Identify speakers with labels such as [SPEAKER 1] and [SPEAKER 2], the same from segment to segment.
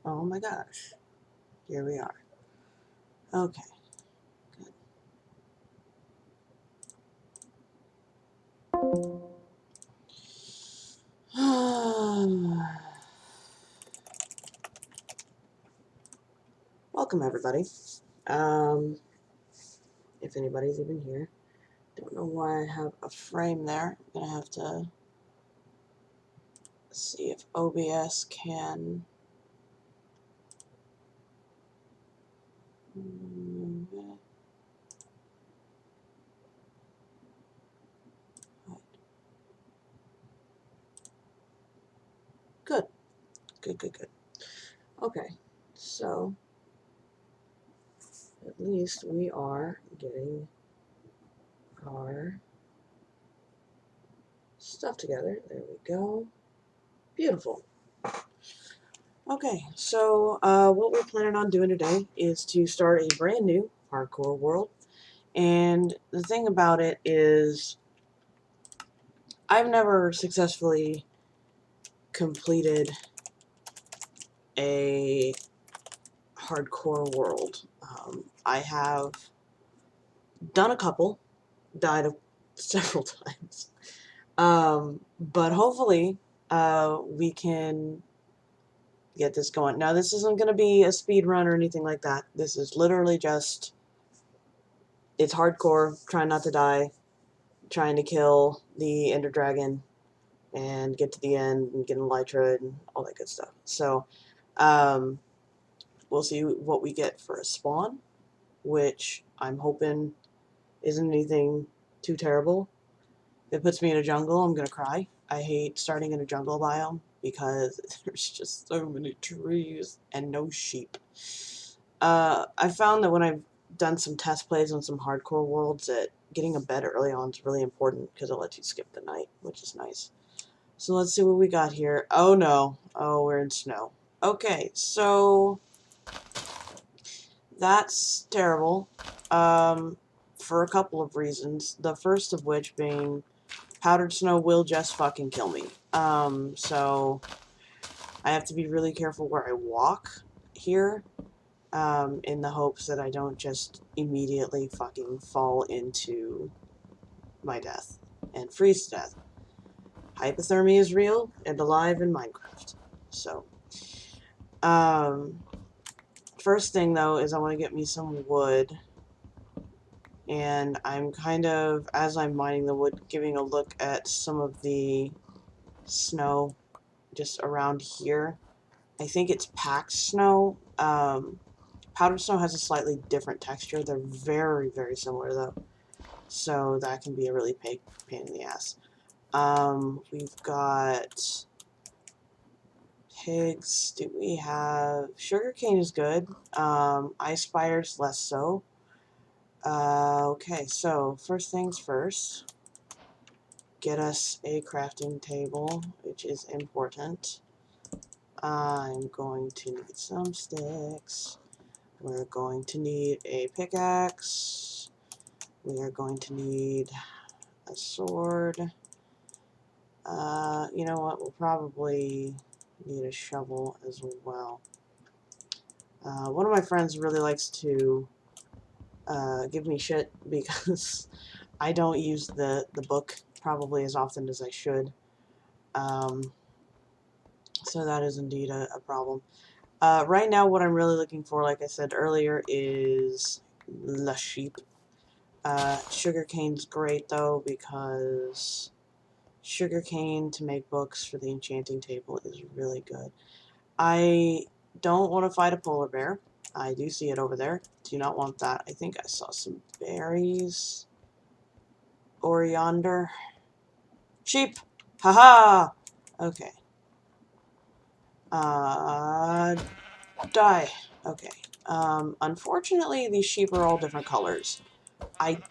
[SPEAKER 1] Oh my gosh. Here we are. Okay. Welcome everybody. Um, if anybody's even here. Don't know why I have a frame there. I'm gonna have to see if OBS can move it. Good. Good. Okay. So at least we are getting our stuff together. There we go. Beautiful. Okay, so what we're planning on doing today is to start a brand new hardcore world. And the thing about it is, I've never successfully completed a hardcore world. I have done a couple, died of several times. But hopefully, we can get this going. Now, this isn't going to be a speed run or anything like that. This is literally just, it's hardcore, trying not to die, trying to kill the Ender Dragon, and get to the end and get an Elytra and all that good stuff. So, we'll see what we get for a spawn, which I'm hoping isn't anything too terrible. If it puts me in a jungle, I'm gonna cry. I hate starting in a jungle biome because there's just so many trees and no sheep. I found that when I've done some test plays on some hardcore worlds that getting a bed early on is really important because it lets you skip the night, which is nice. So let's see what we got here. Oh no. Oh, we're in snow. Okay, so that's terrible. For a couple of reasons. The first of which being powdered snow will just fucking kill me. So I have to be really careful where I walk here, in the hopes that I don't just immediately fucking fall into my death and freeze to death. Hypothermia is real and alive in Minecraft. So, first thing though is I want to get me some wood. And I'm kind of, as I'm mining the wood, giving a look at some of the snow just around here. I think it's packed snow. Powdered snow has a slightly different texture. They're very similar though. So that can be a really pain in the ass. We've got pigs. Do we have... Sugarcane is good. Ice spiders, less so. Okay, so first things first. Get us a crafting table, which is important. I'm going to need some sticks. We're going to need a pickaxe. We are going to need a sword. You know what? We'll probably need a shovel as well. One of my friends really likes to give me shit because I don't use the book probably as often as I should. So that is indeed a problem. Right now, what I'm really looking for, like I said earlier, is the sheep. Sugarcane's great, though, because sugarcane to make books for the enchanting table is really good. I don't want to fight a polar bear. I do see it over there. Do not want that. I think I saw some berries over yonder. Sheep! Haha! Okay. Die. Okay. Unfortunately, these sheep are all different colors. I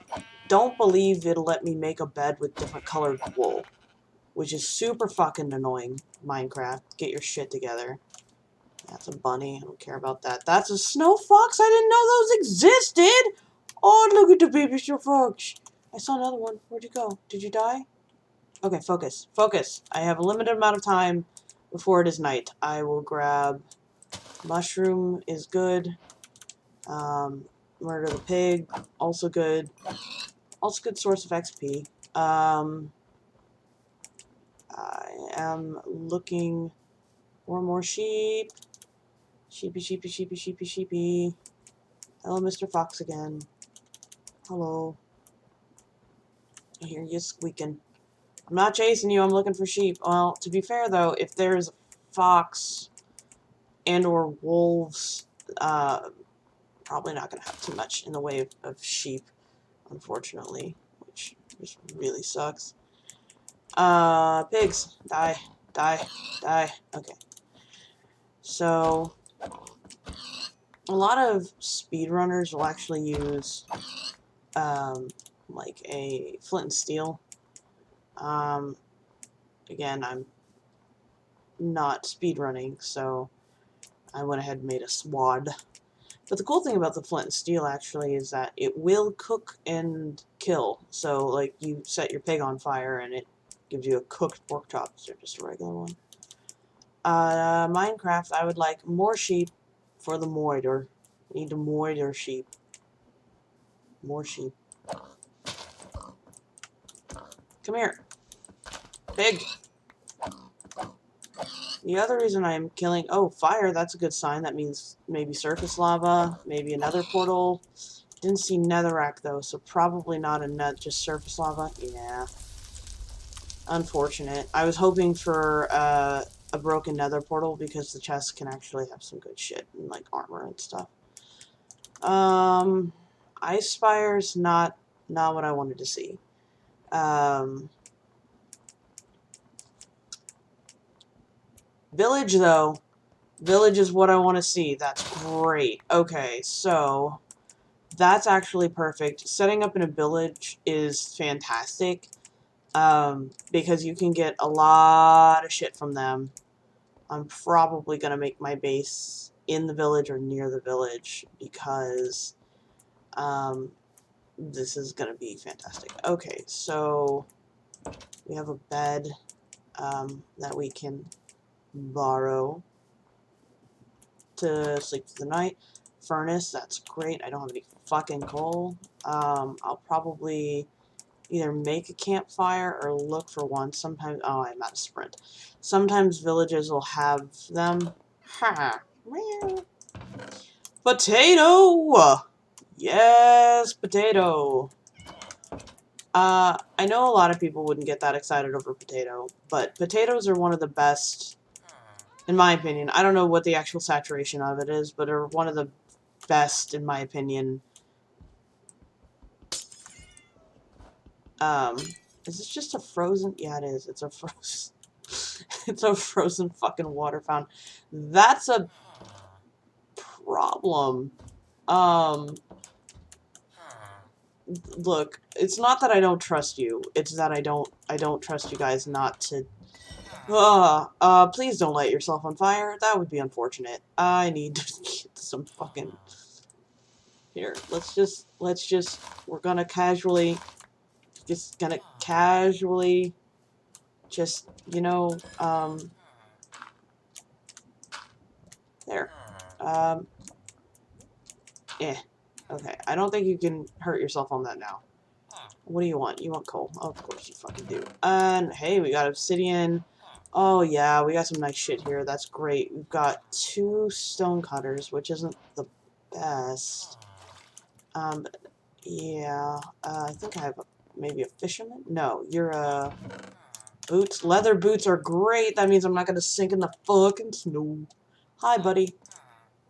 [SPEAKER 1] don't believe it'll let me make a bed with different colored wool, which is super fucking annoying. Minecraft, get your shit together. That's a bunny. I don't care about that. That's a snow fox? I didn't know those existed! Oh, look at the baby snow fox. I saw another one. Where'd you go? Did you die? Okay, focus. Focus. I have a limited amount of time before it is night. I will grab Mushroom is good. Murder the pig, also good. Also good source of XP. I am looking for more sheep. Sheepy, sheepy, sheepy, sheepy, sheepy. Hello, Mr. Fox again. Hello. I hear you squeaking. I'm not chasing you, I'm looking for sheep. Well, to be fair though, if there's a fox and or wolves, probably not going to have too much in the way of sheep, unfortunately, which just really sucks. Pigs. Die. Die. Die. Okay. So, a lot of speedrunners will actually use, like a flint and steel. Again, I'm not speedrunning, so I went ahead and made a swad. But the cool thing about the flint and steel, actually, is that it will cook and kill. So, like, you set your pig on fire, and it gives you a cooked pork chop instead of just a regular one. Minecraft, I would like more sheep for the moider. Need to moider sheep. More sheep. Come here. Pig. The other reason I'm killing... Oh, fire, that's a good sign. That means maybe surface lava, maybe another portal. Didn't see netherrack, though, so probably not a net, just surface lava. Yeah. Unfortunate. I was hoping for a broken nether portal because the chest can actually have some good shit, and, like, armor and stuff. Ice Spire's not what I wanted to see. Village, though. Village is what I want to see. That's great. Okay, so that's actually perfect. Setting up in a village is fantastic, because you can get a lot of shit from them. I'm probably going to make my base in the village or near the village because this is going to be fantastic. Okay, so we have a bed that we can borrow to sleep through the night. Furnace, that's great. I don't have any fucking coal. I'll probably either make a campfire or look for one. Sometimes, oh, I'm out of sprint. Sometimes villages will have them. Ha! Potato! Yes, potato. I know a lot of people wouldn't get that excited over potato, but potatoes are one of the best, in my opinion. I don't know what the actual saturation of it is, but are one of the best, in my opinion. Is this just a frozen? Yeah, it is. It's a frozen. It's a frozen fucking water fountain. That's a problem. Look, it's not that I don't trust you. It's that I don't trust you guys not to. Please don't light yourself on fire. That would be unfortunate. I need to get some fucking. Here, let's just. We're gonna casually. Just gonna casually. Just, you know, there. Okay, I don't think you can hurt yourself on that now. What do you want? You want coal. Oh, of course you fucking do. And, hey, we got obsidian. Oh, yeah, we got some nice shit here. That's great. We've got 2 stone cutters, which isn't the best. Yeah, I think I have maybe a fisherman? No, you're a... Boots. Leather boots are great. That means I'm not gonna sink in the fucking snow. Hi, buddy.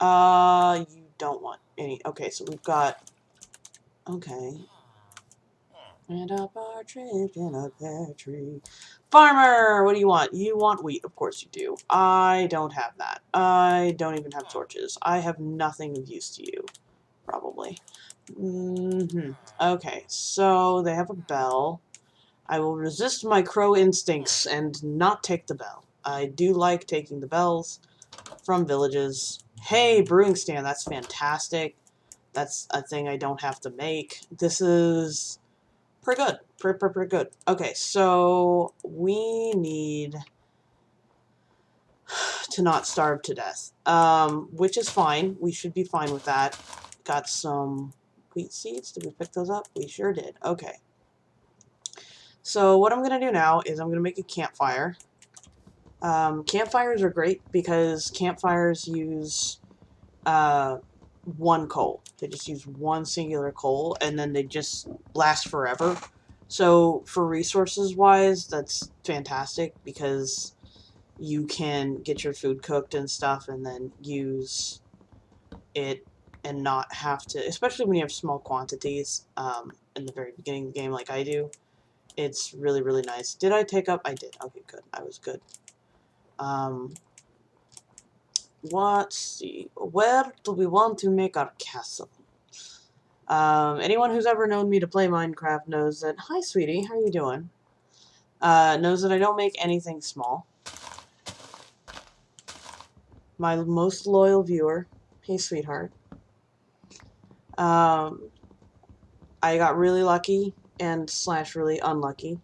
[SPEAKER 1] You don't want any. Okay, so we've got. Okay. And a partridge in a pear tree. Farmer! What do you want? You want wheat. Of course you do. I don't have that. I don't even have torches. I have nothing of use to you. Probably. Okay, so they have a bell. I will resist my crow instincts and not take the bell. I do like taking the bells from villages. Hey, brewing stand, that's fantastic. That's a thing I don't have to make. This is pretty good. Pretty good. Okay, so we need to not starve to death. Which is fine. We should be fine with that. Got some wheat seeds. Did we pick those up? We sure did. Okay. So what I'm going to do now is I'm going to make a campfire. Campfires are great because campfires use one coal. They just use one singular coal, and then they just last forever. So for resources wise, that's fantastic because you can get your food cooked and stuff and then use it and not have to, especially when you have small quantities in the very beginning of the game like I do. It's really, really nice. Did I take up? I did. Okay, good. I was good. Let's see. Where do we want to make our castle? Anyone who's ever known me to play Minecraft knows that, hi sweetie, how are you doing? Knows that I don't make anything small. My most loyal viewer, hey sweetheart. I got really lucky and / really unlucky.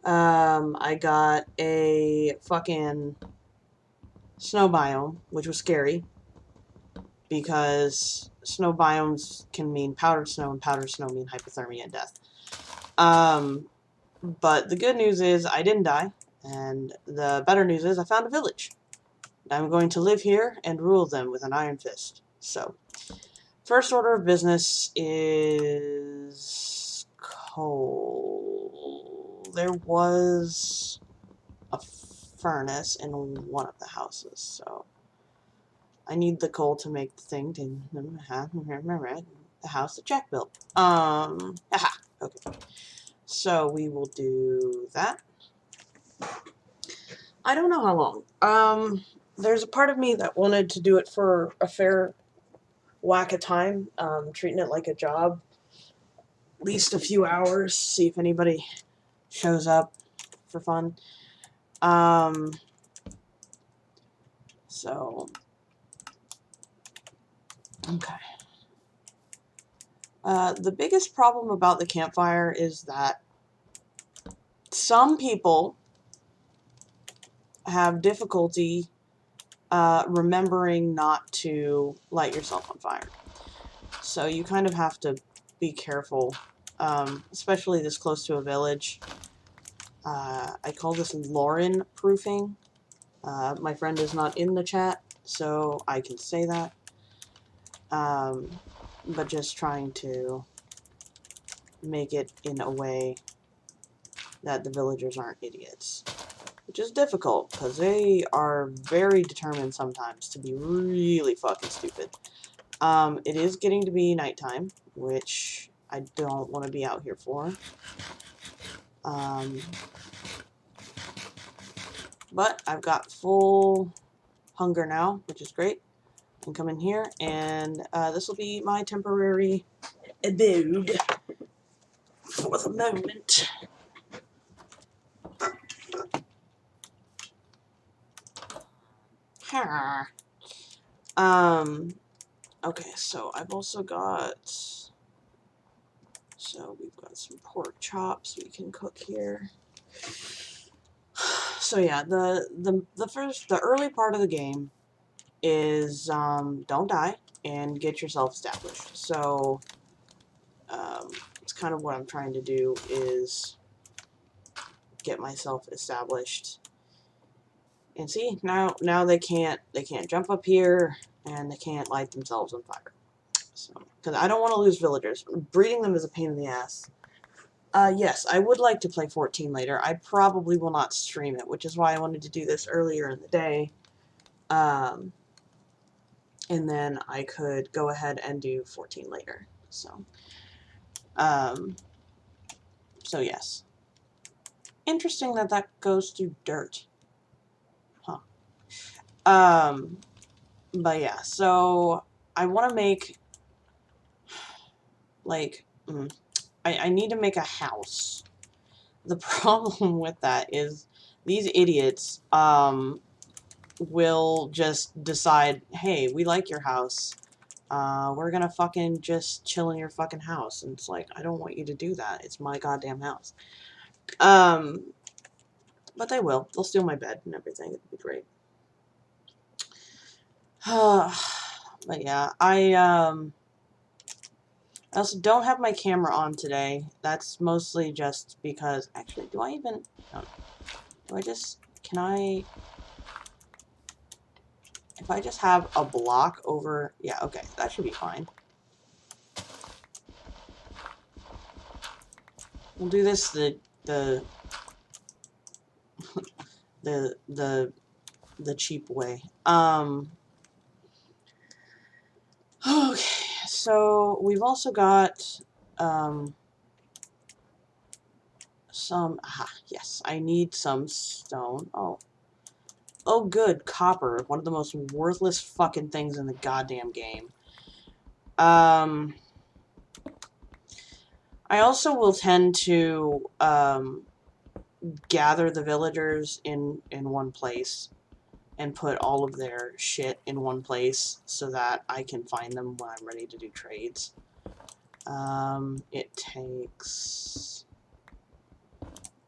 [SPEAKER 1] I got a fucking snow biome, which was scary because snow biomes can mean powdered snow, and powdered snow mean hypothermia and death. But the good news is I didn't die, and the better news is I found a village. I'm going to live here and rule them with an iron fist. So, first order of business is coal. There was a furnace in one of the houses, so I need the coal to make the thing to the house that Jack built. Aha, okay. So we will do that. I don't know how long. There's a part of me that wanted to do it for a fair whack of time, treating it like a job. At least a few hours, see if anybody shows up for fun. So, okay. The biggest problem about the campfire is that some people have difficulty remembering not to light yourself on fire. So you kind of have to be careful, especially this close to a village. I call this Lauren proofing. My friend is not in the chat, so I can say that. But just trying to make it in a way that the villagers aren't idiots. Which is difficult, because they are very determined sometimes to be really fucking stupid. It is getting to be nighttime, which I don't want to be out here for. But I've got full hunger now, which is great. I can come in here, and this will be my temporary abode for the moment. Okay, so I've also got, so we've got some pork chops we can cook here. So yeah, the early part of the game is don't die and get yourself established. So it's kind of what I'm trying to do is get myself established. And see, now they can't jump up here and they can't light themselves on fire. So, because I don't want to lose villagers. Breeding them is a pain in the ass. Yes, I would like to play 14 later. I probably will not stream it, which is why I wanted to do this earlier in the day. And then I could go ahead and do 14 later. So, so yes. Interesting that that goes through dirt. Huh. But yeah, so I want to make, like, I need to make a house. The problem with that is these idiots, will just decide, hey, we like your house. We're gonna fucking just chill in your fucking house. And it's like, I don't want you to do that. It's my goddamn house. But they will. They'll steal my bed and everything. It'll be great. But yeah, I also don't have my camera on today. That's mostly just because, actually, do I even, no, do I just, can I, if I just have a block over, yeah, okay, that should be fine. We'll do this the the cheap way. Okay, so we've also got some, yes, I need some stone. Oh good, copper, one of the most worthless fucking things in the goddamn game. I also will tend to gather the villagers in one place and put all of their shit in one place so that I can find them when I'm ready to do trades. It takes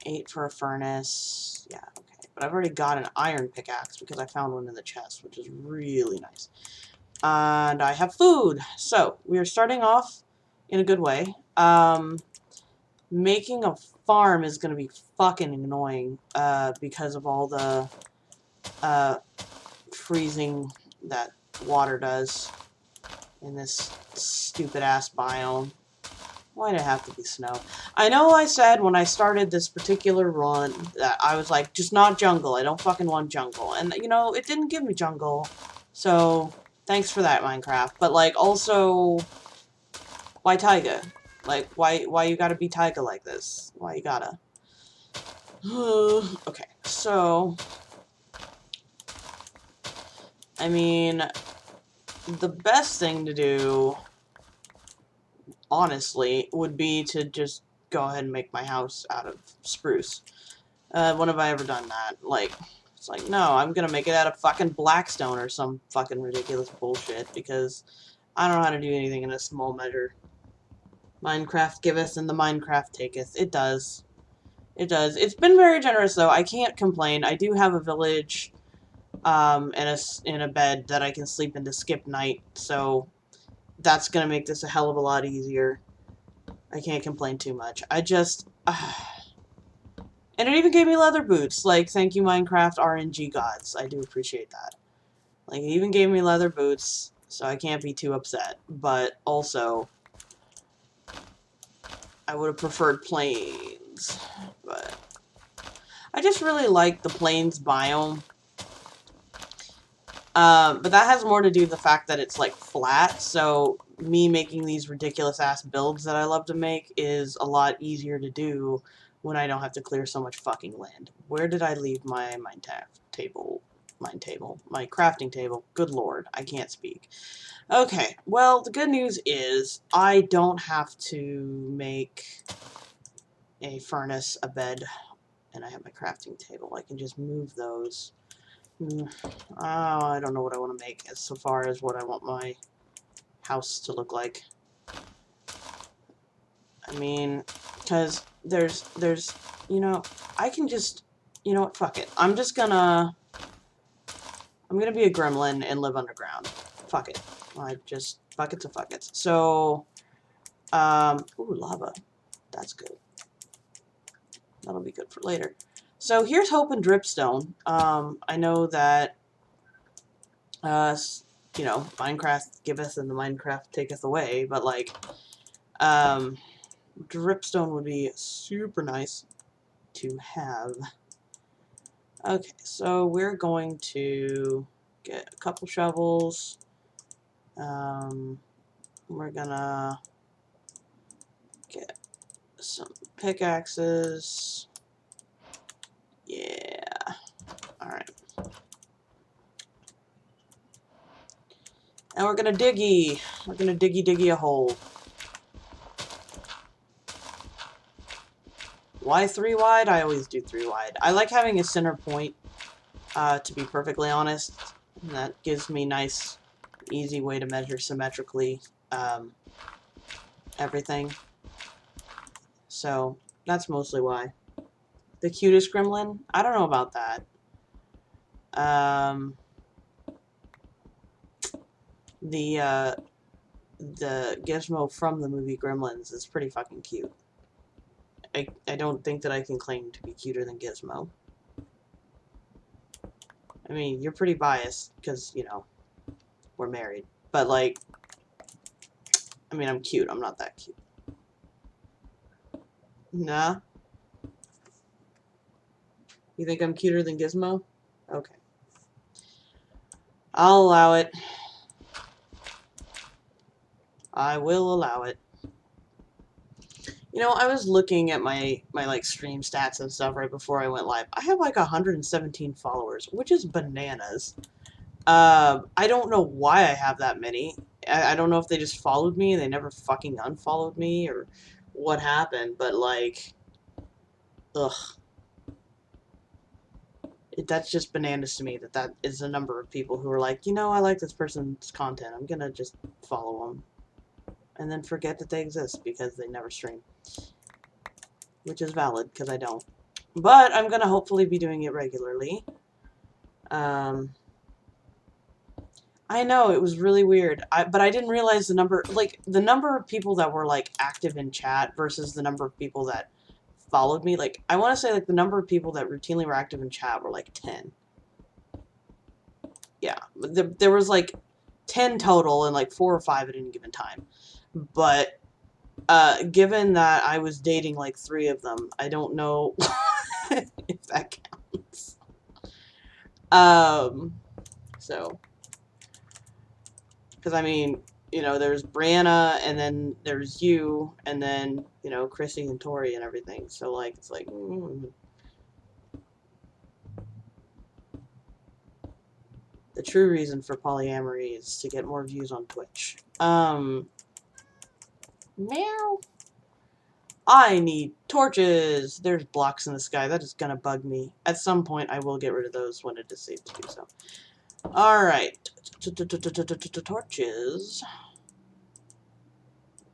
[SPEAKER 1] 8 for a furnace. Yeah, okay. But I've already got an iron pickaxe because I found one in the chest, which is really nice. And I have food. So, we are starting off in a good way. Making a farm is going to be fucking annoying because of all the freezing that water does in this stupid-ass biome. Why'd it have to be snow? I know I said when I started this particular run that I was like, just not jungle. I don't fucking want jungle. And, you know, it didn't give me jungle. So, thanks for that, Minecraft. But, like, also, why taiga? Like, why you gotta be taiga like this? Why you gotta? Okay, so, I mean, the best thing to do, honestly, would be to just go ahead and make my house out of spruce. When have I ever done that? Like, it's like, no, I'm gonna make it out of fucking blackstone or some fucking ridiculous bullshit, because I don't know how to do anything in a small measure. Minecraft giveth and the Minecraft taketh. It does. It does. It's been very generous, though. I can't complain. I do have a village, in a bed that I can sleep in to skip night, so that's gonna make this a hell of a lot easier. I can't complain too much. I just... and it even gave me leather boots. Like, thank you, Minecraft RNG gods. I do appreciate that. Like, it even gave me leather boots, so I can't be too upset. But, also, I would have preferred plains. But, I just really like the plains biome. But that has more to do with the fact that it's, like, flat, so me making these ridiculous-ass builds that I love to make is a lot easier to do when I don't have to clear so much fucking land. Where did I leave my table? My crafting table. Good lord, I can't speak. Okay, well, the good news is I don't have to make a furnace, a bed, and I have my crafting table. I can just move those. Oh, I don't know what I want to make as so far as what I want my house to look like. I mean, because there's, you know, I can just, you know what, fuck it. I'm gonna be a gremlin and live underground. Fuck it. Buckets of fuckets. So, ooh, lava. That's good. That'll be good for later. So here's Hope and Dripstone. I know that, you know, Minecraft giveth and the Minecraft taketh away, but like, Dripstone would be super nice to have. Okay, so we're going to get a couple shovels. We're gonna get some pickaxes. Yeah. Alright. And we're gonna diggy. We're gonna diggy a hole. Why 3 wide? I always do 3 wide. I like having a center point, to be perfectly honest. And that gives me nice, easy way to measure symmetrically, everything. So, that's mostly why. The cutest gremlin? I don't know about that. The Gizmo from the movie Gremlins is pretty fucking cute. I don't think that I can claim to be cuter than Gizmo. I mean, you're pretty biased, because, you know, we're married. But, like, I mean, I'm cute. I'm not that cute. Nah? You think I'm cuter than Gizmo? Okay. I'll allow it. I will allow it. You know, I was looking at my like stream stats and stuff right before I went live. I have like 117 followers, which is bananas. I don't know why I have that many. I don't know if they just followed me and they never fucking unfollowed me or what happened, but like, ugh. That's just bananas to me that is a number of people who are like, you know, I like this person's content. I'm gonna just follow them. And then forget that they exist because they never stream. Which is valid, because I don't. But I'm gonna hopefully be doing it regularly. I know, it was really weird. But I didn't realize the number, like, the number of people that were, like, active in chat versus the number of people that followed me. Like, I want to say, like, the number of people that routinely were active in chat were, like, 10. Yeah. There was, like, 10 total and, like, 4 or 5 at any given time. But, given that I was dating, like, 3 of them, I don't know if that counts. So... Because, I mean, you know, there's Brianna, and then there's you, and then, you know, Chrissy and Tori and everything. So, like, it's like... The true reason for polyamory is to get more views on Twitch. Meow. I need torches! There's blocks in the sky. That is gonna bug me. At some point, I will get rid of those when it is safe to do so. Alright. Torches.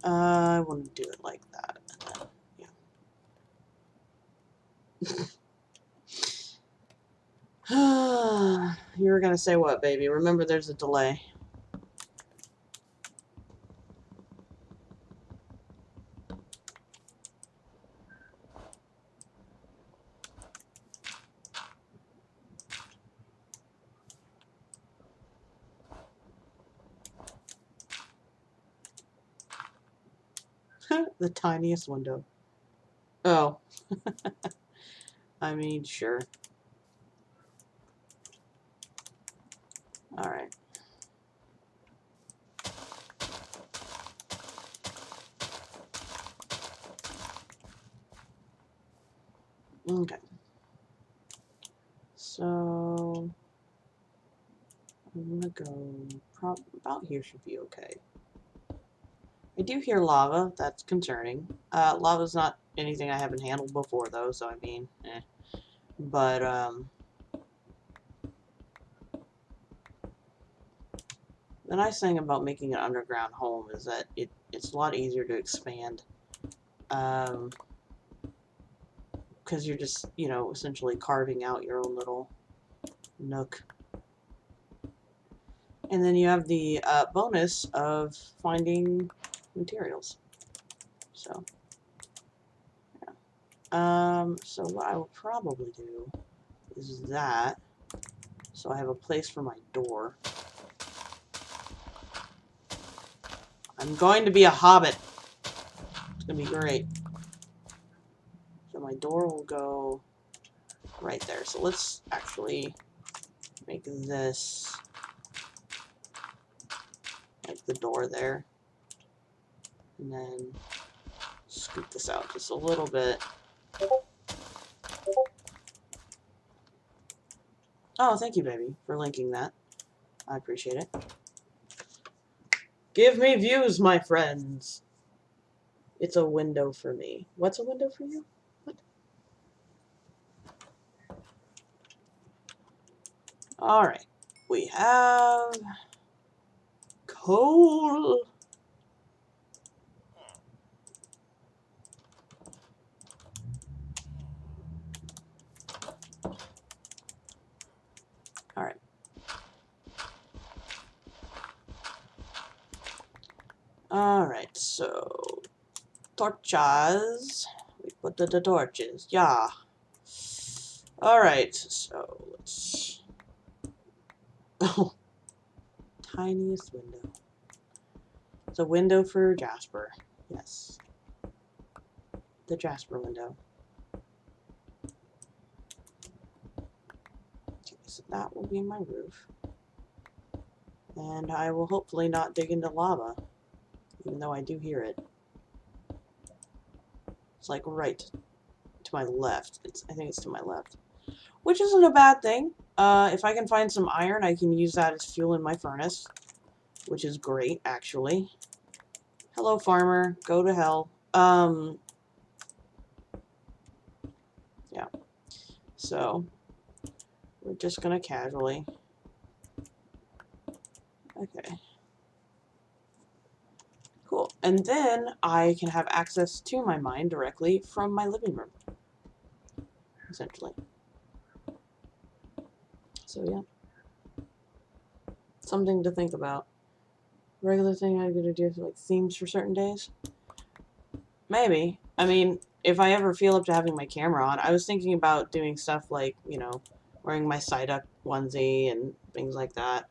[SPEAKER 1] I want to do it like that. Yeah. You were gonna say what, baby? Remember, there's a delay. The tiniest window. Oh. I mean, sure. Alright. Okay. So... I'm gonna go... about here should be okay. I do hear lava. That's concerning. Lava's not anything I haven't handled before, though, so I mean, eh. But, the nice thing about making an underground home is that it's a lot easier to expand. Because you're just, you know, essentially carving out your own little nook. And then you have the bonus of finding materials. So, yeah. So what I will probably do is that. So I have a place for my door. I'm going to be a hobbit. It's going to be great. So my door will go right there. So let's actually make this like the door there. And then scoop this out just a little bit. Oh, thank you, baby, for linking that. I appreciate it. Give me views, my friends. It's a window for me. What's a window for you? What? Alright. We have coal. Alright. Alright, so torches. We put the torches. Yeah. Alright, so let's... Oh, tiniest window. It's a window for Jasper. Yes. The Jasper window. Okay, so that will be my roof. And I will hopefully not dig into lava, even though I do hear it. It's like right to my left. I think it's to my left. Which isn't a bad thing. If I can find some iron, I can use that as fuel in my furnace. Which is great, actually. Hello, farmer. Go to hell. Yeah. So, we're just gonna casually... Okay. Cool. And then I can have access to my mine directly from my living room. Essentially. So, yeah. Something to think about. Regular thing I'm gonna do for, like, themes for certain days? Maybe. I mean, if I ever feel up to having my camera on, I was thinking about doing stuff like, you know, wearing my Psyduck onesie and things like that.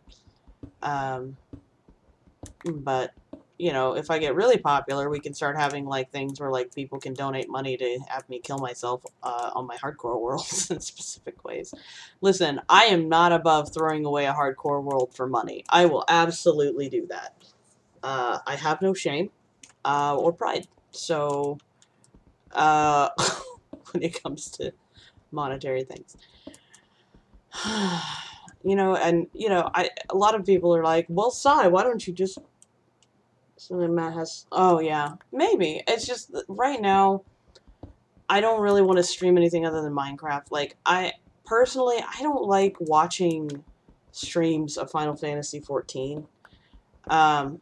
[SPEAKER 1] But, you know, if I get really popular, we can start having, like, things where, like, people can donate money to have me kill myself on my hardcore worlds in specific ways. Listen, I am not above throwing away a hardcore world for money. I will absolutely do that. I have no shame or pride. So, when it comes to monetary things. You know, and, you know, a lot of people are like, well, Sai, why don't you just... So then Matt has... Oh, yeah. Maybe. It's just, right now, I don't really want to stream anything other than Minecraft. Like, personally, I don't like watching streams of Final Fantasy XIV.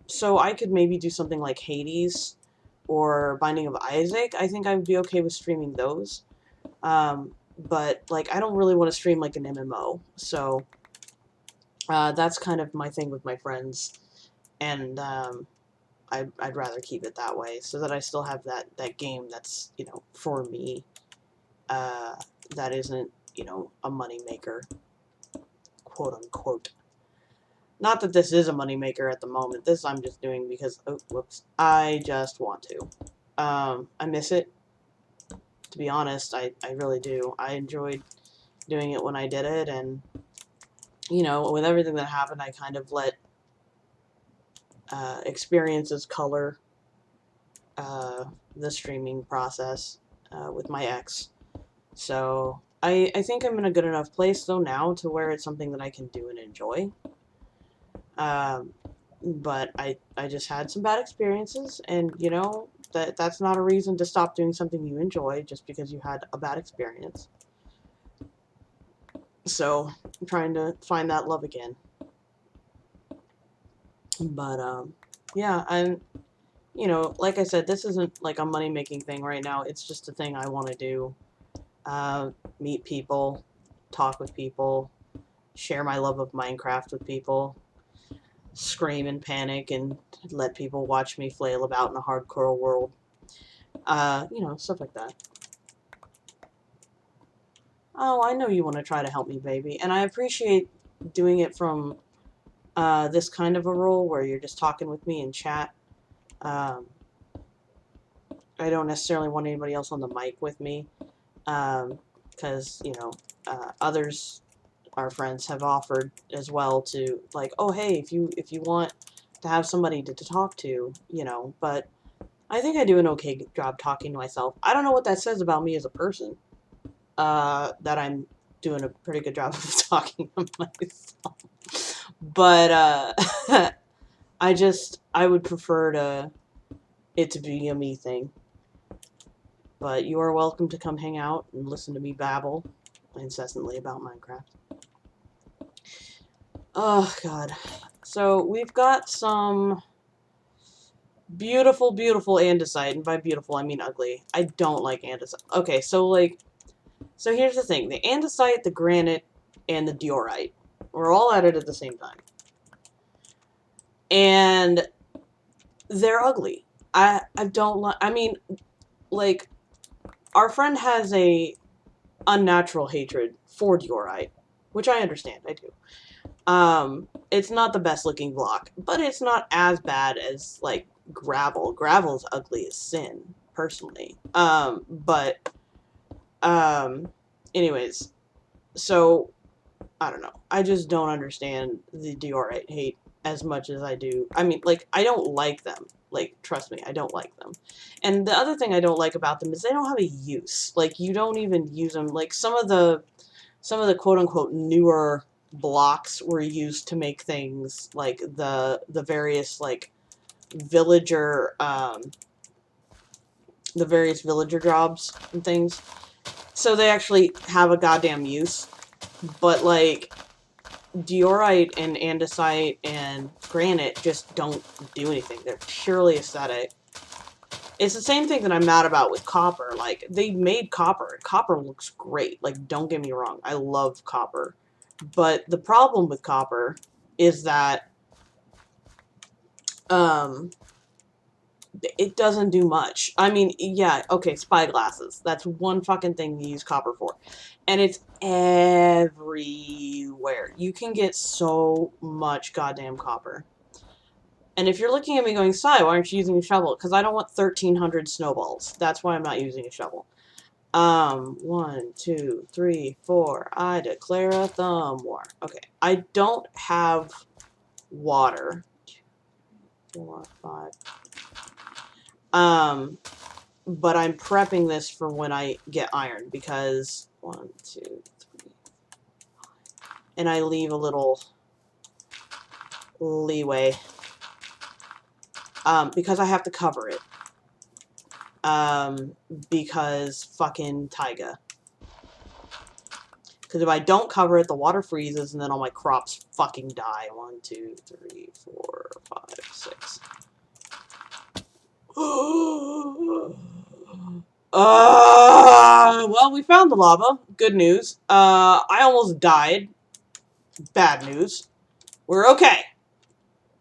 [SPEAKER 1] So I could maybe do something like Hades or Binding of Isaac. I think I would be okay with streaming those. But, like, I don't really want to stream, like, an MMO. So, that's kind of my thing with my friends. And, I'd rather keep it that way, so that I still have that game that's, you know, for me, that isn't, you know, a moneymaker, quote-unquote. Not that this is a moneymaker at the moment. This I'm just doing because, oh, whoops, I just want to. I miss it. To be honest, I really do. I enjoyed doing it when I did it, and, you know, with everything that happened, I kind of let experiences color the streaming process with my ex. So I think I'm in a good enough place though now to where it's something that I can do and enjoy. But I just had some bad experiences, and you know that's not a reason to stop doing something you enjoy just because you had a bad experience. So I'm trying to find that love again. But yeah, I'm, you know, like I said, this isn't like a money-making thing right now. It's just a thing I want to do. Meet people, talk with people, share my love of Minecraft with people, scream and panic and let people watch me flail about in a hardcore world. You know, stuff like that. Oh, I know you want to try to help me, baby. And I appreciate doing it from this kind of a role where you're just talking with me in chat. I don't necessarily want anybody else on the mic with me. Because, you know, others, our friends, have offered as well to, like, oh, hey, if you want to have somebody to talk to, you know, but I think I do an okay job talking to myself. I don't know what that says about me as a person, that I'm doing a pretty good job of talking to myself. But, I would prefer it to be a me thing. But you are welcome to come hang out and listen to me babble incessantly about Minecraft. Oh, God. So, we've got some beautiful, beautiful andesite, and by beautiful, I mean ugly. I don't like andesite. Okay, so, like, so here's the thing. The andesite, the granite, and the diorite were all added at the same time. And they're ugly. I don't like. I mean, like, our friend has a unnatural hatred for diorite, which I understand. I do. It's not the best looking block, but it's not as bad as like gravel. Gravel's ugly as sin, personally. But anyways, so I don't know. I just don't understand the diorite hate as much as I do. I mean, like, I don't like them. Like, trust me, I don't like them. And the other thing I don't like about them is they don't have a use. Like, you don't even use them. Like, some of the quote unquote newer blocks were used to make things like the various like villager the various villager jobs and things. So they actually have a goddamn use. But like diorite and andesite and granite just don't do anything. They're purely aesthetic. It's the same thing that I'm mad about with copper. Like, they made copper. Copper looks great. Like, don't get me wrong. I love copper. But the problem with copper is that um, it doesn't do much. I mean, yeah, okay, spyglasses. That's one fucking thing you use copper for. And it's everywhere. You can get so much goddamn copper. And if you're looking at me going, Sai, why aren't you using a shovel? Because I don't want 1,300 snowballs. That's why I'm not using a shovel. 1, 2, 3, 4. I declare a thumb war. Okay, I don't have water. 4, 5. But I'm prepping this for when I get iron because 1, 2, 3, and I leave a little leeway because I have to cover it. Because fucking taiga. Because if I don't cover it, the water freezes, and then all my crops fucking die. 1, 2, 3, 4, 5, 6. Well, we found the lava. Good news. I almost died. Bad news. We're okay.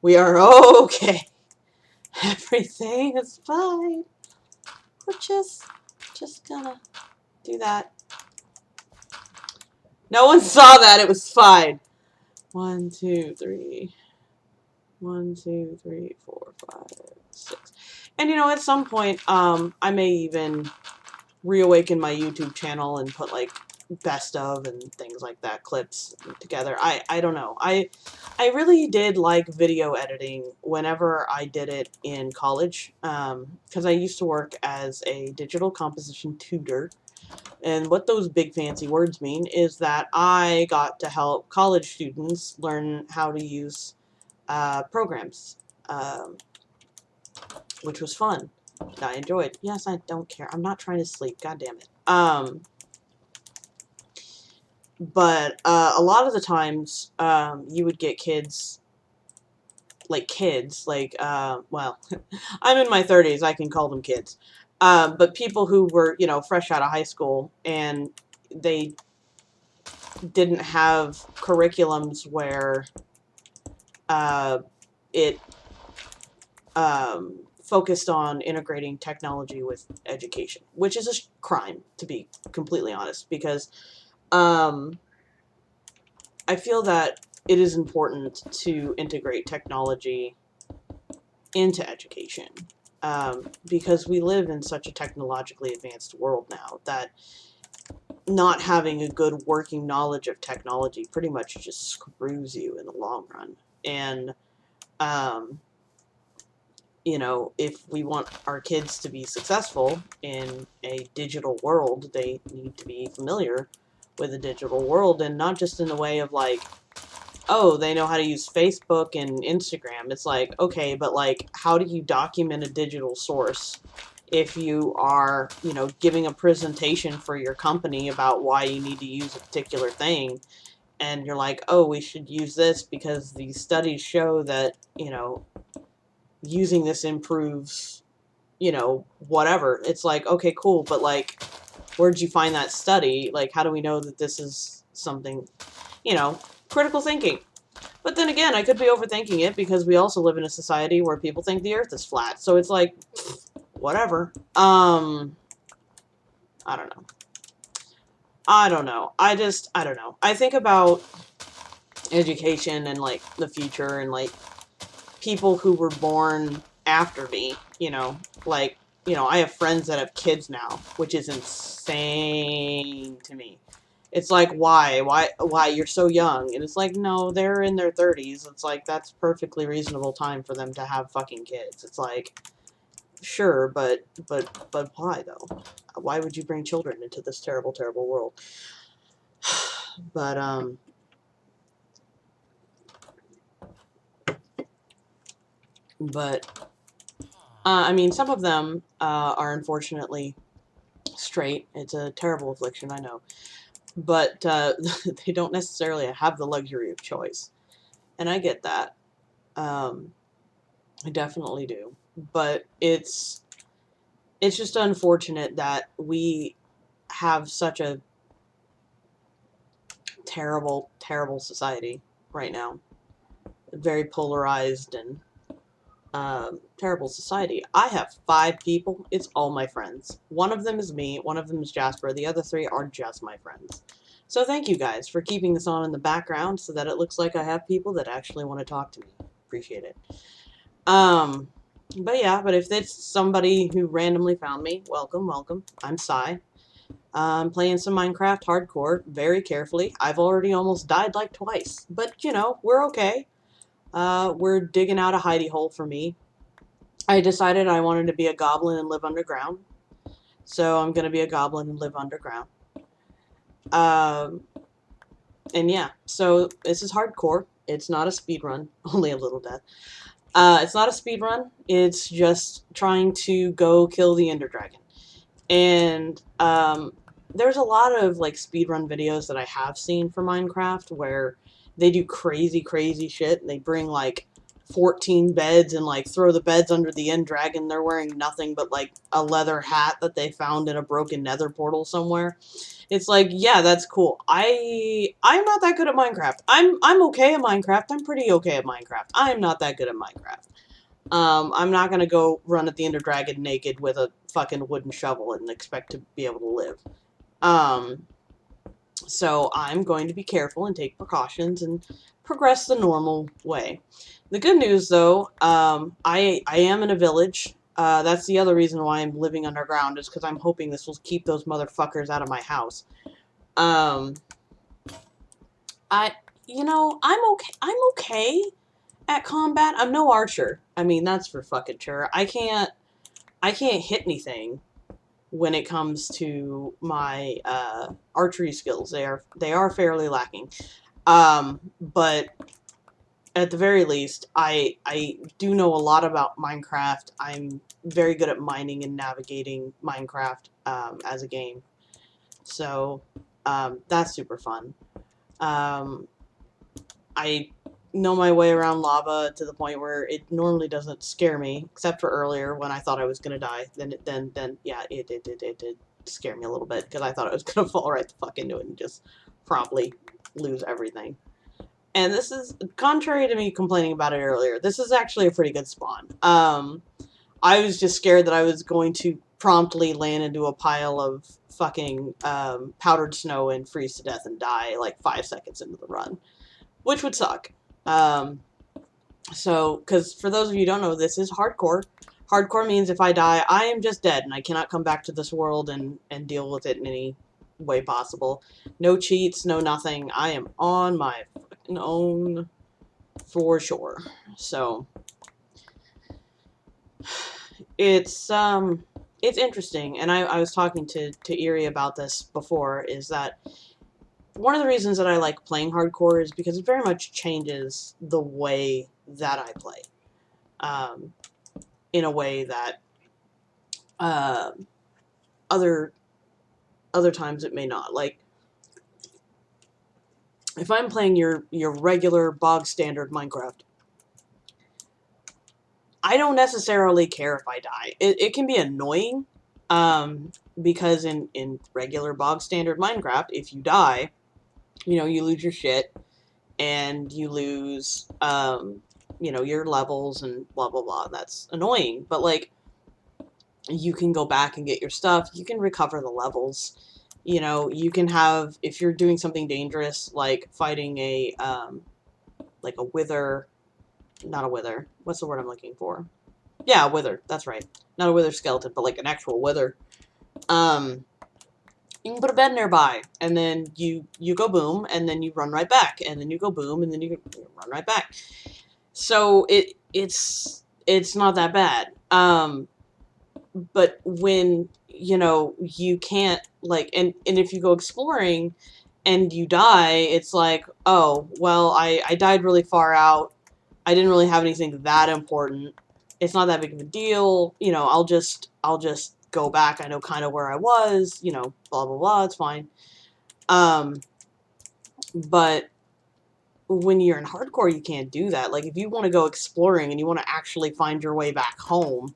[SPEAKER 1] We are okay. Everything is fine. We're just gonna do that. No one saw that. It was fine. 1, 2, 3. 1, 2, 3, 4, 5, 6. And you know, at some point, I may even reawaken my YouTube channel and put like best of and things like that, clips together. I don't know. I really did like video editing whenever I did it in college, because I used to work as a digital composition tutor. And what those big fancy words mean is that I got to help college students learn how to use programs, which was fun. I enjoyed. Yes, I don't care. I'm not trying to sleep. God damn it. But a lot of the times, you would get kids, well, I'm in my 30s. I can call them kids. But people who were, you know, fresh out of high school and they didn't have curriculums where it focused on integrating technology with education, which is a crime, to be completely honest, because I feel that it is important to integrate technology into education, because we live in such a technologically advanced world now that not having a good working knowledge of technology pretty much just screws you in the long run. And you know, if we want our kids to be successful in a digital world, they need to be familiar with the digital world, and not just in the way of like, oh, they know how to use Facebook and Instagram. It's like, okay, but like, how do you document a digital source if you are, you know, giving a presentation for your company about why you need to use a particular thing, and you're like, oh, we should use this because these studies show that, you know, using this improves, you know, whatever. It's like, okay, cool, but like, where'd you find that study? Like, how do we know that this is something, you know, critical thinking. But then again, I could be overthinking it because we also live in a society where people think the earth is flat. So it's like, whatever. I don't know. I don't know. I don't know. I think about education and, like, the future and, like, people who were born after me, you know, like, you know, I have friends that have kids now, which is insane to me. It's like, why, you're so young? And it's like, no, they're in their 30s. It's like, that's perfectly reasonable time for them to have fucking kids. It's like, sure, but why, though? Why would you bring children into this terrible, terrible world? But, I mean, some of them are unfortunately straight. It's a terrible affliction, I know. But they don't necessarily have the luxury of choice. And I get that. I definitely do. But it's just unfortunate that we have such a terrible, terrible society right now. Very polarized and terrible society. I have 5 people. It's all my friends. One of them is me. One of them is Jasper. The other 3 are just my friends. So thank you guys for keeping this on in the background so that it looks like I have people that actually want to talk to me. Appreciate it. But yeah, but if it's somebody who randomly found me, welcome, welcome. I'm Sai. I'm playing some Minecraft hardcore very carefully. I've already almost died like twice, but you know, we're okay. We're digging out a hidey hole for me. I decided I wanted to be a goblin and live underground. So I'm going to be a goblin and live underground. And yeah, so this is hardcore. It's not a speed run, only a little death. It's not a speed run. It's just trying to go kill the Ender Dragon. And there's a lot of like speedrun videos that I have seen for Minecraft where they do crazy, crazy shit. And they bring like 14 beds and like throw the beds under the end dragon. They're wearing nothing but like a leather hat that they found in a broken nether portal somewhere. It's like, yeah, that's cool. I'm not that good at Minecraft. I'm okay at Minecraft. I'm pretty okay at Minecraft. I'm not that good at Minecraft. I'm not gonna go run at the Ender Dragon naked with a fucking wooden shovel and expect to be able to live. So I'm going to be careful and take precautions and progress the normal way. The good news, though, I am in a village. That's the other reason why I'm living underground, is because I'm hoping this will keep those motherfuckers out of my house. You know, I'm okay at combat. I'm no archer. I mean, that's for fucking sure. I can't hit anything when it comes to my archery skills. They are fairly lacking. But at the very least, I do know a lot about Minecraft. I'm very good at mining and navigating Minecraft as a game. So that's super fun. I know my way around lava to the point where it normally doesn't scare me, except for earlier when I thought I was gonna die. Then yeah, it did scare me a little bit because I thought I was gonna fall right the fuck into it and just probably lose everything. And this is, contrary to me complaining about it earlier, this is actually a pretty good spawn. I was just scared that I was going to promptly land into a pile of fucking powdered snow and freeze to death and die like 5 seconds into the run, which would suck. So, because for those of you who don't know, this is hardcore. Hardcore means if I die, I am just dead, and I cannot come back to this world and deal with it in any way possible. No cheats, no nothing. I am on my fucking own for sure. So, it's interesting, and I was talking to Erie about this before, is that one of the reasons that I like playing hardcore is because it very much changes the way that I play. In a way that other times it may not. Like, if I'm playing your regular bog standard Minecraft, I don't necessarily care if I die. It can be annoying, because in regular bog standard Minecraft, if you die, you know, you lose your shit, and you lose, you know, your levels and blah, blah, blah. That's annoying. But, like, you can go back and get your stuff. You can recover the levels. You know, you can have, if you're doing something dangerous, like fighting a, like a wither, not a wither. What's the word I'm looking for? Yeah, a wither. That's right. Not a wither skeleton, but like an actual wither. You can put a bed nearby, and then you go boom, and then you run right back, and then you go boom, and then you run right back. So it's not that bad. But when, you know, you can't, like, and if you go exploring and you die, it's like, oh, well, I died really far out. I didn't really have anything that important. It's not that big of a deal. You know, I'll just go back. I know kind of where I was, you know, blah, blah, blah. It's fine. But when you're in hardcore, you can't do that. Like, if you want to go exploring and you want to actually find your way back home,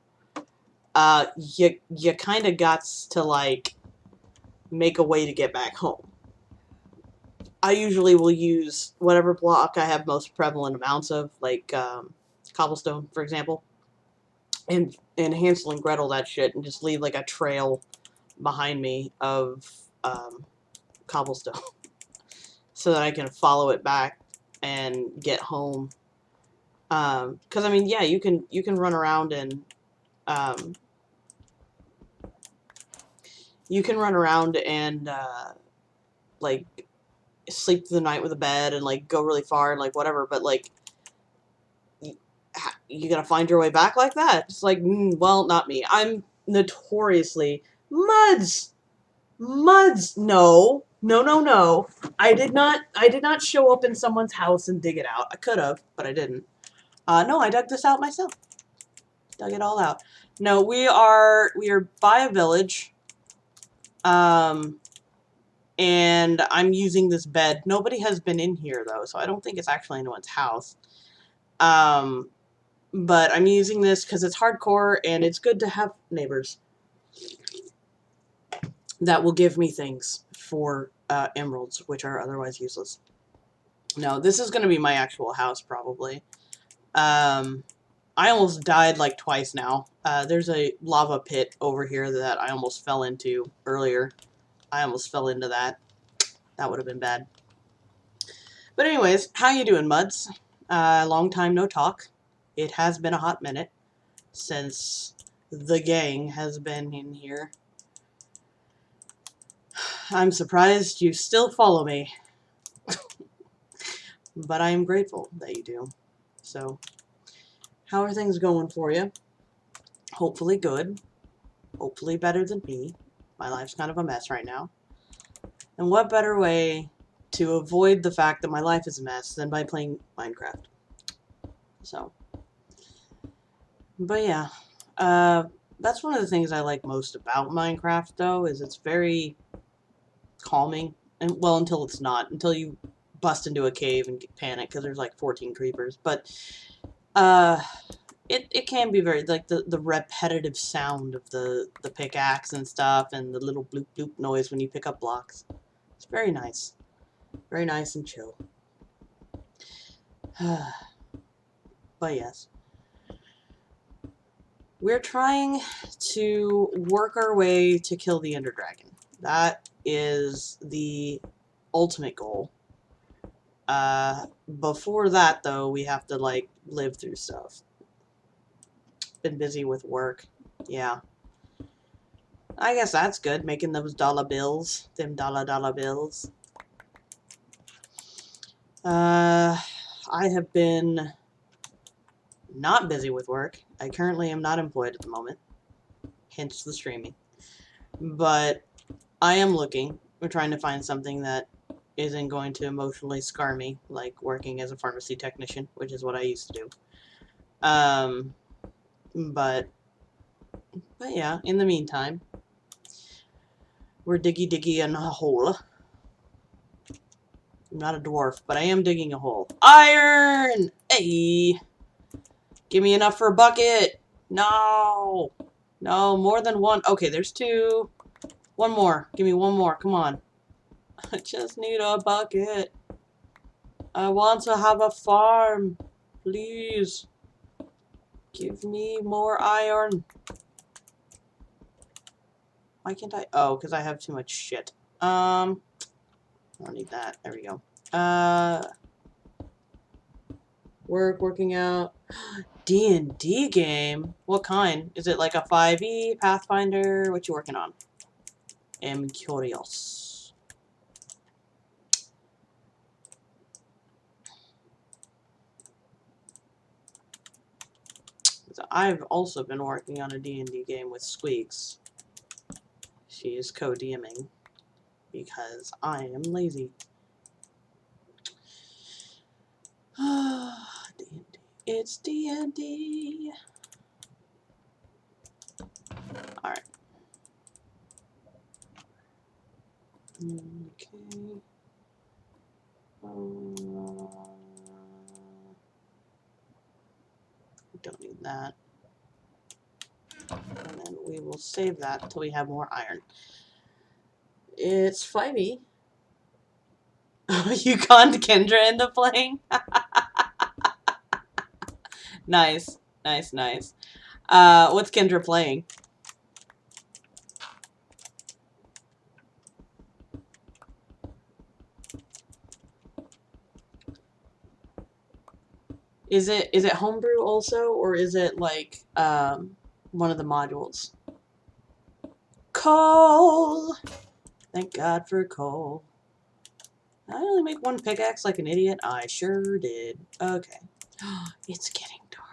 [SPEAKER 1] you kind of got to, like, make a way to get back home. I usually will use whatever block I have most prevalent amounts of, like, cobblestone, for example, and Hansel and Gretel that shit, and just leave, like, a trail behind me of, cobblestone, so that I can follow it back and get home. Because, I mean, yeah, you can run around and, you can run around and, like, sleep through the night with a bed and, like, go really far and, like, whatever, but, like, you gotta find your way back like that? It's like, well, not me. I'm notoriously... Muds! Muds! No. No, no, no. I did not show up in someone's house and dig it out. I could have, but I didn't. No, I dug this out myself. Dug it all out. No, we are by a village. And I'm using this bed. Nobody has been in here, though, so I don't think it's actually anyone's house. But I'm using this because it's hardcore, and it's good to have neighbors that will give me things for emeralds, which are otherwise useless. No, this is going to be my actual house, probably. I almost died, like, twice now. There's a lava pit over here that I almost fell into earlier. I almost fell into that. That would have been bad. But anyways, how you doing, Muds? Long time no talk. It has been a hot minute since the gang has been in here. I'm surprised you still follow me. But I am grateful that you do. So, how are things going for you? Hopefully good. Hopefully better than me. My life's kind of a mess right now. And what better way to avoid the fact that my life is a mess than by playing Minecraft? So, but yeah, that's one of the things I like most about Minecraft, though, is it's very calming. And, well, until it's not. Until you bust into a cave and panic because there's like 14 creepers. But, it can be very, like, the repetitive sound of the pickaxe and stuff, and the little bloop bloop noise when you pick up blocks. It's very nice. Very nice and chill. But yes. We're trying to work our way to kill the Ender Dragon. That is the ultimate goal. Before that, though, we have to, like, live through stuff. Been busy with work. Yeah. I guess that's good, making those dollar bills. Them dollar bills. I have been not busy with work. I currently am not employed at the moment. Hence the streaming. But I am looking. We're trying to find something that isn't going to emotionally scar me, like working as a pharmacy technician, which is what I used to do. But yeah, in the meantime, we're diggy in a hole. I'm not a dwarf, but I am digging a hole. Iron! Hey! Give me enough for a bucket! No! No, more than one. Okay, there's two. One more. Give me one more. Come on. I just need a bucket. I want to have a farm. Please. Give me more iron. Why can't I? Oh, because I have too much shit. I don't need that. There we go. Working out. D&D game? What kind? Is it like a 5e, Pathfinder? What you working on? I'm curious. So I've also been working on a D&D game with Squeaks. She is co-DMing because I am lazy. D&D. It's D&D. Alright. Okay. Don't need that. And then we will save that until we have more iron. It's 5e. You conned Kendra into playing? Nice. Nice, nice. What's Kendra playing? Is it homebrew also, or is it like one of the modules? Coal! Thank God for coal. Did I only make one pickaxe like an idiot? I sure did. Okay. It's getting dark.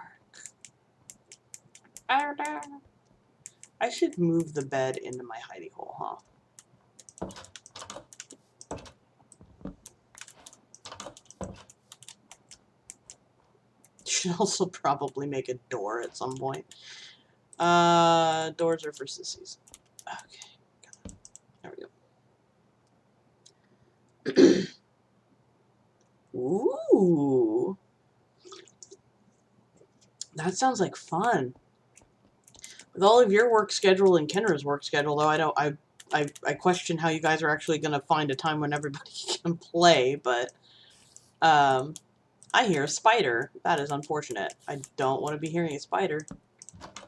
[SPEAKER 1] I should move the bed into my hidey hole, huh? Should also probably make a door at some point. Doors are for sissies. Okay. There we go. Ooh. That sounds like fun. With all of your work schedule and Kenra's work schedule, though, I question how you guys are actually going to find a time when everybody can play, but, I hear a spider. That is unfortunate. I don't want to be hearing a spider.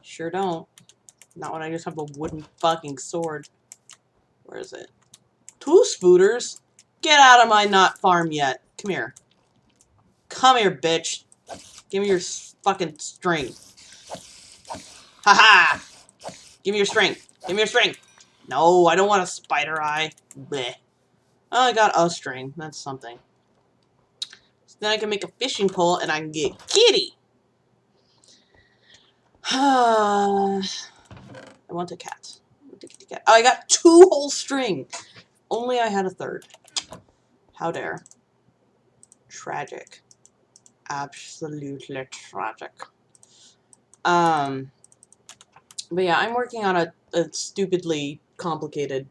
[SPEAKER 1] Sure don't. Not when I just have a wooden fucking sword. Where is it? 2 spooters? Get out of my not farm yet. Come here. Come here, bitch. Give me your fucking string. Haha! Give me your string. Give me your string. No, I don't want a spider eye. Bleh. Oh, I got a string. That's something. So then I can make a fishing pole and I can get kitty. I want a cat. I want a kitty cat. Oh, I got 2 whole string. Only I had a 3rd. How dare. Tragic. Absolutely tragic. But yeah, I'm working on a stupidly complicated.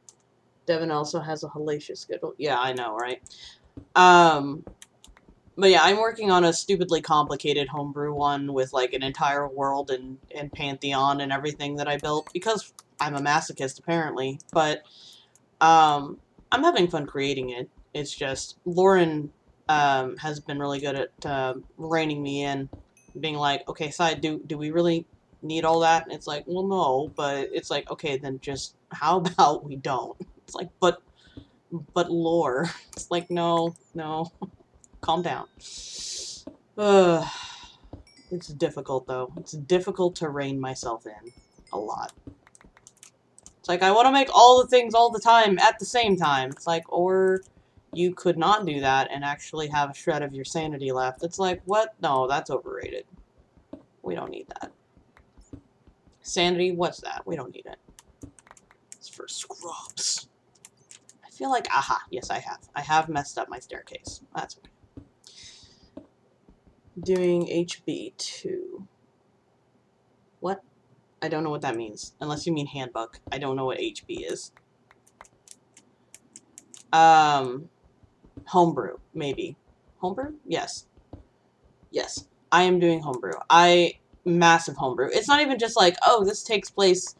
[SPEAKER 1] Devin also has a hellacious schedule. Yeah, I know, right? But yeah, I'm working on a stupidly complicated homebrew one with like an entire world and Pantheon and everything that I built because I'm a masochist apparently. But I'm having fun creating it. It's just Lauren has been really good at reining me in, being like, okay, Side, do we really need all that? And it's like, well, no, but it's like, okay, then just how about we don't? It's like, but lore. It's like, no, calm down. It's difficult though. It's difficult to rein myself in a lot. It's like I want to make all the things all the time at the same time. It's like, or you could not do that and actually have a shred of your sanity left. It's like, what? No, that's overrated. We don't need that. Sanity, what's that? We don't need it. It's for scrubs. I feel like, aha, yes I have. I have messed up my staircase. That's okay. Doing HB2. What? I don't know what that means. Unless you mean handbook. I don't know what HB is. Homebrew, maybe. Homebrew? Yes. Yes. I am doing homebrew. Massive homebrew. It's not even just like, oh, this takes place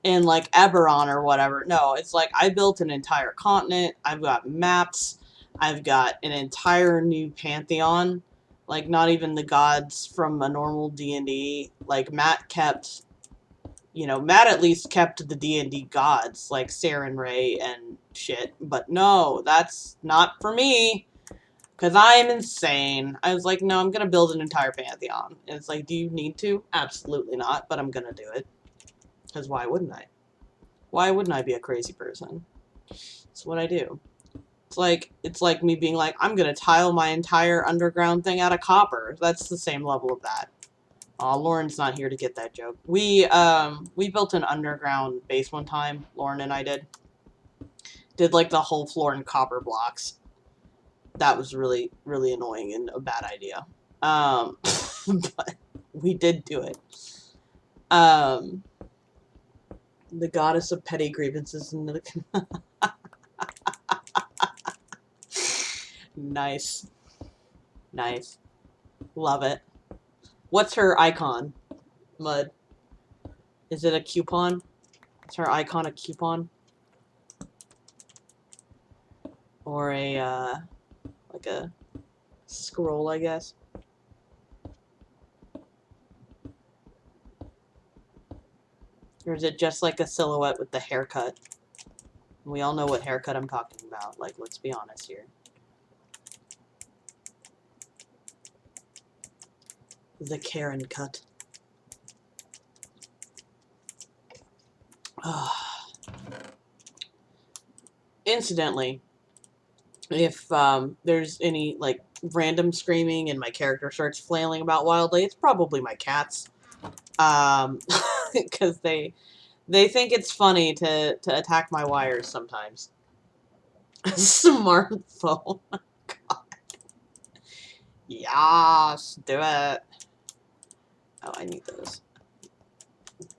[SPEAKER 1] in, like, Eberron or whatever. No, it's like, I built an entire continent. I've got maps. I've got an entire new pantheon. Like, not even the gods from a normal D&D. Like, Matt kept... You know, Matt at least kept the D&D gods, like Sarenrae and shit. But no, that's not for me. Because I am insane. I was like, no, I'm going to build an entire pantheon. And it's like, do you need to? Absolutely not, but I'm going to do it. Because why wouldn't I? Why wouldn't I be a crazy person? It's what I do. It's like me being like, I'm going to tile my entire underground thing out of copper. That's the same level of that. Aw, Lauren's not here to get that joke. We built an underground base one time, Lauren and I did. Did, like, the whole floor in copper blocks. That was really, really annoying and a bad idea. But we did do it. The goddess of petty grievances in the... Nice. Nice. Love it. What's her icon, Mud? Is it a coupon? Is her icon a coupon? Or a, like a scroll, I guess? Or is it just like a silhouette with the haircut? We all know what haircut I'm talking about. Like, let's be honest here. The Karen cut. Incidentally, if there's any like random screaming and my character starts flailing about wildly, it's probably my cats. Because they think it's funny to attack my wires sometimes. Smartphone. God. Yes, do it. Oh, I need those.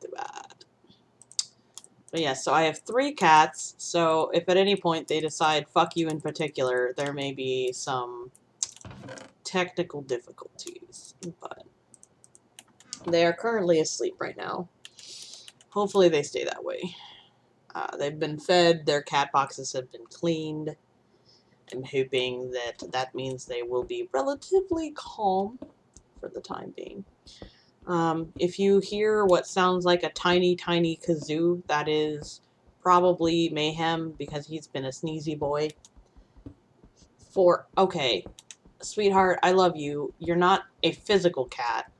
[SPEAKER 1] Do that. But yeah, so I have 3 cats, so if at any point they decide, fuck you in particular, there may be some technical difficulties, but they are currently asleep right now. Hopefully they stay that way. They've been fed, their cat boxes have been cleaned. I'm hoping that that means they will be relatively calm for the time being. If you hear what sounds like a tiny, tiny kazoo, that is probably Mayhem, because he's been a sneezy boy. Okay, sweetheart, I love you. You're not a physical cat.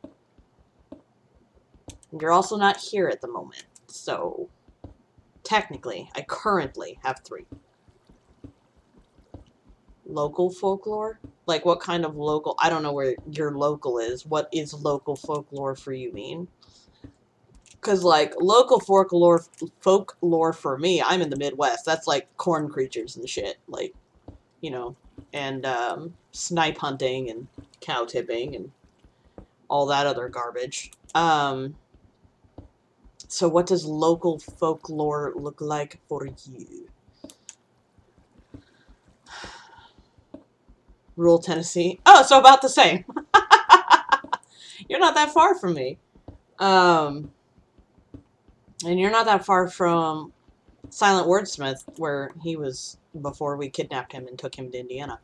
[SPEAKER 1] You're also not here at the moment, so technically, I currently have 3. Local folklore? Like, what kind of local? I don't know where your local is. What is local folklore for you mean? Because, like, local folklore for me, I'm in the Midwest. That's, like, corn creatures and shit. Like, you know, and, snipe hunting and cow tipping and all that other garbage. So what does local folklore look like for you? Rural Tennessee. Oh, so about the same. You're not that far from me. And you're not that far from Silent Wordsmith, where he was before we kidnapped him and took him to Indiana.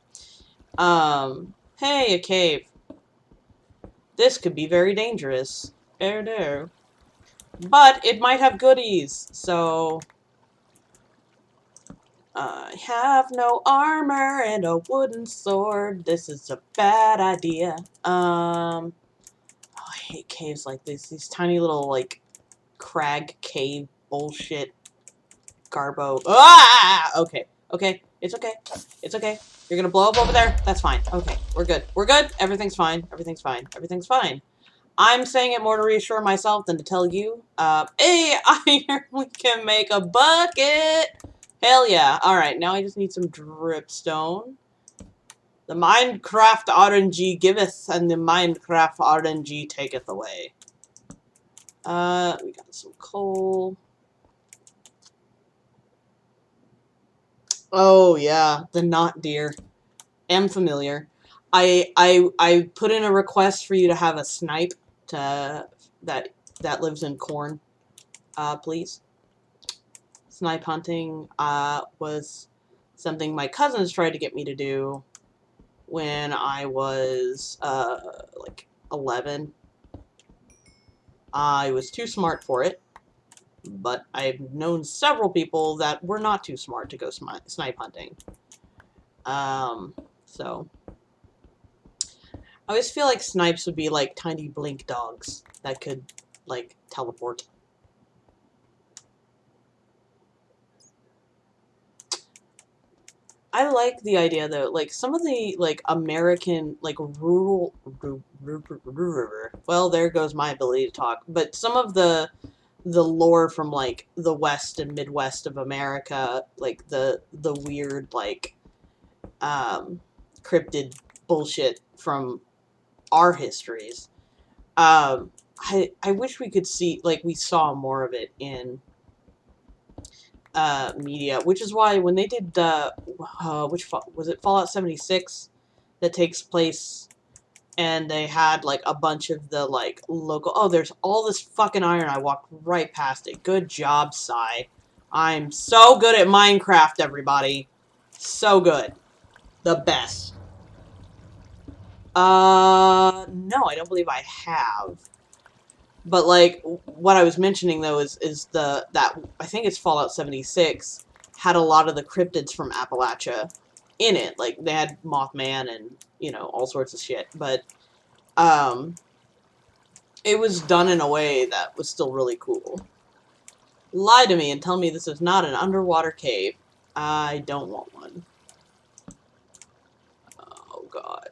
[SPEAKER 1] Hey, a cave. This could be very dangerous. There. But it might have goodies, so... I have no armor and a wooden sword. This is a bad idea. Oh, I hate caves like this. These tiny little, like, crag cave bullshit garbo. Ah! Okay. Okay. It's okay. It's okay. You're gonna blow up over there? That's fine. Okay. We're good. We're good. Everything's fine. Everything's fine. Everything's fine. I'm saying it more to reassure myself than to tell you. Hey, iron, we can make a bucket! Hell yeah. Alright, now I just need some dripstone. The Minecraft RNG giveth, and the Minecraft RNG taketh away. We got some coal. Oh, yeah, the knot deer. Am familiar. I put in a request for you to have a snipe that lives in corn, please. Snipe hunting was something my cousins tried to get me to do when I was, like 11. I was too smart for it, but I've known several people that were not too smart to go snipe hunting. So I always feel like snipes would be like tiny blink dogs that could, like, teleport. I like the idea, though, like, some of the, like, American, like, well, there goes my ability to talk, but some of the lore from, like, the West and Midwest of America, like, the weird, like, cryptid bullshit from our histories, I wish we could see, like, we saw more of it in media, which is why when they did was it Fallout 76 that takes place, and they had like a bunch of the like local, oh, there's all this fucking iron, I walked right past it. Good job, Sai. I'm so good at Minecraft, everybody. So good. The best. No, I don't believe I have. But, like, what I was mentioning, though, is that I think it's Fallout 76 had a lot of the cryptids from Appalachia in it. Like, they had Mothman and, you know, all sorts of shit. But, it was done in a way that was still really cool. Lie to me and tell me this is not an underwater cave. I don't want one. Oh, God.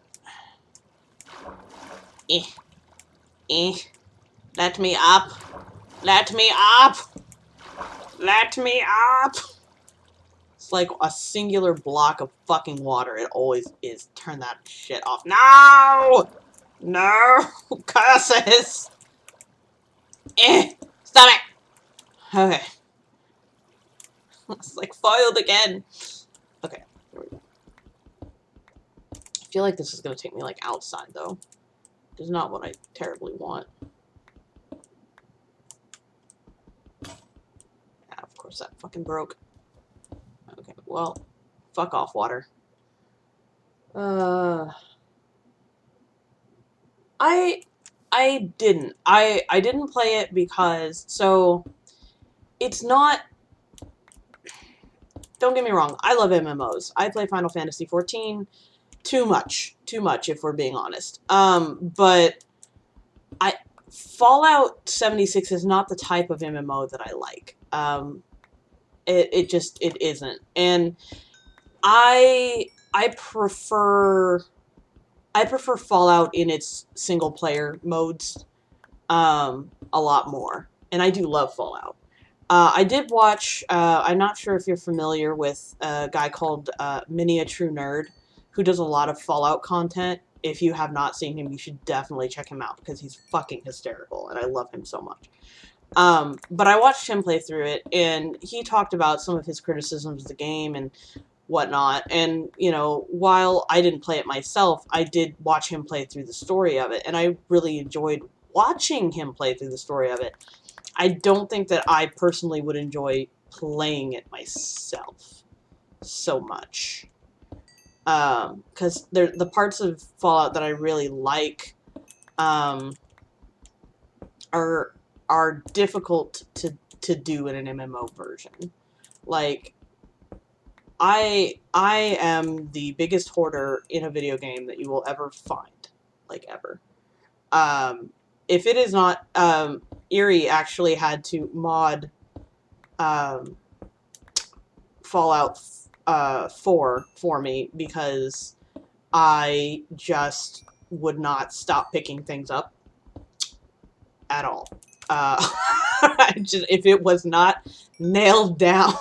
[SPEAKER 1] Eh. Eh. Let me up. Let me up. Let me up. It's like a singular block of fucking water. It always is. Turn that shit off. No! No! Curses! Stop it! Okay. It's like foiled again. Okay. Here we go. I feel like this is going to take me like outside though. Which is not what I terribly want. Ah, of course that fucking broke. Okay, well, fuck off, water. I didn't. I didn't play it because, so, it's not, don't get me wrong, I love MMOs. I play Final Fantasy XIV too much, if we're being honest. But Fallout 76 is not the type of MMO that I like. It isn't. And I prefer Fallout in its single player modes a lot more. And I do love Fallout. I did watch, I'm not sure if you're familiar with a guy called Mini a True Nerd, who does a lot of Fallout content. If you have not seen him, you should definitely check him out, because he's fucking hysterical, and I love him so much. But I watched him play through it, and he talked about some of his criticisms of the game and whatnot, and, you know, while I didn't play it myself, I did watch him play through the story of it, and I really enjoyed watching him play through the story of it. I don't think that I personally would enjoy playing it myself so much. Because the parts of Fallout that I really like are difficult to do in an MMO version. Like, I am the biggest hoarder in a video game that you will ever find. Like, ever. If it is not, Eerie actually had to mod, Fallout 4 for me, because I just would not stop picking things up at all. If it was not nailed down,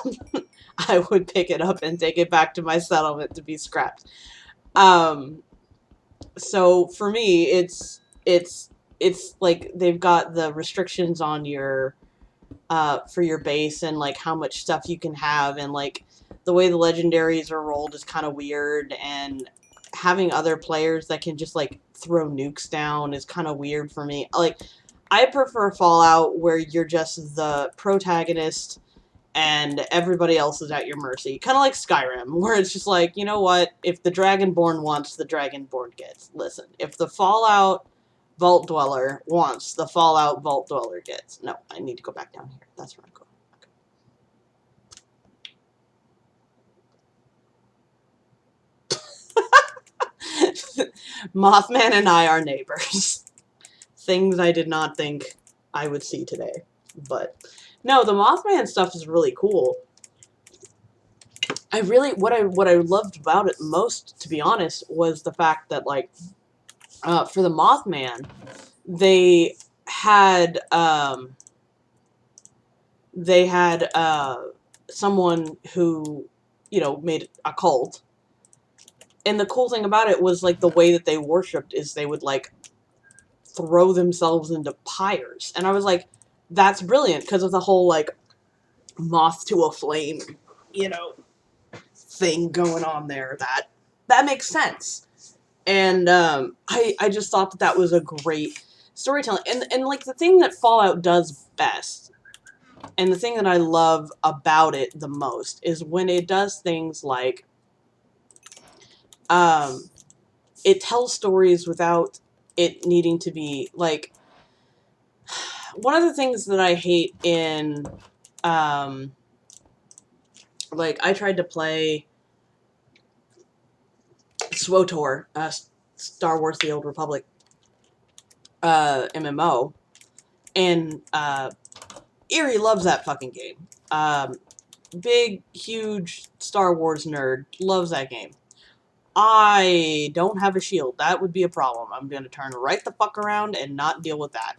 [SPEAKER 1] I would pick it up and take it back to my settlement to be scrapped. So for me, it's like they've got the restrictions on your for your base, and like how much stuff you can have, and like the way the legendaries are rolled is kind of weird, and having other players that can just like throw nukes down is kind of weird for me. Like, I prefer Fallout where you're just the protagonist and everybody else is at your mercy. Kind of like Skyrim, where it's just like, you know what? If the Dragonborn wants, the Dragonborn gets. Listen, if the Fallout Vault Dweller wants, the Fallout Vault Dweller gets. No, I need to go back down here. That's where I'm going. Mothman and I are neighbors. Things I did not think I would see today. But no, the Mothman stuff is really cool. What I loved about it most, to be honest, was the fact that, like, for the Mothman, they had someone who, you know, made a cult. And the cool thing about it was, like, the way that they worshipped is they would, like, throw themselves into pyres. And I was like, that's brilliant, because of the whole, like, moth to a flame, you know, thing going on there. That makes sense. And I just thought that was a great storytelling. And like, the thing that Fallout does best, and the thing that I love about it the most, is when it does things like it tells stories without it needing to be, like, one of the things that I hate in, like, I tried to play SWTOR, Star Wars The Old Republic, MMO, and Erie loves that fucking game. Big, huge Star Wars nerd, loves that game. I don't have a shield. That would be a problem. I'm going to turn right the fuck around and not deal with that.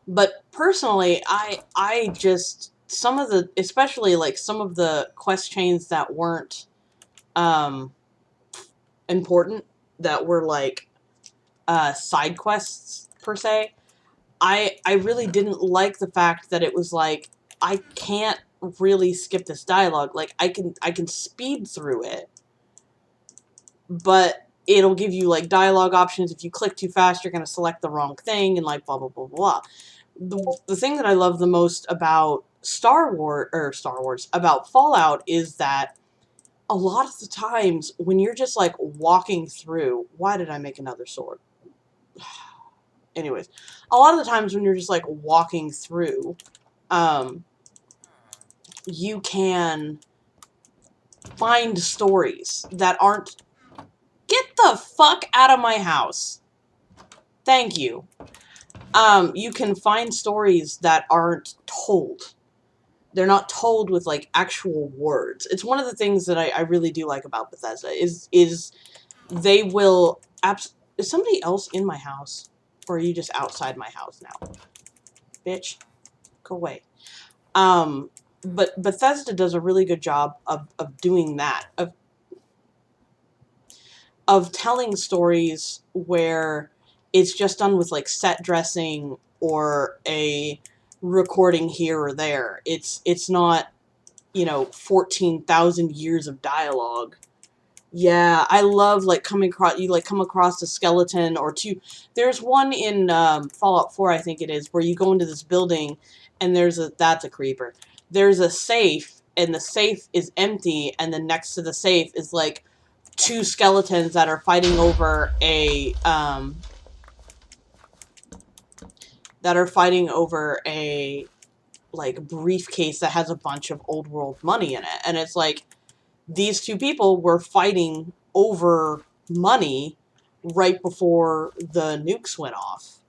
[SPEAKER 1] But personally, I just, some of the, especially like some of the quest chains that weren't important, that were like side quests per se, I really didn't like the fact that it was like, I can't really skip this dialogue. Like, I can speed through it, but it'll give you, like, dialogue options. If you click too fast, you're going to select the wrong thing, and, like, blah, blah, blah, blah. The thing that I love the most about about Fallout is that a lot of the times when you're just, like, walking through, why did I make another sword? Anyways, a lot of the times when you're just, like, walking through, you can find stories that aren't... Get the fuck out of my house. Thank you. You can find stories that aren't told. They're not told with, like, actual words. It's one of the things that I really do like about Bethesda, is they will... Is somebody else in my house? Or are you just outside my house now? Bitch. Go away. But Bethesda does a really good job of doing that. Of telling stories where it's just done with, like, set dressing or a recording here or there. It's not, you know, 14,000 years of dialogue. Yeah, I love, like, coming across, you, like, come across a skeleton or two. There's one in Fallout 4, I think it is, where you go into this building and that's a creeper. There's a safe, and the safe is empty, and then next to the safe is, like, two skeletons that are fighting over a, like, briefcase that has a bunch of old world money in it. And it's like, these two people were fighting over money right before the nukes went off,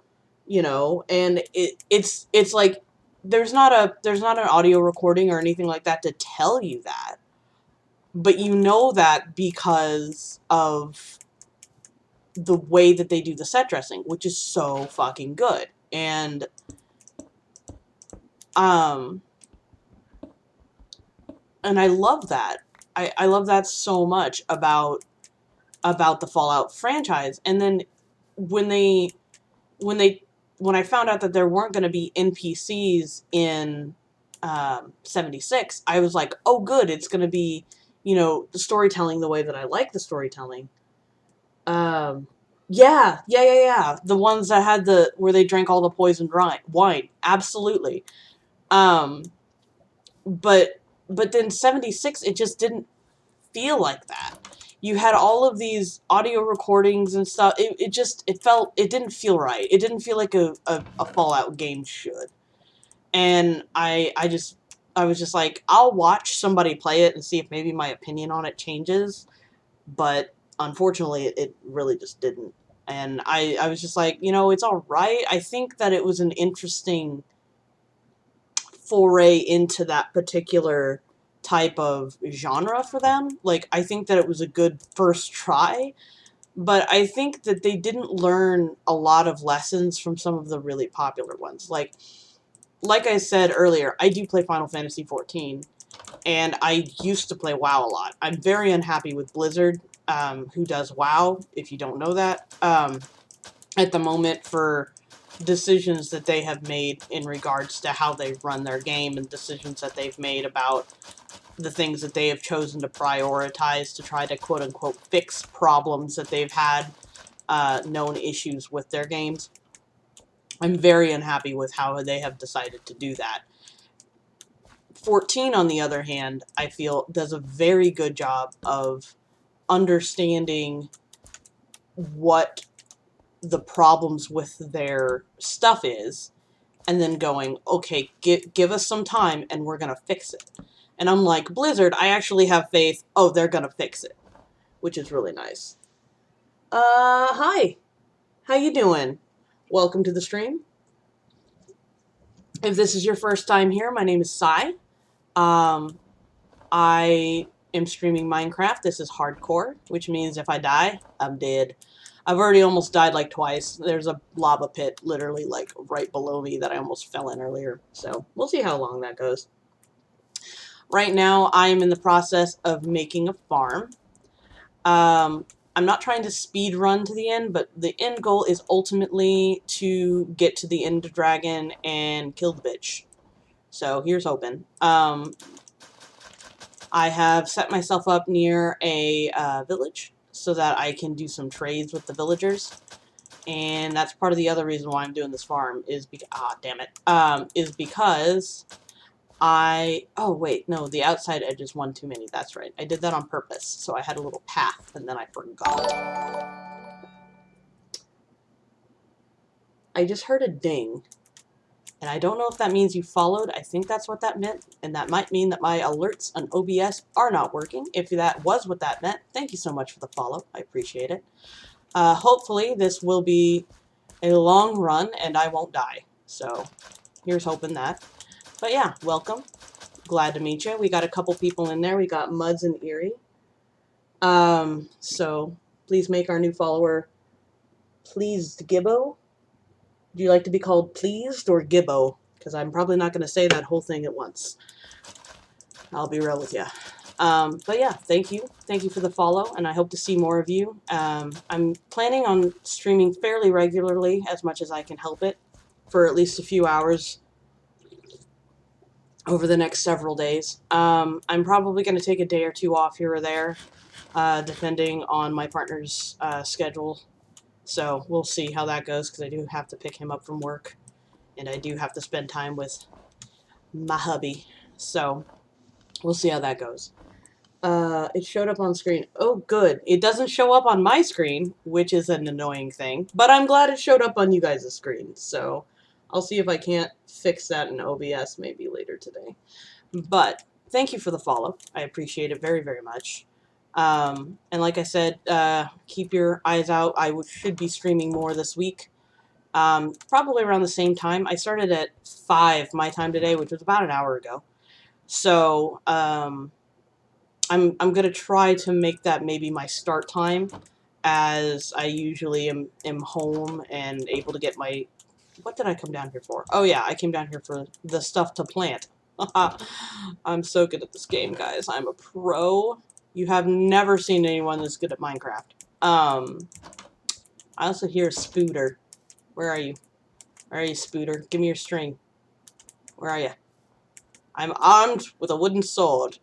[SPEAKER 1] you know, and it's like, there's not an audio recording or anything like that to tell you that, but you know that because of the way that they do the set dressing, which is so fucking good. And I love that. I love that so much about the Fallout franchise. And then when I found out that there weren't going to be NPCs in 76, I was like, oh good, it's going to be, you know, the storytelling the way that I like the storytelling. Yeah. The ones that had where they drank all the poisoned wine. Absolutely. Um, but then 76, it just didn't feel like that. You had all of these audio recordings and stuff. It didn't feel right. It didn't feel like a Fallout game should. And I was just like, I'll watch somebody play it and see if maybe my opinion on it changes. But unfortunately, it really just didn't. And I was just like, it's all right. I think that it was an interesting foray into that particular type of genre for them. Like, I think that it was a good first try, but I think that they didn't learn a lot of lessons from some of the really popular ones. Like I said earlier, I do play Final Fantasy XIV, and I used to play WoW a lot. I'm very unhappy with Blizzard, who does WoW, if you don't know that, at the moment, for decisions that they have made in regards to how they run their game, and decisions that they've made about the things that they have chosen to prioritize to try to quote-unquote fix problems that they've had, known issues with their games. I'm very unhappy with how they have decided to do that. 14, on the other hand, I feel does a very good job of understanding what the problems with their stuff is, and then going, okay, give us some time and we're going to fix it. And I'm like, Blizzard, I actually have faith. Oh, they're going to fix it, which is really nice. Hi. How you doing? Welcome to the stream. If this is your first time here, my name is Sai. I am streaming Minecraft. This is hardcore, which means if I die, I'm dead. I've already almost died like twice. There's a lava pit literally like right below me that I almost fell in earlier. So we'll see how long that goes. Right now, I am in the process of making a farm. I'm not trying to speed run to the end, but the end goal is ultimately to get to the End Dragon and kill the bitch. So here's hoping. I have set myself up near a village so that I can do some trades with the villagers. And that's part of the other reason why I'm doing this farm is is because oh wait, no, the outside edge is one too many. That's right. I did that on purpose. So I had a little path and then I forgot. I just heard a ding. And I don't know if that means you followed. I think that's what that meant. And that might mean that my alerts on OBS are not working. If that was what that meant, thank you so much for the follow. I appreciate it. Hopefully this will be a long run and I won't die. So here's hoping that. But yeah, welcome. Glad to meet you. We got a couple people in there. We got Muds and Eerie. So please make our new follower Pleased Gibbo. Do you like to be called Pleased or Gibbo? Because I'm probably not going to say that whole thing at once. I'll be real with you. But yeah, thank you. Thank you for the follow, and I hope to see more of you. I'm planning on streaming fairly regularly, as much as I can help it, for at least a few hours over the next several days. I'm probably going to take a day or two off here or there, depending on my partner's schedule. So we'll see how that goes, because I do have to pick him up from work, and I do have to spend time with my hubby. So we'll see how that goes. It showed up on screen. Oh, good. It doesn't show up on my screen, which is an annoying thing, but I'm glad it showed up on you guys' screen, so I'll see if I can't fix that in OBS maybe later today. But thank you for the follow. I appreciate it very, very much. And like I said, keep your eyes out. I should be streaming more this week. Probably around the same time. I started at 5 my time today, which was about an hour ago. So, I'm gonna try to make that maybe my start time, as I usually am home and able to get my... What did I come down here for? Oh yeah, I came down here for the stuff to plant. I'm so good at this game, guys. I'm a pro. You have never seen anyone that's good at Minecraft. I also hear Spooter. Where are you? Where are you, Spooter? Give me your string. Where are you? I'm armed with a wooden sword.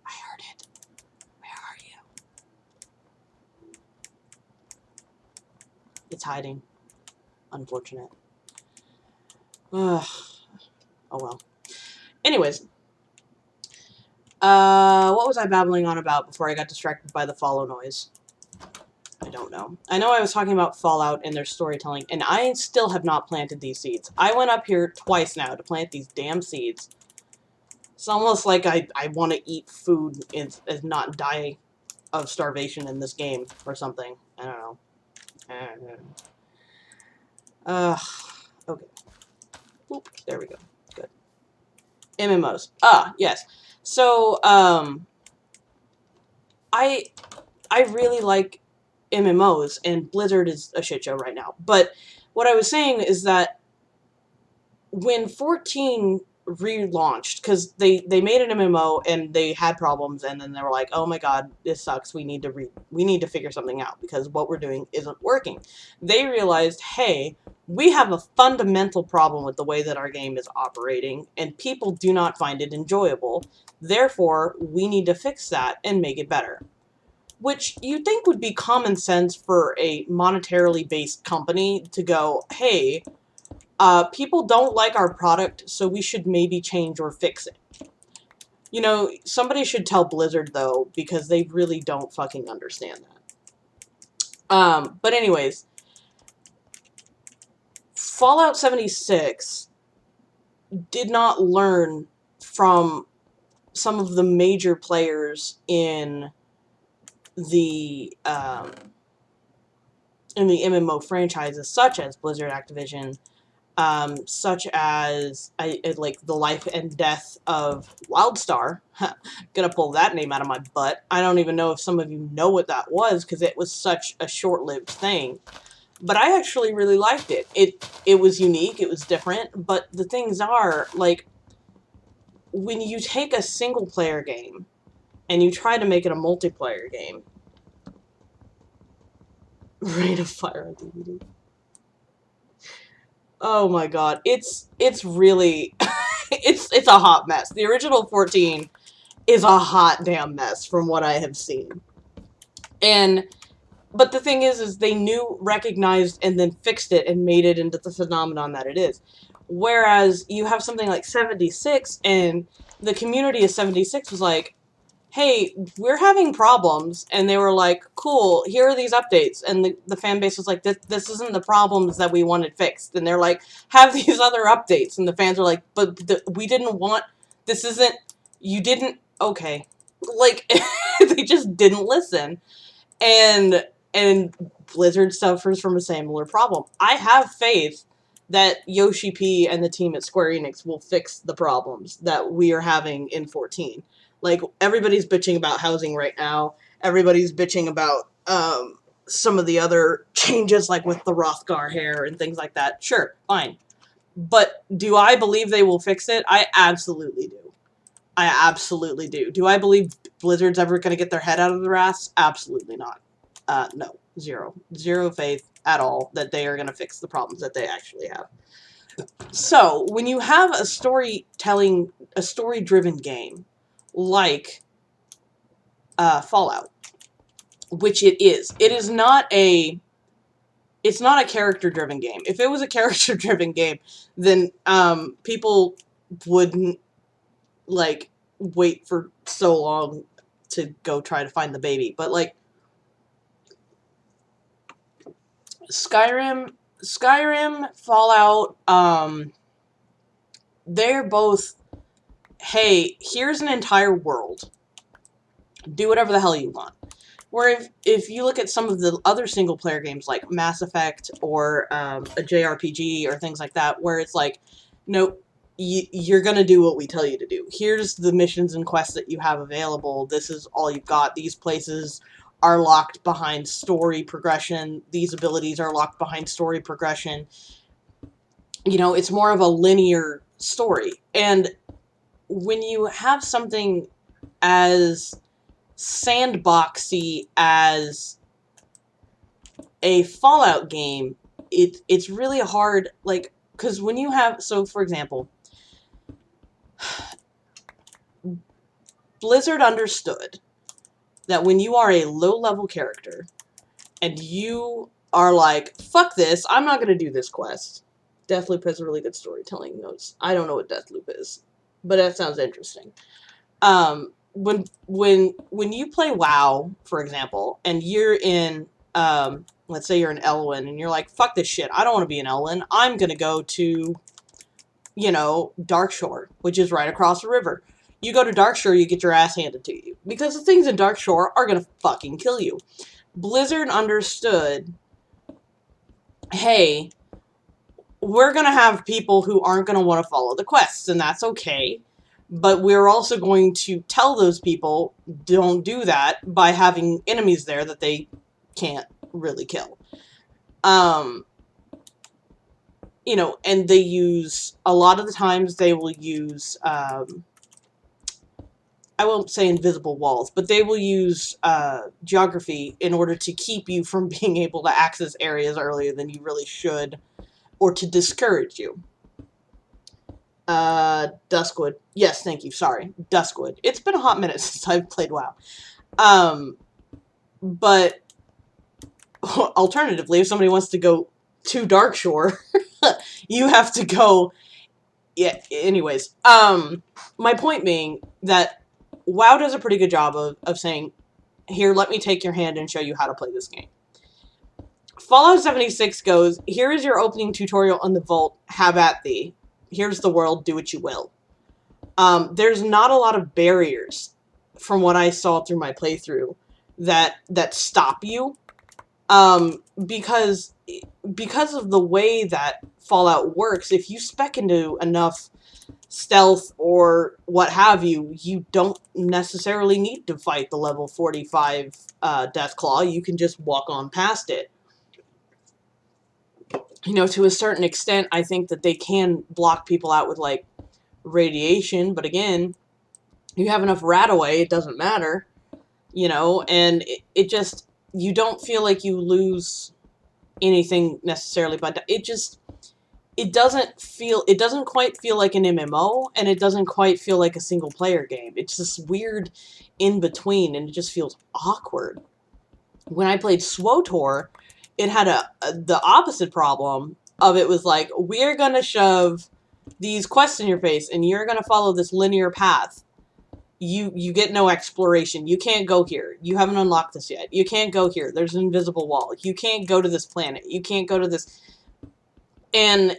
[SPEAKER 1] I heard it. Where are you? It's hiding. Unfortunate. Ugh. Oh well. Anyways. What was I babbling on about before I got distracted by the follow noise? I don't know. I know I was talking about Fallout and their storytelling, and I still have not planted these seeds. I went up here twice now to plant these damn seeds. It's almost like I want to eat food and not die of starvation in this game or something. I don't know. Okay. Oop, there we go. Good. MMOs. Ah, yes. So, I really like MMOs, and Blizzard is a shit show right now. But what I was saying is that when 14 relaunched, because they made an MMO and they had problems, and then they were like, oh my god, this sucks, we need to figure something out because what we're doing isn't working. They realized, hey, we have a fundamental problem with the way that our game is operating, and people do not find it enjoyable. Therefore, we need to fix that and make it better. Which you'd think would be common sense for a monetarily based company to go, hey, people don't like our product, so we should maybe change or fix it. You know, somebody should tell Blizzard, though, because they really don't fucking understand that. But anyways, Fallout 76 did not learn from some of the major players in the MMO franchises, such as Blizzard, Activision, such as like the life and death of WildStar. Gonna pull that name out of my butt. I don't even know if some of you know what that was because it was such a short-lived thing. But I actually really liked it. It was unique, it was different, but the things are, like, when you take a single-player game and you try to make it a multiplayer game, Rain of Fire on DVD. Oh my god, it's really it's a hot mess. The original 14 is a hot damn mess from what I have seen. But the thing is they knew, recognized, and then fixed it and made it into the phenomenon that it is. Whereas you have something like 76, and the community of 76 was like, hey, we're having problems, and they were like, cool, here are these updates, and the fan base was like, this isn't the problems that we wanted fixed, and they're like, have these other updates, and the fans are like, but we didn't want, this isn't, you didn't, okay, like, they just didn't listen, and Blizzard suffers from a similar problem. I have faith that Yoshi P and the team at Square Enix will fix the problems that we are having in 14. Like, everybody's bitching about housing right now. Everybody's bitching about some of the other changes, like with the Rothgar hair and things like that. Sure, fine. But do I believe they will fix it? I absolutely do. I absolutely do. Do I believe Blizzard's ever going to get their head out of their ass? Absolutely not. No. Zero. Zero faith at all that they are going to fix the problems that they actually have. So, when you have a story-driven game, like Fallout, which it is not a character-driven game. If it was a character-driven game, then people wouldn't, like, wait for so long to go try to find the baby. But, like, Skyrim, Fallout, they're both, hey, here's an entire world. Do whatever the hell you want. Where if you look at some of the other single-player games like Mass Effect or a JRPG or things like that, where it's like, nope, you're going to do what we tell you to do. Here's the missions and quests that you have available. This is all you've got. These places are locked behind story progression. These abilities are locked behind story progression. You know, it's more of a linear story. And when you have something as sandboxy as a Fallout game, it's really hard, like, because when you have, so for example, Blizzard understood that when you are a low-level character and you are like, fuck this, I'm not going to do this quest, Deathloop has really good storytelling notes. I don't know what Deathloop is, but that sounds interesting. When you play WoW, for example, and you're in, let's say you're in Elwyn, and you're like, fuck this shit, I don't want to be in Elwyn, I'm gonna go to, you know, Darkshore, which is right across the river. You go to Darkshore, you get your ass handed to you. Because the things in Darkshore are gonna fucking kill you. Blizzard understood, hey, we're gonna have people who aren't gonna want to follow the quests, and that's okay. But we're also going to tell those people, don't do that, by having enemies there that they can't really kill. You know, and they use, a lot of the times they will use, I won't say invisible walls, but they will use geography in order to keep you from being able to access areas earlier than you really should, or to discourage you. Duskwood. Yes, thank you. Sorry. Duskwood. It's been a hot minute since I've played WoW. But alternatively, if somebody wants to go to Darkshore, you have to go. Yeah, anyways. My point being that WoW does a pretty good job of saying, here, let me take your hand and show you how to play this game. Fallout 76 goes, here is your opening tutorial on the Vault, have at thee. Here's the world, do what you will. There's not a lot of barriers, from what I saw through my playthrough, that stop you. Because of the way that Fallout works, if you spec into enough stealth or what have you, you don't necessarily need to fight the level 45 Deathclaw. You can just walk on past it. You know, to a certain extent, I think that they can block people out with, like, radiation, but again, you have enough RadAway, it doesn't matter, you know, and it just, you don't feel like you lose anything necessarily, but it doesn't quite feel like an MMO, and it doesn't quite feel like a single-player game. It's this weird in-between, and it just feels awkward. When I played SWTOR, it had the opposite problem of, it was like, we're gonna shove these quests in your face, and you're gonna follow this linear path. You get no exploration. You can't go here. You haven't unlocked this yet. You can't go here. There's an invisible wall. You can't go to this planet. You can't go to this. And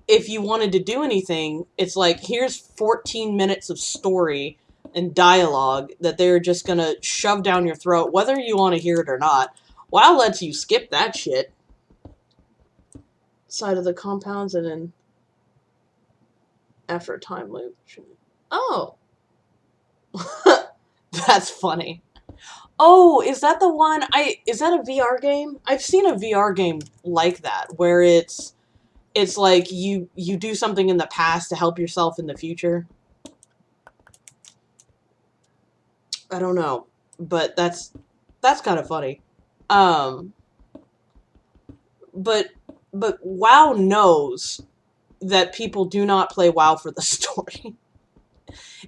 [SPEAKER 1] if you wanted to do anything, it's like, here's 14 minutes of story and dialogue that they're just gonna shove down your throat, whether you want to hear it or not. WoW lets you skip that shit. Side of the compounds, and then after a time loop. Oh. That's funny. Oh, is that the one? Is that a VR game? I've seen a VR game like that, where it's like you do something in the past to help yourself in the future. I don't know, but that's kind of funny. But WoW knows that people do not play WoW for the story.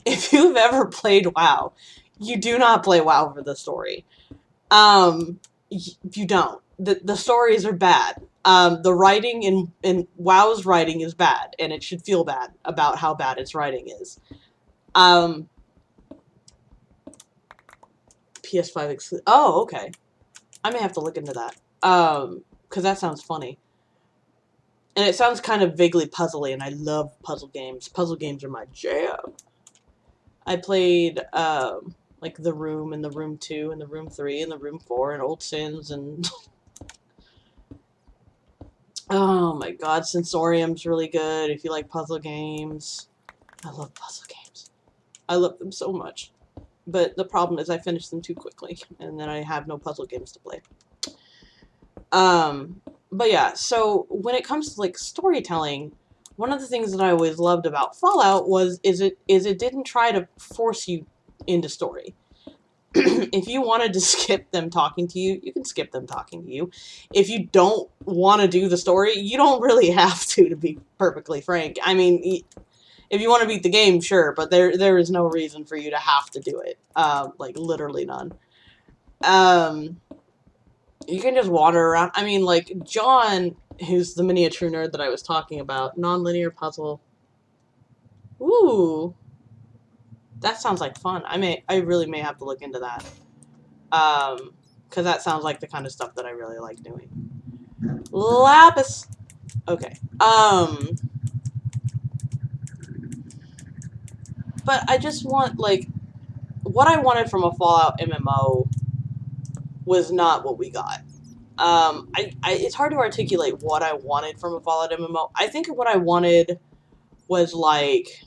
[SPEAKER 1] If you've ever played WoW, you do not play WoW for the story. You don't. The stories are bad. The writing in WoW's writing is bad, and it should feel bad about how bad its writing is. PS5 exclusive. Oh, okay. I may have to look into that. Because that sounds funny. And it sounds kind of vaguely puzzly, and I love puzzle games. Puzzle games are my jam. I played, like, The Room, and The Room 2, and The Room 3, and The Room 4, and Old Sins, and... oh my god, Sensorium's really good if you like puzzle games. I love puzzle games. I love them so much. But the problem is I finish them too quickly, and then I have no puzzle games to play. But yeah, so when it comes to, like, storytelling, one of the things that I always loved about Fallout is it didn't try to force you into story. If you wanted to skip them talking to you, you can skip them talking to you. If you don't want to do the story, you don't really have to be perfectly frank. I mean, if you want to beat the game, sure, but there is no reason for you to have to do it. Like, literally none. You can just wander around. I mean, like, John who's the miniature nerd that I was talking about. Non-linear puzzle. Ooh, that sounds like fun. I really may have to look into that. Because that sounds like the kind of stuff that I really like doing. Lapis. Okay. But I just want, like, what I wanted from a Fallout MMO was not what we got. It's hard to articulate what I wanted from a Fallout MMO. I think what I wanted was, like,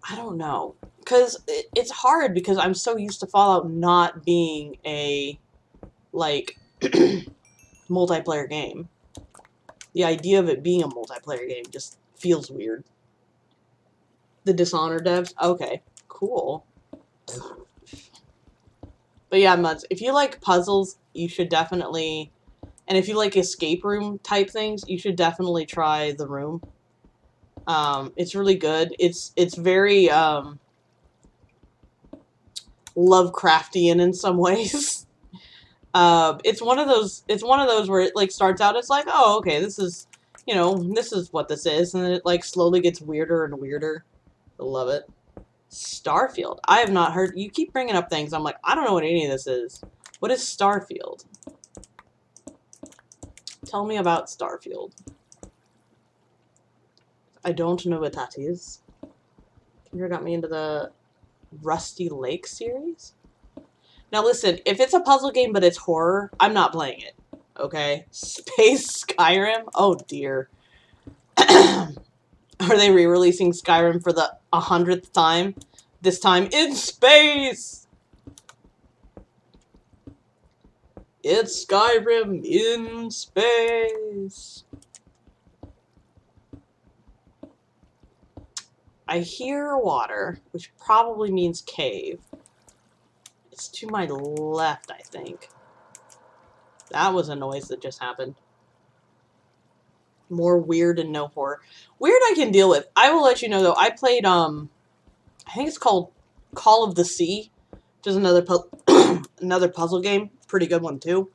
[SPEAKER 1] I don't know. Because it's hard because I'm so used to Fallout not being a, like, multiplayer game. The idea of it being a multiplayer game just feels weird. The Dishonored devs? Okay, cool. But yeah, Muds, if you like puzzles, you should definitely... And if you like escape room type things, you should definitely try The Room. It's really good. It's very Lovecraftian in some ways. It's one of those where it like starts out, it's like, oh, okay, this is, you know, this is what this is, and then it like slowly gets weirder and weirder. I love it. Starfield. I have not heard. You keep bringing up things. I'm like, I don't know what any of this is. What is Starfield? Tell me about Starfield. I don't know what that is. You got me into the Rusty Lake series? Now listen, if it's a puzzle game but it's horror, I'm not playing it. Okay? Space Skyrim? Oh dear. Are they re-releasing Skyrim for the 100th time? This time in space! It's Skyrim in space! I hear water, which probably means cave. It's to my left, I think. That was a noise that just happened. More weird and no horror. Weird I can deal with. I will let you know, though, I played, I think it's called Call of the Sea, which is another, another puzzle game. Pretty good one, too.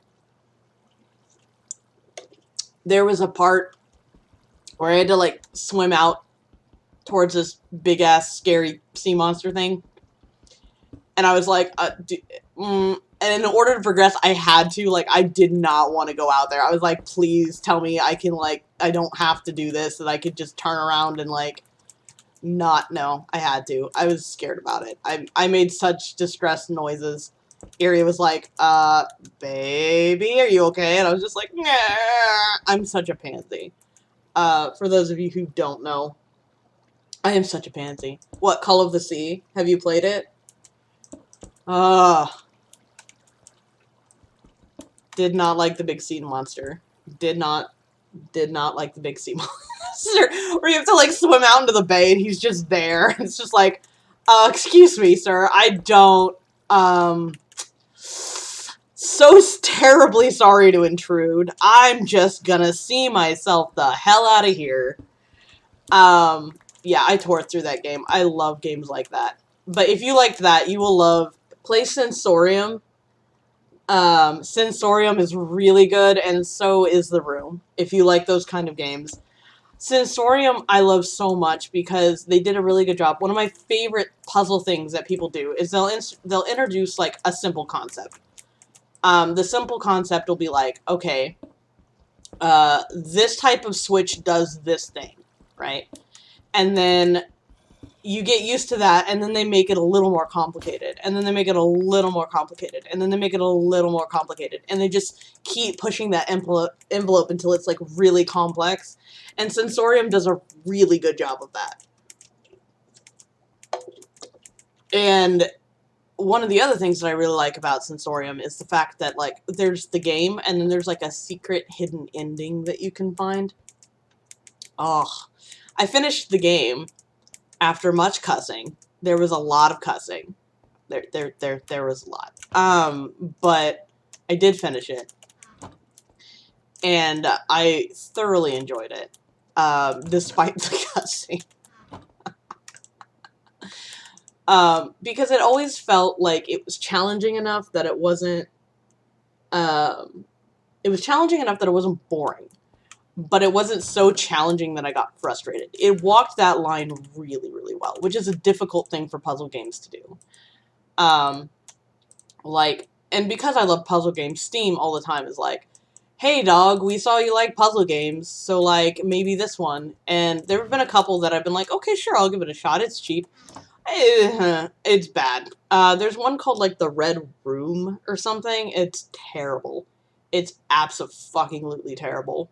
[SPEAKER 1] There was a part where I had to, like, swim out towards this big-ass, scary sea monster thing. And I was like, and in order to progress, I had to, like, I did not want to go out there. I was like, please tell me I can, like, I don't have to do this, that I could just turn around and, like, not, no, I had to. I was scared about it. I made such distressed noises. Erie was like, baby, are you okay? And I was just like, nah. I'm such a pansy. For those of you who don't know, I am such a pansy. What, Call of the Sea? Have you played it? Did not like the big sea monster. Did not like the big sea monster. Where you have to, like, swim out into the bay and he's just there. It's just like, excuse me, sir. I don't, so terribly sorry to intrude. I'm just gonna see myself the hell out of here. Yeah, I tore through that game. I love games like that. But if you liked that, you will love... Play Sensorium. Sensorium is really good, and so is The Room, if you like those kind of games. Sensorium I love so much because they did a really good job. One of my favorite puzzle things that people do is they'll introduce, like, a simple concept. The simple concept will be like, okay, this type of switch does this thing, right? And then you get used to that, and then they make it a little more complicated, and then they make it a little more complicated, and then they make it a little more complicated, and they just keep pushing that envelope until it's, like, really complex, and Sensorium does a really good job of that. And one of the other things that I really like about Sensorium is the fact that, like, there's the game, and then there's, like, a secret hidden ending that you can find. Oh, I finished the game after much cussing. There was a lot of cussing. There was a lot. But I did finish it. And I thoroughly enjoyed it. Despite the cussing. Because it always felt like it was challenging enough that it wasn't, It was challenging enough that it wasn't boring, but it wasn't so challenging that I got frustrated. It walked that line really, really well, which is a difficult thing for puzzle games to do. And because I love puzzle games, Steam all the time is like, hey dog, we saw you like puzzle games, so like, maybe this one. And there have been a couple that I've been like, okay, sure, I'll give it a shot, it's cheap. It's bad. There's one called like The Red Room or something. It's terrible. It's abso-fucking-lutely terrible.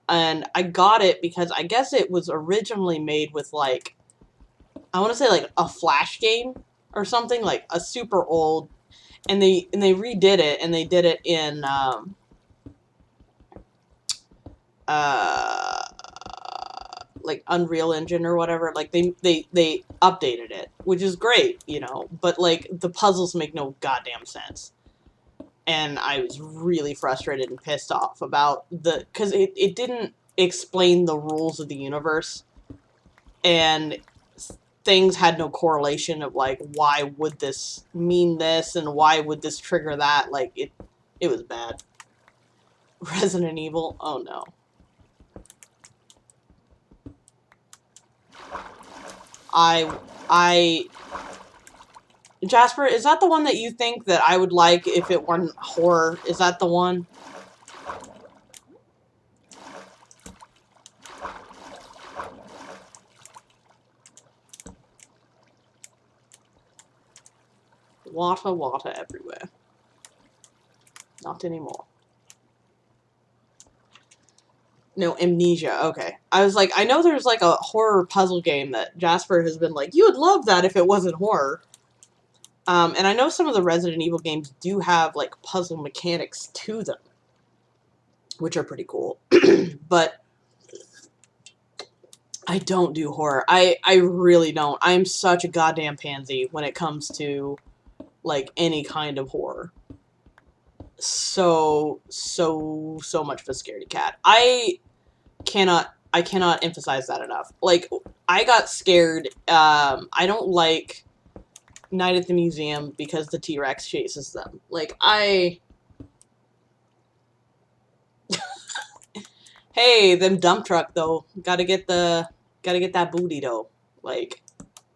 [SPEAKER 1] And I got it because I guess it was originally made with like, I want to say like a Flash game or something, like a super old, and they redid it, and they did it in like Unreal Engine or whatever. Like they updated it, which is great, you know, but like the puzzles make no goddamn sense. And I was really frustrated and pissed off about because it didn't explain the rules of the universe, and things had no correlation of like, why would this mean this and why would this trigger that. Like it was bad. Resident Evil, oh no. Jasper, is that the one that you think that I would like if it weren't horror? Is that the one? Water everywhere. Not anymore. No, Amnesia, okay. I was like, I know there's like a horror puzzle game that Jasper has been like, you would love that if it wasn't horror. And I know some of the Resident Evil games do have like puzzle mechanics to them, which are pretty cool. But I don't do horror. I really don't. I'm such a goddamn pansy when it comes to like any kind of horror. So much of a scaredy cat. I cannot emphasize that enough. Like, I got scared. I don't like Night at the Museum because the T-Rex chases them. Like, hey, them dump truck though. Gotta get that booty though. Like,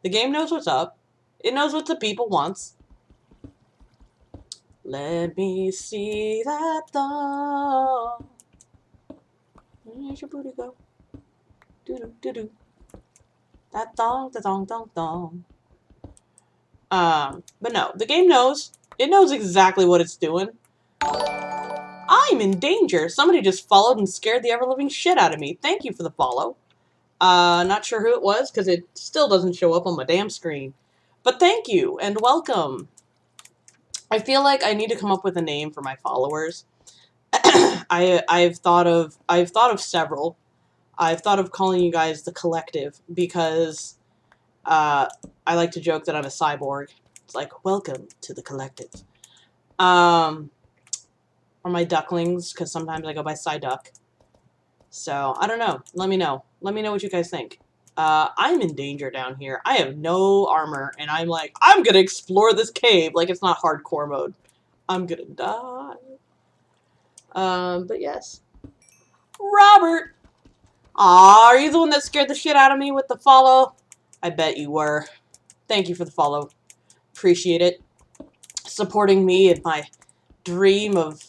[SPEAKER 1] the game knows what's up. It knows what the people wants. Let me see that thong. Where's your booty go? Do. That thong, the thong. But no, the game knows. It knows exactly what it's doing. I'm in danger. Somebody just followed and scared the ever-living shit out of me. Thank you for the follow. Not sure who it was, because it still doesn't show up on my damn screen. But thank you, and welcome. I feel like I need to come up with a name for my followers. I've thought of several. I've thought of calling you guys the Collective, because I like to joke that I'm a cyborg. It's like, welcome to the Collective. Or my ducklings, because sometimes I go by Psyduck. So, I don't know. Let me know. Let me know what you guys think. I'm in danger down here. I have no armor, and I'm like, I'm gonna explore this cave like it's not hardcore mode. I'm gonna die. But yes. Robert! Aw, are you the one that scared the shit out of me with the follow? I bet you were. Thank you for the follow. Appreciate it. Supporting me in my dream of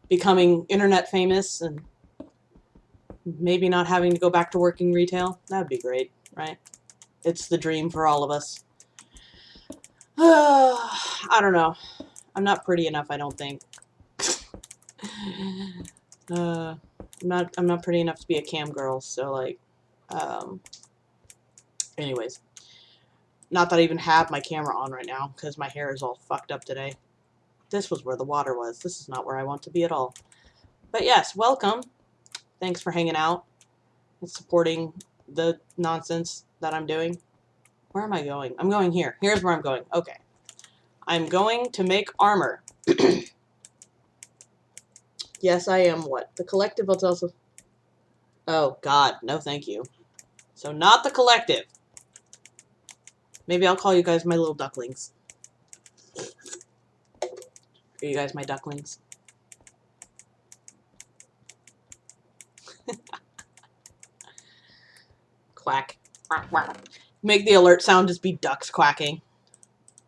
[SPEAKER 1] becoming internet famous and maybe not having to go back to working retail. That would be great, right? It's the dream for all of us. I don't know. I'm not pretty enough, I don't think. I'm not pretty enough to be a cam girl, so like, anyways. Not that I even have my camera on right now, because my hair is all fucked up today. This was where the water was. This is not where I want to be at all. But yes, welcome. Thanks for hanging out and supporting the nonsense that I'm doing. Where am I going? I'm going here. Here's where I'm going. Okay. I'm going to make armor. Yes, I am what? The Collective is also... Oh, God. No, thank you. So, not the Collective. Maybe I'll call you guys my little ducklings. Are you guys my ducklings? Make the alert sound just be ducks quacking.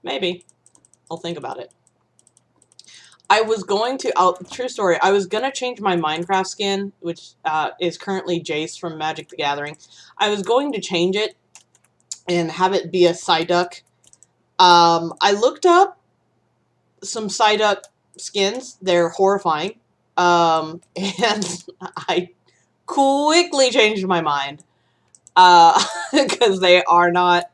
[SPEAKER 1] Maybe. I'll think about it. I was going to, true story, I was going to change my Minecraft skin, which is currently Jace from Magic the Gathering. I was going to change it and have it be a Psyduck. I looked up some Psyduck skins. They're horrifying. And I quickly changed my mind. Because they are not,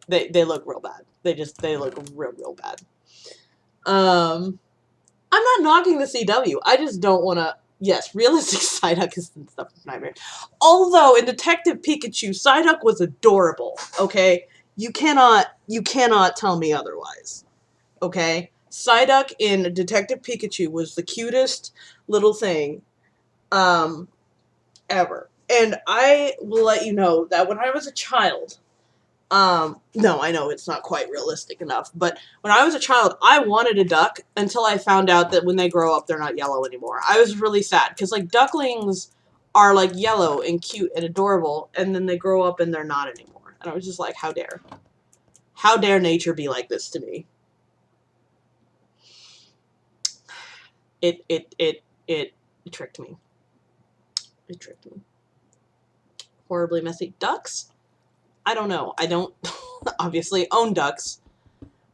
[SPEAKER 1] they look real bad. They look real bad. I'm not knocking the CW. I just don't want to. Yes, realistic Psyduck is stuff of nightmare. Although in Detective Pikachu, Psyduck was adorable. Okay, you cannot tell me otherwise. Okay, Psyduck in Detective Pikachu was the cutest little thing, ever. And I will let you know that when I was a child, no, I know it's not quite realistic enough, but when I was a child, I wanted a duck until I found out that when they grow up, they're not yellow anymore. I was really sad, because, like, ducklings are, like, yellow and cute and adorable, and then they grow up and they're not anymore. And I was just like, how dare? How dare nature be like this to me? It tricked me. It tricked me. Horribly messy. Ducks? I don't know. I don't obviously own ducks.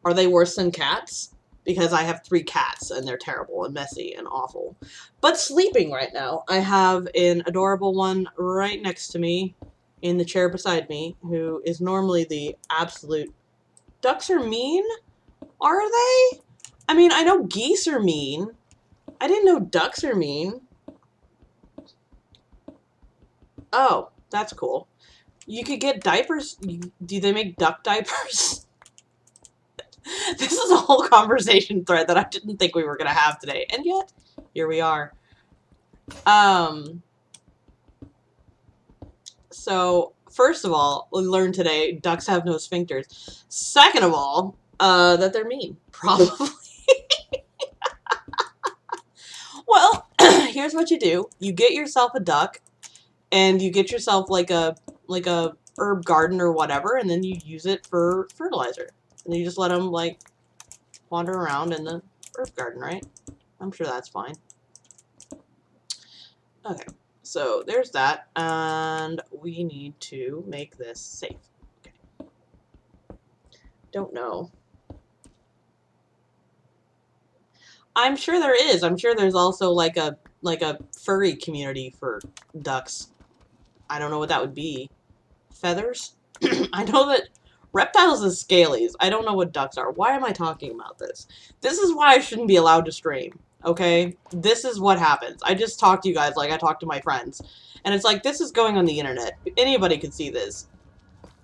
[SPEAKER 1] Are they worse than cats? Because I have 3 cats, and they're terrible and messy and awful. But sleeping right now, I have an adorable one right next to me, in the chair beside me, who is normally the absolute... Ducks are mean? Are they? I mean, I know geese are mean. I didn't know ducks are mean. Oh, that's cool. You could get diapers. Do they make duck diapers? This is a whole conversation thread that I didn't think we were going to have today. And yet, here we are. So, first of all, we learned today ducks have no sphincters. Second of all, that they're mean. Probably. Well, here's what you do. You get yourself a duck, and you get yourself like a herb garden or whatever, and then you use it for fertilizer. And you just let them, like, wander around in the herb garden, right? I'm sure that's fine. Okay, so there's that, and we need to make this safe. Okay. Don't know. I'm sure there is. I'm sure there's also like a furry community for ducks. I don't know what that would be. Feathers? I know that reptiles is scalies. I don't know what ducks are. Why am I talking about this? This is why I shouldn't be allowed to stream, okay? This is what happens. I just talk to you guys like I talk to my friends. And it's like, this is going on the internet. Anybody could see this.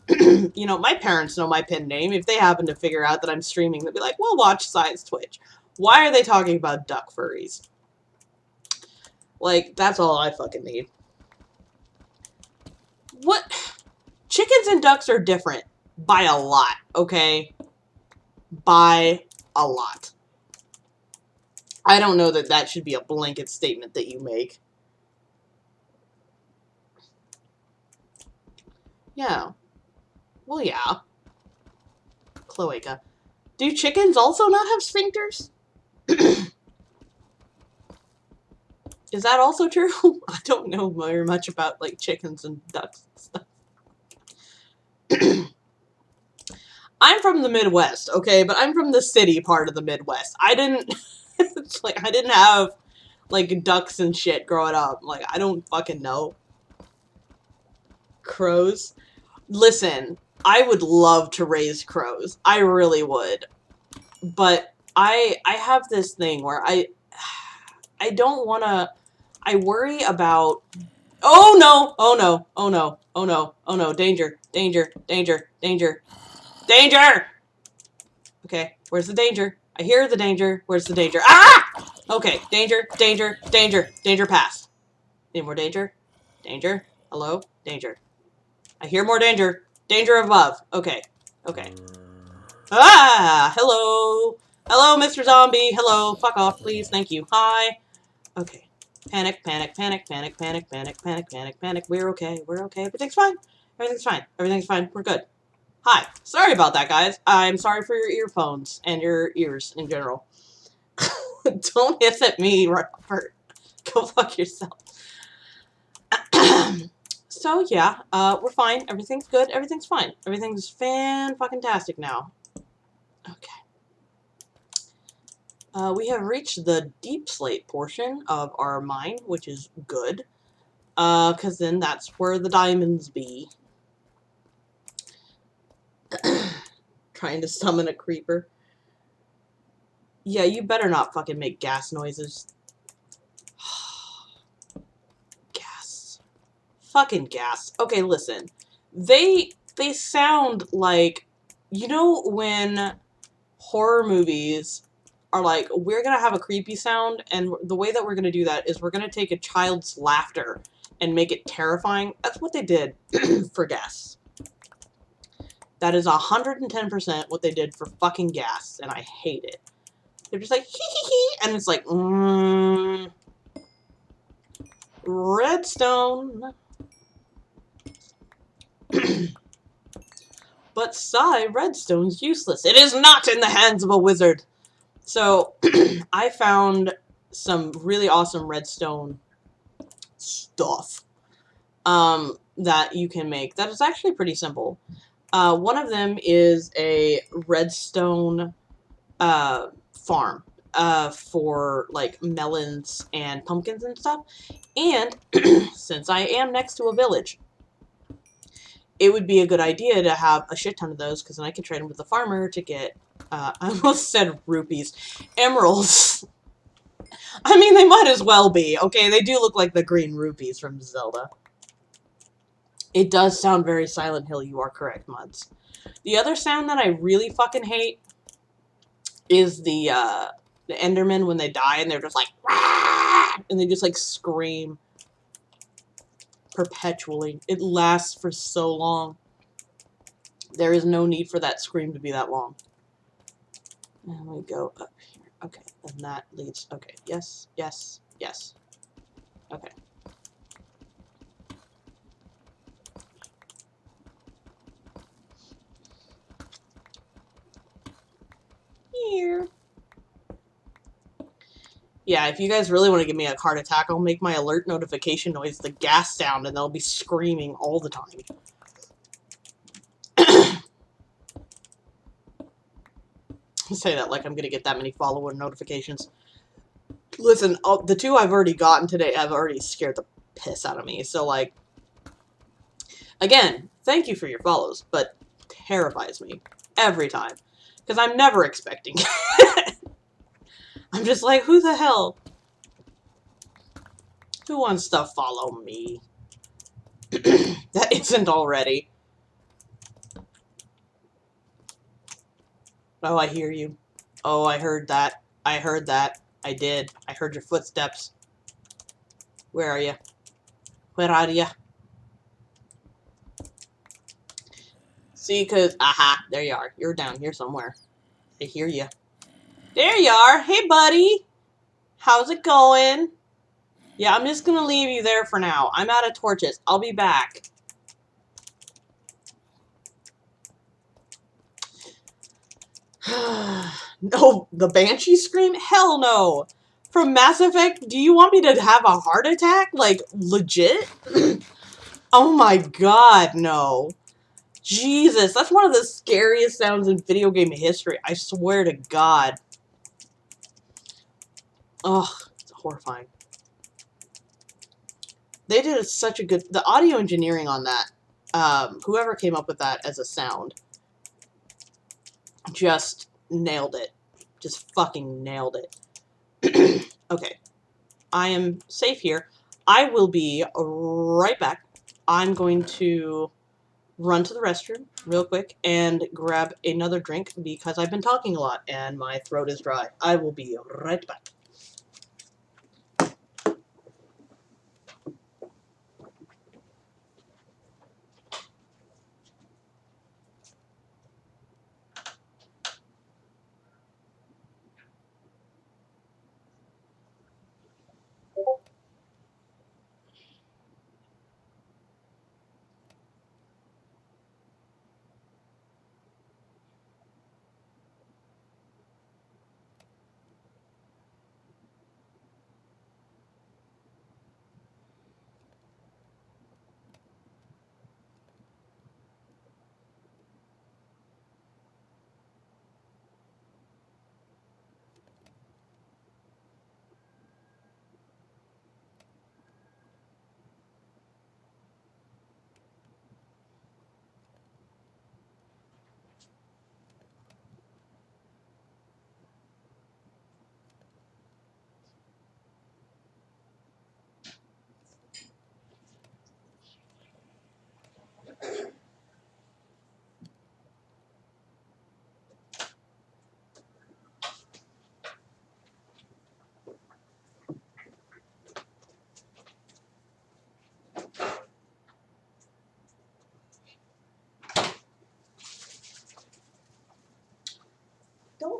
[SPEAKER 1] You know, my parents know my pin name. If they happen to figure out that I'm streaming, they'll be like, well, watch Science Twitch. Why are they talking about duck furries? Like, that's all I fucking need. What? Chickens and ducks are different. By a lot, okay? By a lot. I don't know that that should be a blanket statement that you make. Yeah. Well, yeah. Cloaca. Do chickens also not have sphincters? Is that also true? I don't know very much about, like, chickens and ducks and stuff. I'm from the Midwest, okay? But I'm from the city part of the Midwest. I didn't... It's like, I didn't have, like, ducks and shit growing up. Like, I don't fucking know. Crows? Listen, I would love to raise crows. I really would. But I have this thing where I don't want to... I worry about... Oh, no! Oh, no! Oh, no! Oh, no! Oh, no! Danger! Danger! Danger! Danger! Danger! Okay, where's the danger? I hear the danger. Where's the danger? Ah! Okay, danger, danger, danger, danger past. Any more danger? Danger? Hello? Danger. I hear more danger. Danger above. Okay, okay. Ah! Hello! Hello, Mr. Zombie! Hello! Fuck off, please. Thank you. Hi! Okay. Panic, panic, panic, panic, panic, panic, panic, panic, panic. We're okay. We're okay. Everything's fine. Everything's fine. Everything's fine. We're good. Hi. Sorry about that, guys. I'm sorry for your earphones and your ears in general. Don't hiss at me, Robert. Go fuck yourself. So, yeah, we're fine. Everything's good. Everything's fine. Everything's fan-fucking-tastic now. Okay. We have reached the deep slate portion of our mine, which is good. Because then that's where the diamonds be. Trying to summon a creeper. Yeah, you better not fucking make gas noises. Gas. Fucking gas. Okay, listen. They sound like... You know when horror movies are like, we're gonna have a creepy sound, and the way that we're gonna do that is we're gonna take a child's laughter and make it terrifying? That's what they did for gas. That is 110% what they did for fucking gas, and I hate it. They're just like, hee hee hee, and it's like, redstone. But sigh, redstone's useless. It is not in the hands of a wizard. So, I found some really awesome redstone stuff that you can make. That is actually pretty simple. One of them is a redstone farm for like melons and pumpkins and stuff. And since I am next to a village, it would be a good idea to have a shit ton of those, because then I can trade them with the farmer to get, I almost said rupees, emeralds. I mean, they might as well be, okay? They do look like the green rupees from Zelda. It does sound very Silent Hill, you are correct, Muds. The other sound that I really fucking hate is the Endermen when they die and they're just like, Wah! And they just like scream perpetually. It lasts for so long. There is no need for that scream to be that long. And we go up here. Okay, and that leads... Okay, yes, yes, yes. Okay. Here. Yeah, if you guys really want to give me a heart attack, I'll make my alert notification noise the gas sound, and they'll be screaming all the time. I say that like I'm gonna get that many follower notifications. Listen, the two I've already gotten today have already scared the piss out of me. So, like, again, thank you for your follows, but terrifies me every time. Because I'm never expecting it. I'm just like, who the hell? Who wants to follow me? That isn't already. Oh, I hear you. Oh, I heard that. I heard that. I did. I heard your footsteps. Where are you? Where are you? See, because... Aha, there you are. You're down here somewhere. I hear you. There you are. Hey, buddy. How's it going? Yeah, I'm just gonna leave you there for now. I'm out of torches. I'll be back. No, the Banshee scream? Hell no. From Mass Effect, do you want me to have a heart attack? Like, legit? Oh my god, no. Jesus, that's one of the scariest sounds in video game history. I swear to God. Ugh, it's horrifying. They did such a good... The audio engineering on that, whoever came up with that as a sound, just nailed it. Just fucking nailed it. Okay. I am safe here. I will be right back. I'm going to run to the restroom real quick and grab another drink because I've been talking a lot and my throat is dry. I will be right back.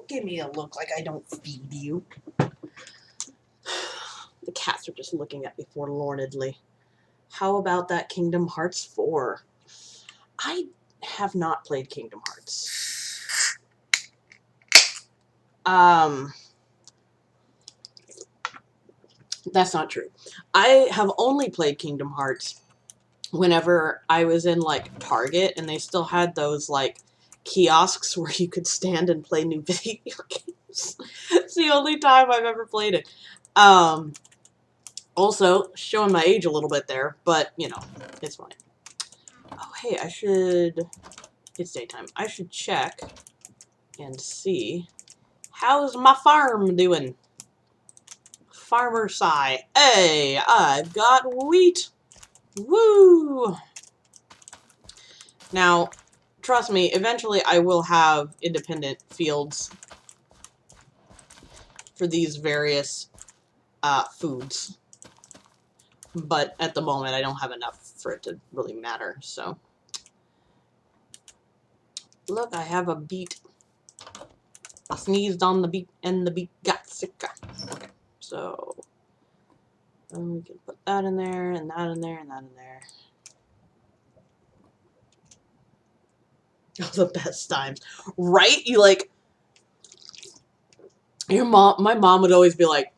[SPEAKER 1] Don't give me a look like I don't feed you. The cats are just looking at me forlornedly. How about that Kingdom Hearts 4? I have not played Kingdom Hearts. That's not true. I have only played Kingdom Hearts whenever I was in, like, Target, and they still had those, like, kiosks where you could stand and play new video games. It's the only time I've ever played it. Also, showing my age a little bit there, but, you know, it's fine. Oh, hey, I should... It's daytime. I should check and see... How's my farm doing? Farmer Sigh. Hey, I've got wheat. Woo! Now, trust me, eventually I will have independent fields for these various foods. But at the moment, I don't have enough for it to really matter, so. Look, I have a beet. I sneezed on the beet, and the beet got sick. Okay, so we can put that in there, and that in there, and that in there. Oh, the best times, right? You like your mom. My mom would always be like,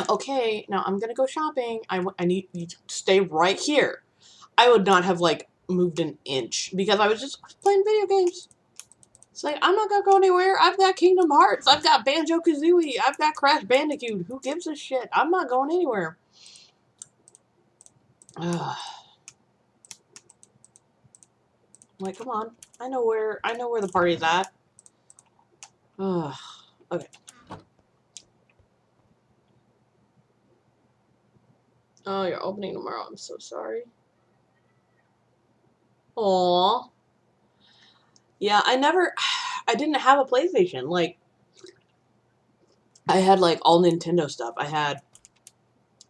[SPEAKER 1] "Okay, now I'm gonna go shopping. I need you to stay right here." I would not have like moved an inch because I was playing video games. It's like, I'm not gonna go anywhere. I've got Kingdom Hearts. I've got Banjo-Kazooie. I've got Crash Bandicoot. Who gives a shit? I'm not going anywhere. Like, come on. I know where the party's at. Okay. Oh, you're opening tomorrow. I'm so sorry. Aww. Yeah, I didn't have a PlayStation. Like, I had, like, all Nintendo stuff. I had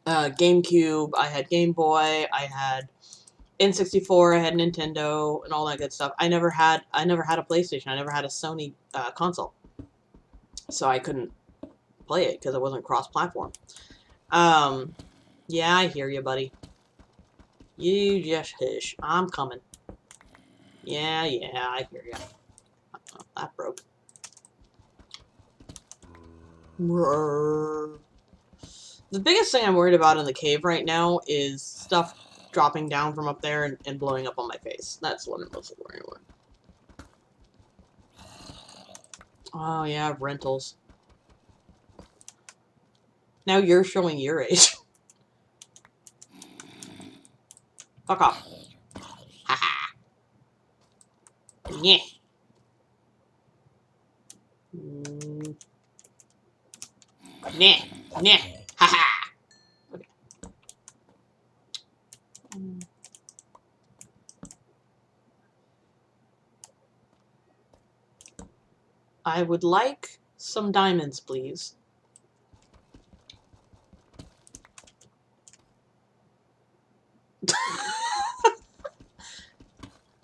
[SPEAKER 1] GameCube, I had Game Boy, I had N64, I had Nintendo, and all that good stuff. I never had a PlayStation. I never had a Sony console. So I couldn't play it because it wasn't cross-platform. Yeah, I hear you, buddy. You just hush. I'm coming. Yeah, I hear you. Oh, that broke. The biggest thing I'm worried about in the cave right now is stuff dropping down from up there and blowing up on my face. That's what I'm mostly worried about. Oh, yeah, rentals. Now you're showing your age. Fuck off. Haha. Yeah. Nah. Nah. Haha. Okay. I would like some diamonds, please.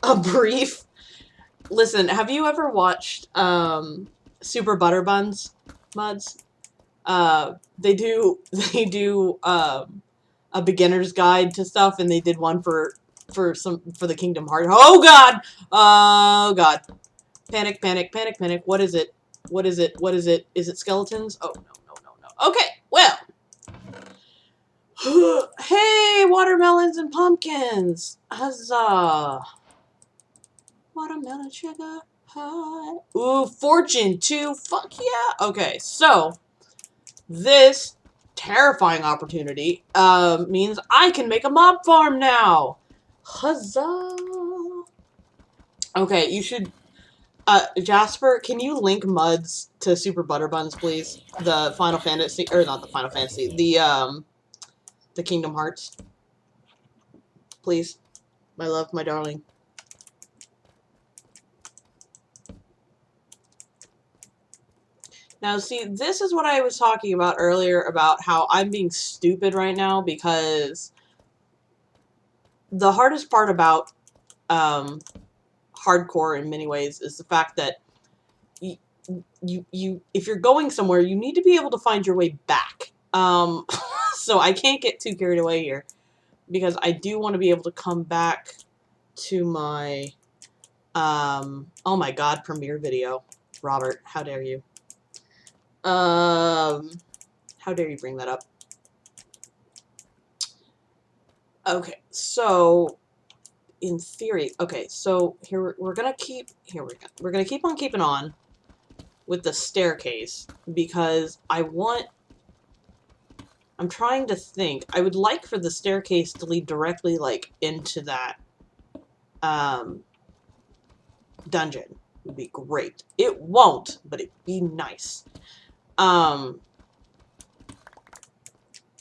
[SPEAKER 1] A brief. Listen, have you ever watched Super Butter Buns, Muds? They do a beginner's guide to stuff, and they did one for the Kingdom Hearts. Oh God! Oh God! Panic! Panic! Panic! Panic! What is it? What is it? What is it? Is it skeletons? Oh no! No! No! No! Okay. Well. Hey, watermelons and pumpkins! Huzzah! Watermelon sugar high. Ooh, fortune 2. Fuck yeah. Okay, so this terrifying opportunity means I can make a mob farm now. Huzzah! Okay, you should. Jasper, can you link Muds to Super Butter Buns, please? The Final Fantasy, or not the Final Fantasy, the Kingdom Hearts. Please. My love, my darling. Now, see, this is what I was talking about earlier about how I'm being stupid right now because the hardest part about hardcore in many ways is the fact that if you're going somewhere, you need to be able to find your way back. So I can't get too carried away here, because I do want to be able to come back to my, oh my god, premiere video. Robert, how dare you? How dare you bring that up? Okay, so in theory, okay, so here we're gonna keep on keeping on with the staircase, because I'm trying to think. I would like for the staircase to lead directly, like, into that, dungeon. Would be great. It won't, but it'd be nice.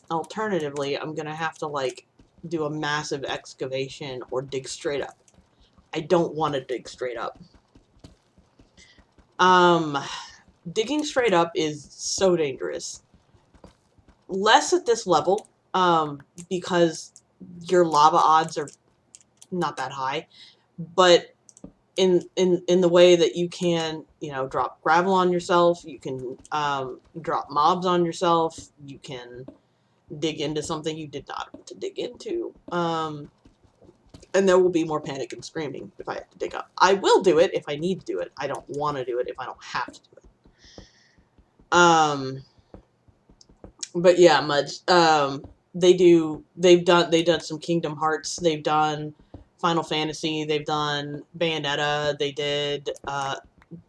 [SPEAKER 1] Alternatively, I'm gonna have to, like, do a massive excavation or dig straight up. I don't want to dig straight up. Digging straight up is so dangerous. Less at this level, because your lava odds are not that high, but in the way that you can, you know, drop gravel on yourself, you can drop mobs on yourself, you can dig into something you did not want to dig into, and there will be more panic and screaming if I have to dig up. I will do it if I need to do it. I don't want to do it if I don't have to do it. But yeah, Mudge. They've done some Kingdom Hearts. They've done Final Fantasy. They've done Bayonetta. They did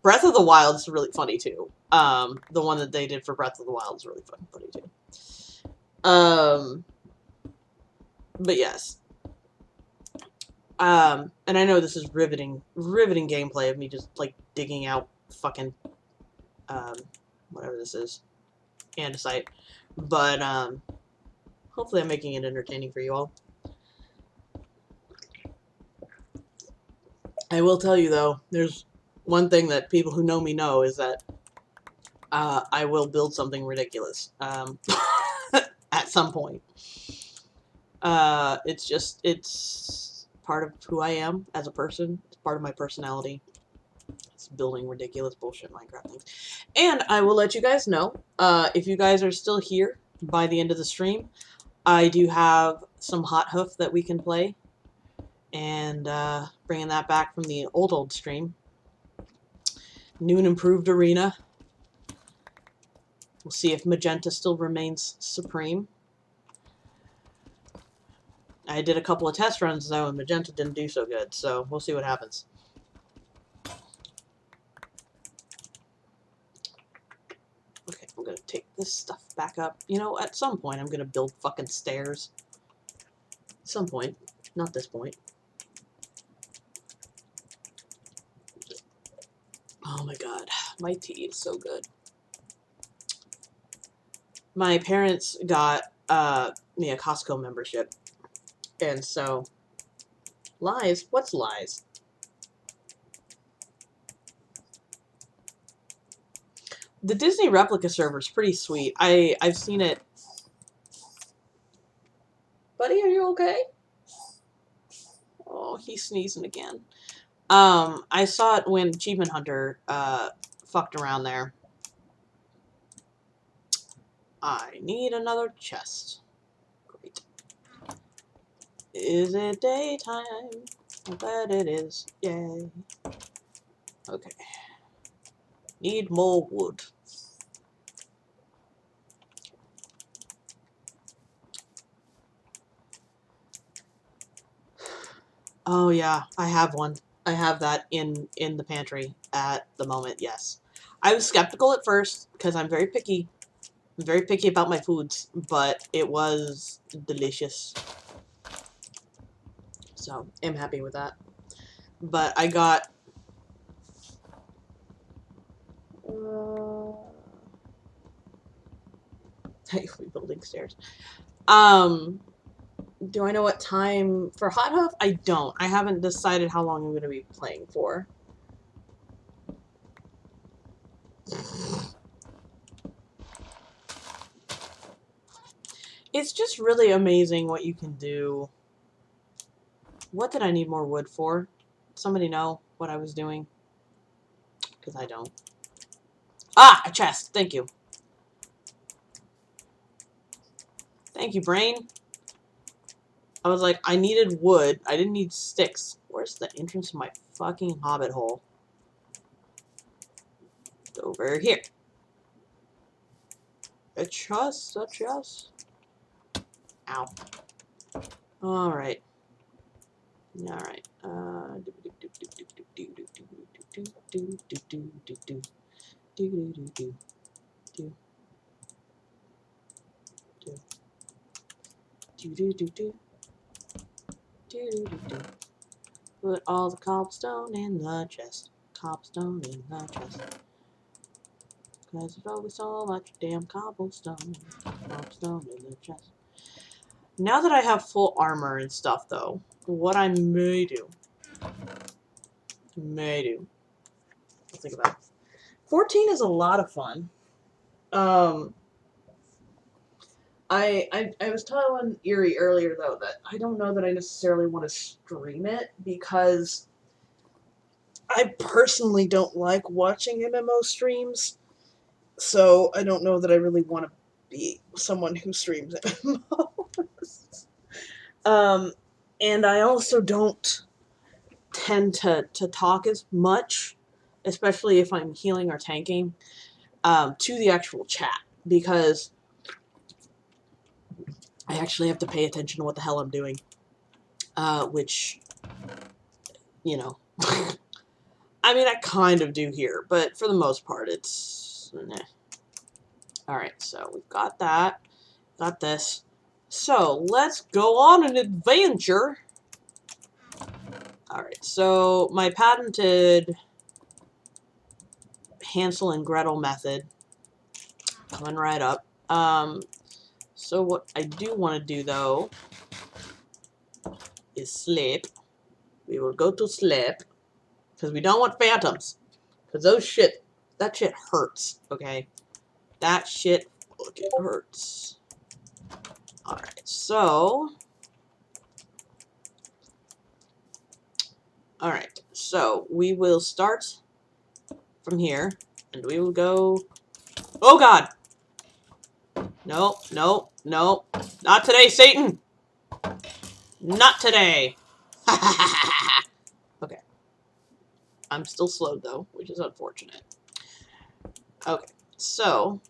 [SPEAKER 1] Breath of the Wild is really funny too. The one that they did for Breath of the Wild is really funny too. But yes. And I know this is riveting gameplay of me just, like, digging out fucking, whatever this is, andesite. But, hopefully I'm making it entertaining for you all. I will tell you, though, there's one thing that people who know me know, is that, I will build something ridiculous, at some point. It's part of who I am as a person. It's part of my personality. It's building ridiculous bullshit Minecraft things. And I will let you guys know, if you guys are still here by the end of the stream, I do have some Hot Hoof that we can play. And, bringing that back from the old stream. New and improved arena. We'll see if Magenta still remains supreme. I did a couple of test runs, though, and Magenta didn't do so good, so we'll see what happens. Okay, I'm gonna take this stuff back up. You know, at some point, I'm gonna build fucking stairs. At some point. Not this point. Oh my god. My tea is so good. My parents got, me a Costco membership. And so, lies? What's lies? The Disney replica server is pretty sweet. I've seen it. Buddy, are you okay? Oh, he's sneezing again. I saw it when Achievement Hunter, fucked around there. I need another chest. Great. Is it daytime? I bet it is. Yay. Okay. Need more wood. Oh yeah, I have one. I have that in the pantry at the moment, yes. I was skeptical at first, because I'm very picky. I'm very picky about my foods, but it was delicious. So, I'm happy with that. But I got... Hey, we building stairs. Do I know what time for Hot Hoof? I don't. I haven't decided how long I'm going to be playing for. It's just really amazing what you can do. What did I need more wood for? Somebody know what I was doing? Because I don't. Ah, a chest. Thank you. Thank you, brain. I was like, I needed wood. I didn't need sticks. Where's the entrance to my fucking hobbit hole? Over here. A chest, a chest. Ow. Alright. Alright. Put all the cobblestone in the chest. Cobblestone in the chest. Cause there's always so much damn cobblestone. Cobblestone in the chest. Now that I have full armor and stuff, though, what I may do. I'll think about it. 14 is a lot of fun. I was telling Erie earlier, though, that I don't know that I necessarily want to stream it because I personally don't like watching MMO streams, so I don't know that I really want to be someone who streams MMOs. And I also don't tend to talk as much, especially if I'm healing or tanking, to the actual chat, because I actually have to pay attention to what the hell I'm doing, which, you know, I mean, I kind of do here, but for the most part, it's, nah. Alright, so we've got that, got this. So, let's go on an adventure. Alright, so my patented Hansel and Gretel method, coming right up. So what I do want to do, though, is sleep. We will go to sleep, because we don't want phantoms. Because that shit hurts, okay? That shit fucking hurts. Alright, so... Alright, so we will start from here, and we will go... Oh god! No, no, no. Not today, Satan! Not today! Okay. I'm still slowed, though, which is unfortunate. Okay, so...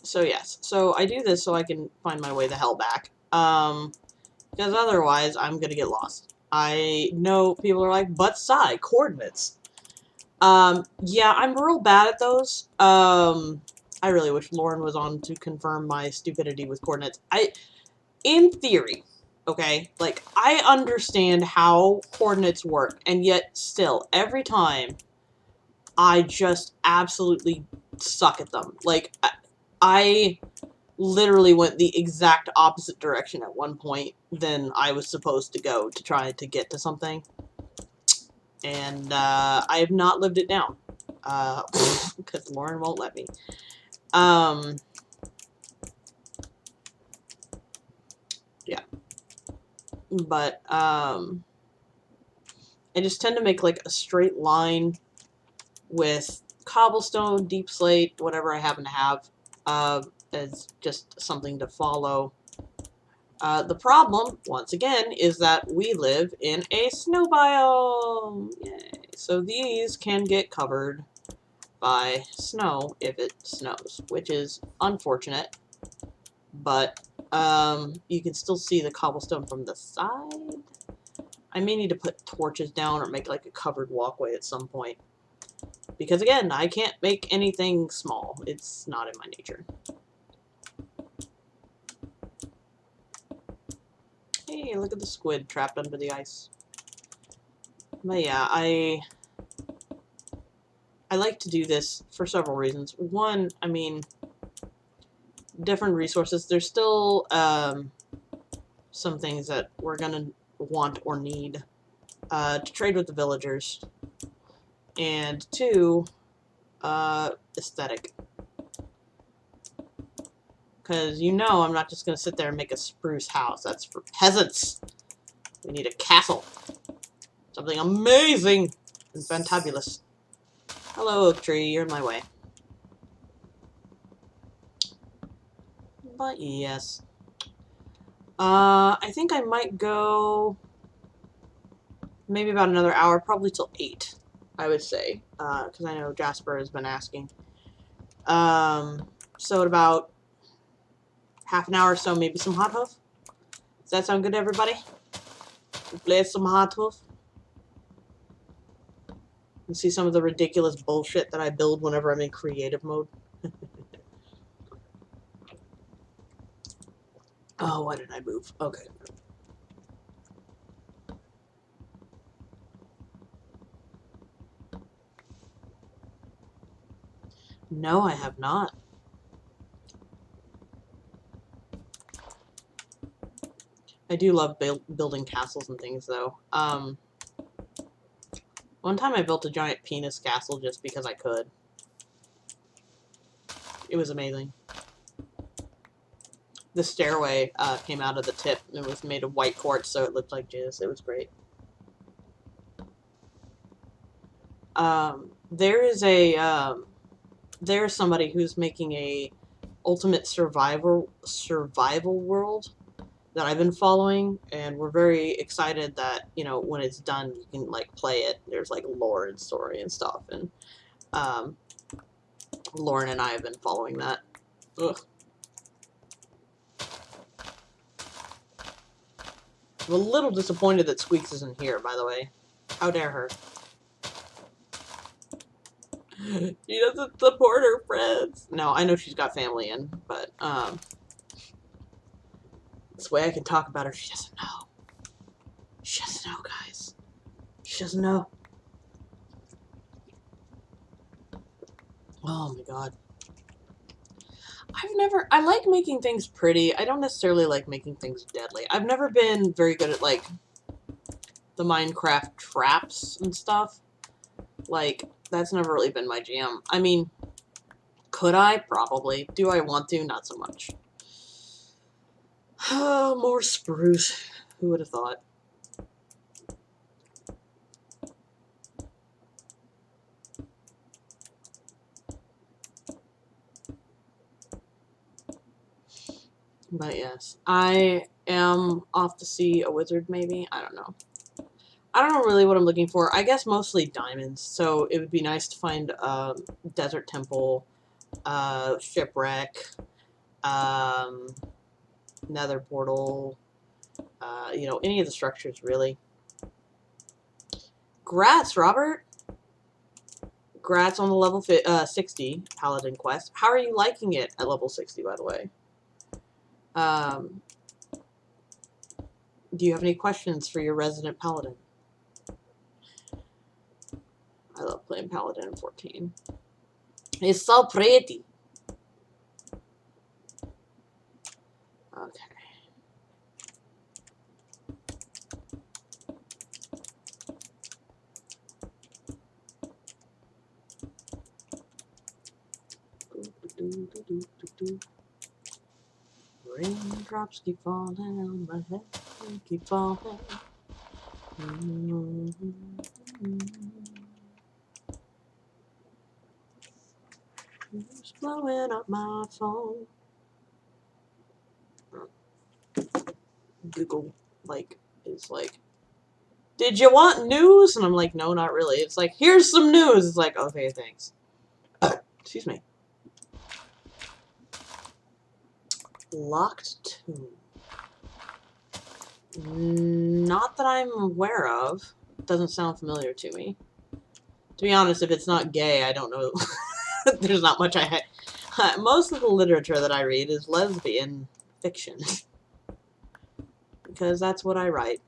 [SPEAKER 1] So yes, so I do this so I can find my way the hell back. Because otherwise I'm gonna get lost. I know people are like, but Sai, coordinates. Yeah, I'm real bad at those. I really wish Lauren was on to confirm my stupidity with coordinates. In theory, okay, like, I understand how coordinates work, and yet still, every time, I just absolutely suck at them. Like, I literally went the exact opposite direction at one point than I was supposed to go to try to get to something. And, I have not lived it down. Because Lauren won't let me. Yeah. But, I just tend to make, like, a straight line with cobblestone, deep slate, whatever I happen to have, as just something to follow. The problem, once again, is that we live in a snow biome. Yay. So these can get covered by snow if it snows, which is unfortunate. But you can still see the cobblestone from the side. I may need to put torches down or make like a covered walkway at some point. Because again, I can't make anything small. It's not in my nature. Hey, look at the squid trapped under the ice. But yeah, I like to do this for several reasons. One, I mean, different resources. There's still some things that we're gonna want or need to trade with the villagers. And two, aesthetic. Because you know I'm not just going to sit there and make a spruce house. That's for peasants. We need a castle. Something amazing and fantabulous. Hello, oak tree. You're in my way. But yes. I think I might go maybe about another hour, probably till 8, I would say. Because I know Jasper has been asking. So at about half an hour or so, maybe some hot hoof. Does that sound good to everybody? Play some hot hoof. And see some of the ridiculous bullshit that I build whenever I'm in creative mode. Oh, why did I move? Okay. No, I have not. I do love building castles and things, though. One time I built a giant penis castle just because I could. It was amazing. The stairway came out of the tip. It was made of white quartz, so it looked like jizz. It was great. There's somebody who's making a ultimate survival world that I've been following, and we're very excited that, you know, when it's done, you can, like, play it. There's, like, lore and story and stuff, and, Lauren and I have been following that. Ugh. I'm a little disappointed that Squeaks isn't here, by the way. How dare her. She doesn't support her friends. No, I know she's got family in, but, this way I can talk about her. She doesn't know. She doesn't know, guys. She doesn't know. Oh my god. I like making things pretty. I don't necessarily like making things deadly. I've never been very good at, like, the Minecraft traps and stuff. Like, that's never really been my jam. I mean, could I? Probably. Do I want to? Not so much. Oh, more spruce. Who would have thought? But yes, I am off to see a wizard, maybe? I don't know. I don't know really what I'm looking for. I guess mostly diamonds, so it would be nice to find a desert temple, shipwreck, nether portal, you know, any of the structures, really. Grats, Robert! Grats on the level 60 Paladin quest. How are you liking it at level 60, by the way? Do you have any questions for your resident Paladin? I love playing Paladin in 14. It's so pretty. Okay. Raindrops keep falling on my head, keep falling. It's blowing up my phone. Google, like, is like, did you want news? And I'm like, no, not really. It's like, here's some news. It's like, okay, thanks. Excuse me. Locked tomb. Not that I'm aware of. Doesn't sound familiar to me. To be honest, if it's not gay, I don't know. There's not much I had. Most of the literature that I read is lesbian fiction. Because that's what I write.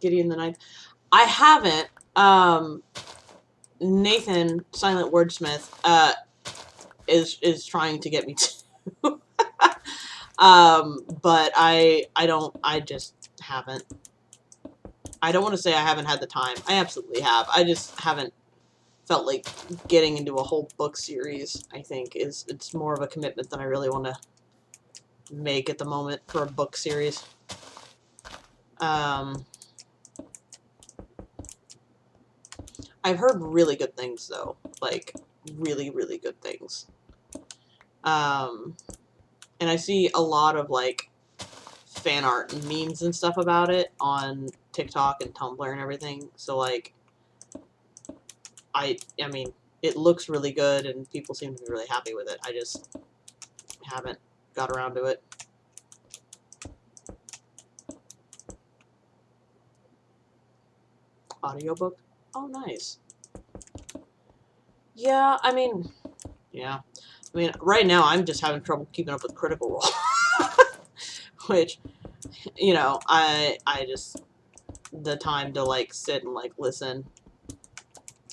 [SPEAKER 1] Gideon the Ninth. I haven't. Nathan, Silent Wordsmith, is trying to get me to. But I just haven't. I don't want to say I haven't had the time. I absolutely have. I just haven't felt like getting into a whole book series. I think it's more of a commitment than I really want to make at the moment for a book series. I've heard really good things though, like really, really good things. And I see a lot of like fan art and memes and stuff about it on TikTok and Tumblr and everything. So like, I mean, it looks really good and people seem to be really happy with it. I just haven't got around to it. Audiobook? Oh, nice. Yeah, I mean, right now I'm just having trouble keeping up with Critical Role. Which, you know, I just, the time to, like, sit and, like, listen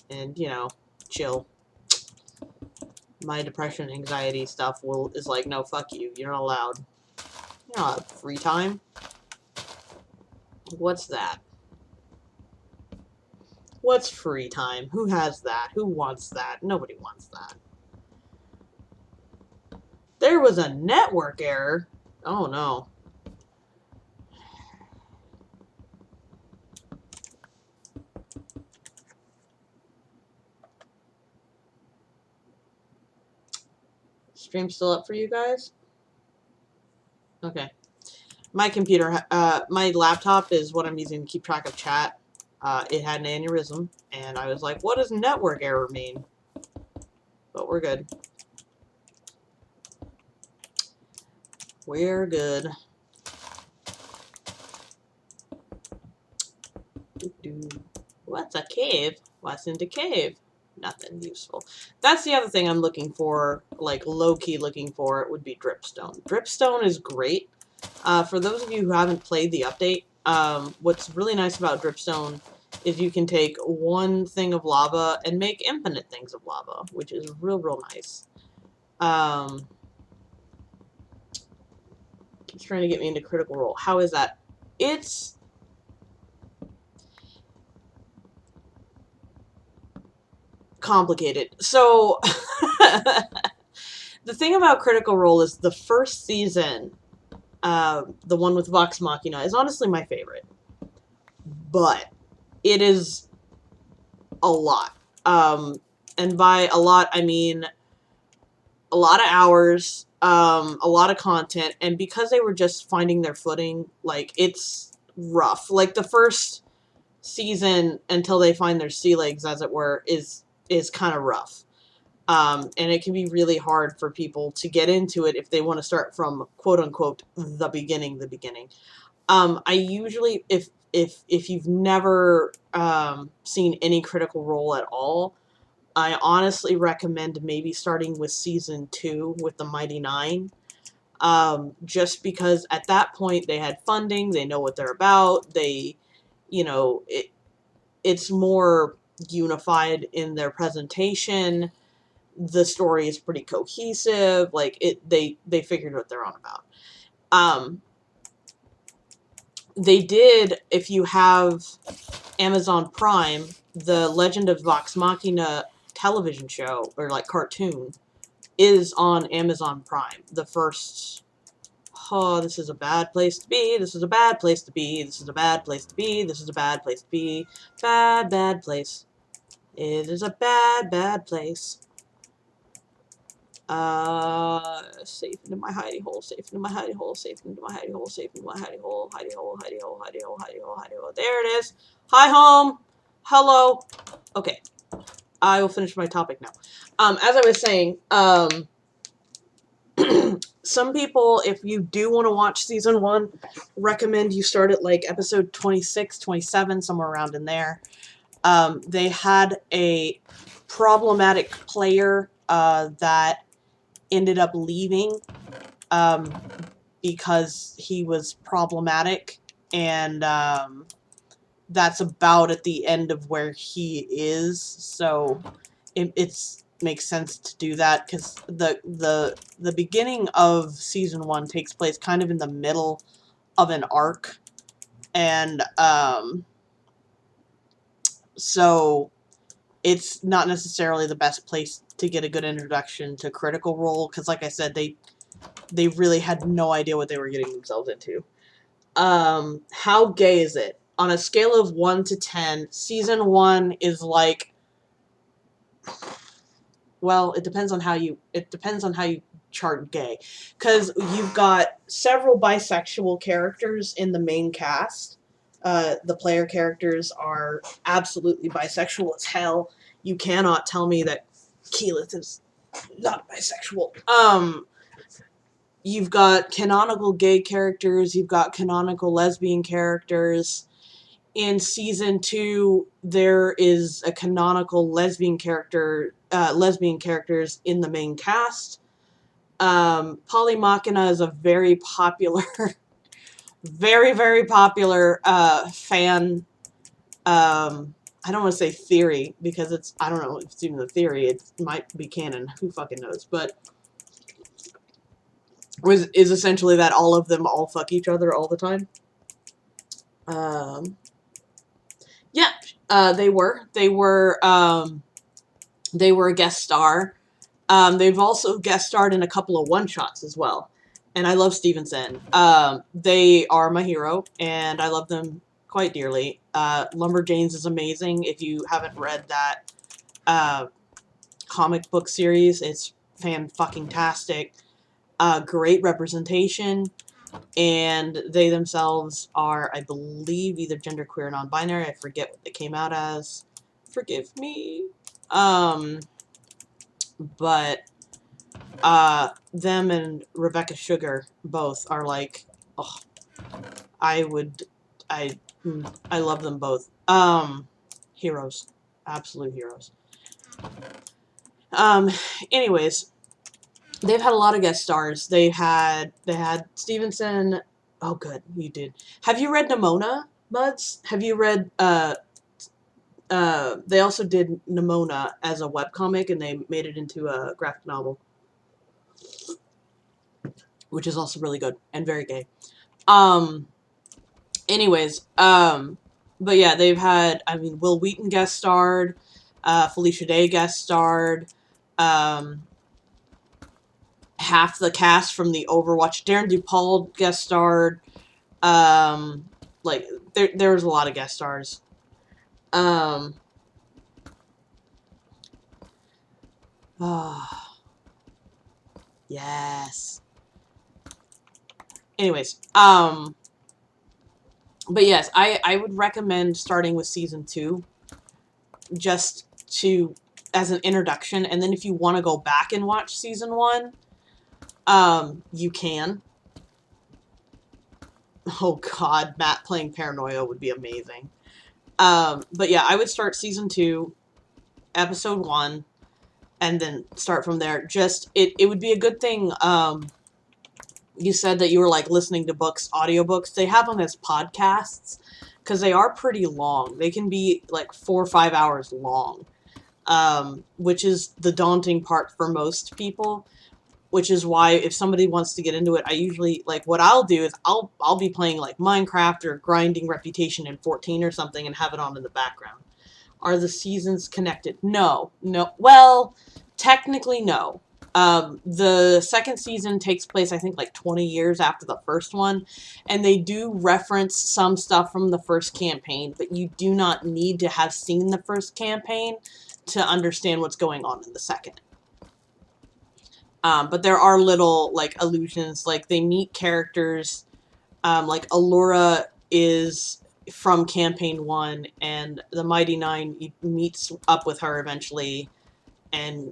[SPEAKER 1] and, you know, chill. My depression, anxiety stuff is like, no, fuck you. You're not allowed. You're not allowed free time. What's that? What's free time? Who has that? Who wants that? Nobody wants that. There was a network error. Oh, no. Stream still up for you guys? Okay. My computer, my laptop is what I'm using to keep track of chat. It had an aneurysm, and I was like, what does network error mean? But we're good. We're good. What's a cave? What's in the cave? Nothing useful. That's the other thing I'm looking for, like low-key looking for, would be dripstone. Dripstone is great. For those of you who haven't played the update, what's really nice about dripstone is you can take one thing of lava and make infinite things of lava, which is real, real nice. He's trying to get me into Critical Role. How is that? It's complicated. So, the thing about Critical Role is the first season, the one with Vox Machina, is honestly my favorite. But it is a lot. And by a lot, I mean a lot of hours, a lot of content, and because they were just finding their footing, like, it's rough. Like, the first season, until they find their sea legs, as it were, is kind of rough. And it can be really hard for people to get into it if they want to start from, quote-unquote, the beginning. I usually, if you've never seen any Critical Role at all, I honestly recommend maybe starting with Season 2 with the Mighty Nine. Just because at that point they had funding, they know what they're about, they, you know, it's more unified in their presentation, the story is pretty cohesive, like, they figured what they're on about. They did, if you have Amazon Prime, the Legend of Vox Machina television show, or like cartoon, is on Amazon Prime. The first, oh, this is a bad place to be, this is a bad place to be, this is a bad place to be, this is a bad place to be, bad, bad place. It is a bad, bad place. Safe into my hidey hole, safe into my hidey hole, safe into my hidey hole, safe into my hidey hole, hidey hole, hidey hole, hidey hole, hidey hole, hidey hole. There it is. Hi, home. Hello. Okay. I will finish my topic now. As I was saying, some people, if you do want to watch season 1, recommend you start at like episode 26, 27, somewhere around in there. They had a problematic player that ended up leaving because he was problematic, and that's about at the end of where he is, so it's makes sense to do that, because the beginning of season 1 takes place kind of in the middle of an arc, and So it's not necessarily the best place to get a good introduction to Critical Role, because like I said, they really had no idea what they were getting themselves into. How gay is it? On a scale of 1 to 10, season 1 is like, well, it depends on how you chart gay, because you've got several bisexual characters in the main cast. The player characters are absolutely bisexual as hell. You cannot tell me that Keyleth is not bisexual. You've got canonical gay characters, you've got canonical lesbian characters. In season 2, there is a canonical lesbian characters in the main cast. Polymachina is a very popular, very, very popular fan. I don't want to say theory, because I don't know if it's even a theory. It might be canon. Who fucking knows? But is essentially that all of them all fuck each other all the time. Yeah, they were a guest star. They've also guest starred in a couple of one-shots as well. And I love Stevenson. They are my hero, and I love them quite dearly. Lumberjanes is amazing. If you haven't read that comic book series, it's fan-fucking-tastic. Great representation. And they themselves are, I believe, either genderqueer or non-binary. I forget what they came out as. Forgive me. But them and Rebecca Sugar both are like, oh, I love them both. Heroes. Absolute heroes. Anyways, they've had a lot of guest stars. They had Stevenson. Oh, good, you did. Have you read Nimona, Buds? Have you read, they also did Nimona as a webcomic, and they made it into a graphic novel, which is also really good and very gay. Anyways, but yeah, they've had, I mean, Will Wheaton guest starred, Felicia Day guest starred, half the cast from the Overwatch, Darren DePaul guest starred, like, there was a lot of guest stars. Yes. Anyways, but yes, I would recommend starting with season 2, just as an introduction, and then if you want to go back and watch season 1, you can. Oh god, Matt playing Paranoia would be amazing. But yeah, I would start season 2, episode 1, and then start from there. Just, it would be a good thing, you said that you were, like, listening to audiobooks. They have them as podcasts, because they are pretty long. They can be, like, 4 or 5 hours long, which is the daunting part for most people, which is why if somebody wants to get into it, I usually, like, what I'll do is I'll be playing, like, Minecraft or grinding Reputation in 14 or something and have it on in the background. Are the seasons connected? No. Well, technically, no. The second season takes place, I think, like 20 years after the first one, and they do reference some stuff from the first campaign, but you do not need to have seen the first campaign to understand what's going on in the second. But there are little, like, allusions, like, they meet characters, like, Allura is from Campaign 1, and the Mighty Nine meets up with her eventually, and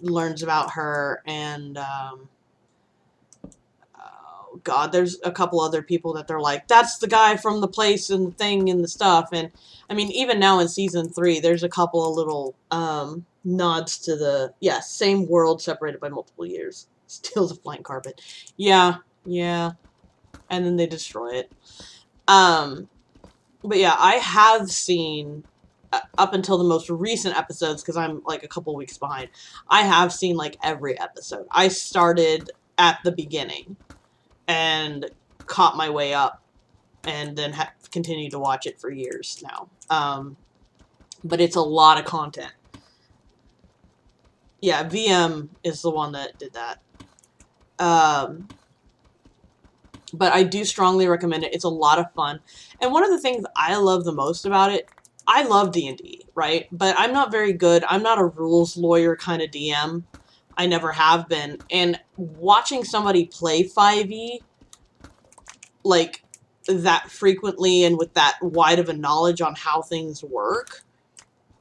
[SPEAKER 1] learns about her, and, oh god, there's a couple other people that they're like, that's the guy from the place and the thing and the stuff, and, I mean, even now in Season 3, there's a couple of little, nods to the, yeah, same world separated by multiple years. Steals a flying carpet. Yeah. And then they destroy it. But yeah, I have seen, up until the most recent episodes, because I'm, like, a couple weeks behind, I have seen, like, every episode. I started at the beginning and caught my way up and then continue to watch it for years now. But it's a lot of content. Yeah, VM is the one that did that. But I do strongly recommend it. It's a lot of fun. And one of the things I love the most about it, I love D&D, right? But I'm not very good. I'm not a rules lawyer kind of DM. I never have been. And watching somebody play 5e, like, that frequently and with that wide of a knowledge on how things work,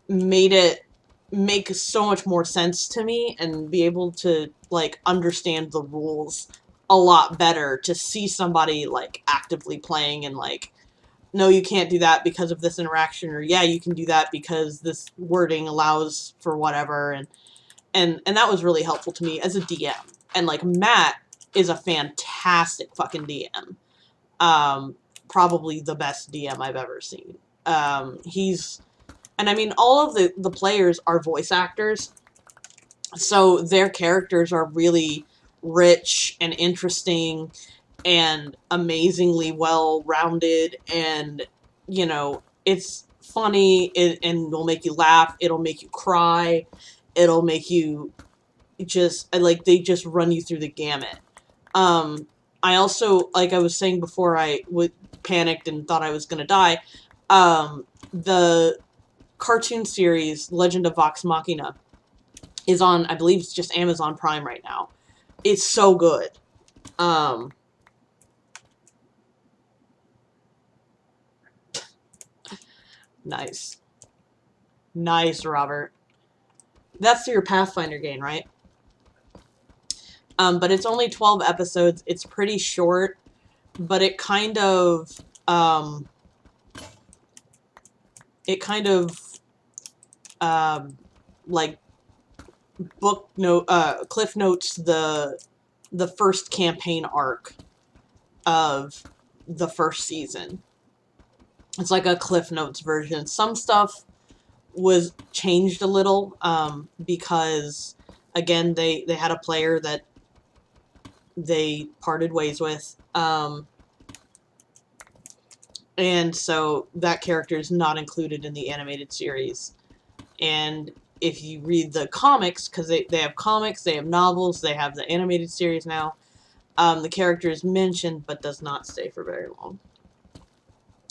[SPEAKER 1] made it make so much more sense to me and be able to, like, understand the rules a lot better to see somebody, like, actively playing and, like, no, you can't do that because of this interaction, or yeah, you can do that because this wording allows for whatever, and that was really helpful to me as a DM. And, like, Matt is a fantastic fucking DM. Probably the best DM I've ever seen. And I mean, all of the players are voice actors, so their characters are really rich and interesting and amazingly well-rounded, and, you know, it's funny, and it'll make you laugh, it'll make you cry, it'll make you just, like, they just run you through the gamut. I also, like I was saying before, I panicked and thought I was gonna die, the cartoon series Legend of Vox Machina is on, I believe it's just Amazon Prime right now. It's so good. Nice. Nice, Robert. That's your Pathfinder game, right? But it's only 12 episodes. It's pretty short, but it kind of, like, cliff notes the first campaign arc of the first season. It's like a Cliff Notes version. Some stuff was changed a little, because, again, they had a player that they parted ways with, and so that character is not included in the animated series. And if you read the comics, because they have comics, they have novels, they have the animated series now, the character is mentioned but does not stay for very long.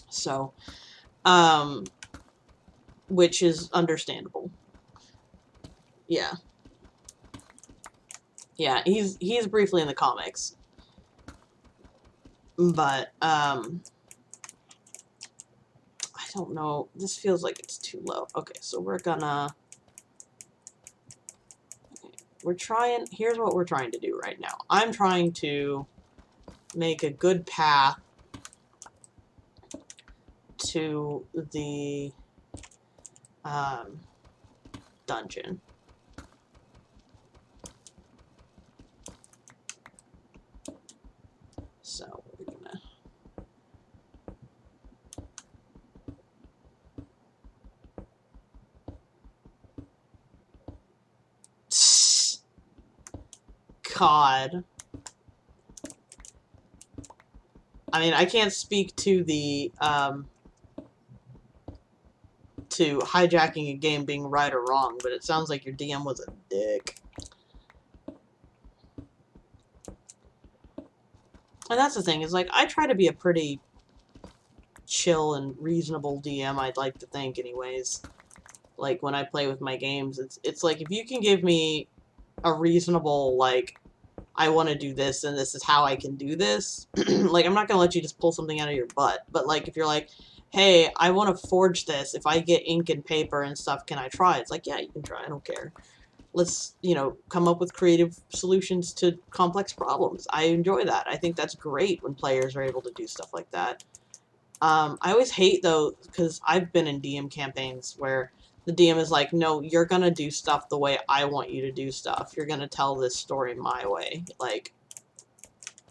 [SPEAKER 1] So, which is understandable. Yeah. Yeah, he's briefly in the comics. But, I don't know. This feels like it's too low. Okay, so we're gonna... Okay, here's what we're trying to do right now. I'm trying to make a good path to the, dungeon. So we're gonna... God. I mean, I can't speak to the, to hijacking a game being right or wrong, but it sounds like your DM was a dick. And that's the thing, is, like, I try to be a pretty chill and reasonable DM, I'd like to think, anyways. Like, when I play with my games, it's like, if you can give me a reasonable, like, I want to do this, and this is how I can do this, like, I'm not gonna let you just pull something out of your butt, but, like, if you're like, hey, I want to forge this, if I get ink and paper and stuff, can I try? It's like, yeah, you can try, I don't care. Let's, you know, come up with creative solutions to complex problems. I enjoy that. I think that's great when players are able to do stuff like that. I always hate, though, because I've been in DM campaigns where the DM is like, no, you're gonna do stuff the way I want you to do stuff. You're gonna tell this story my way. Like,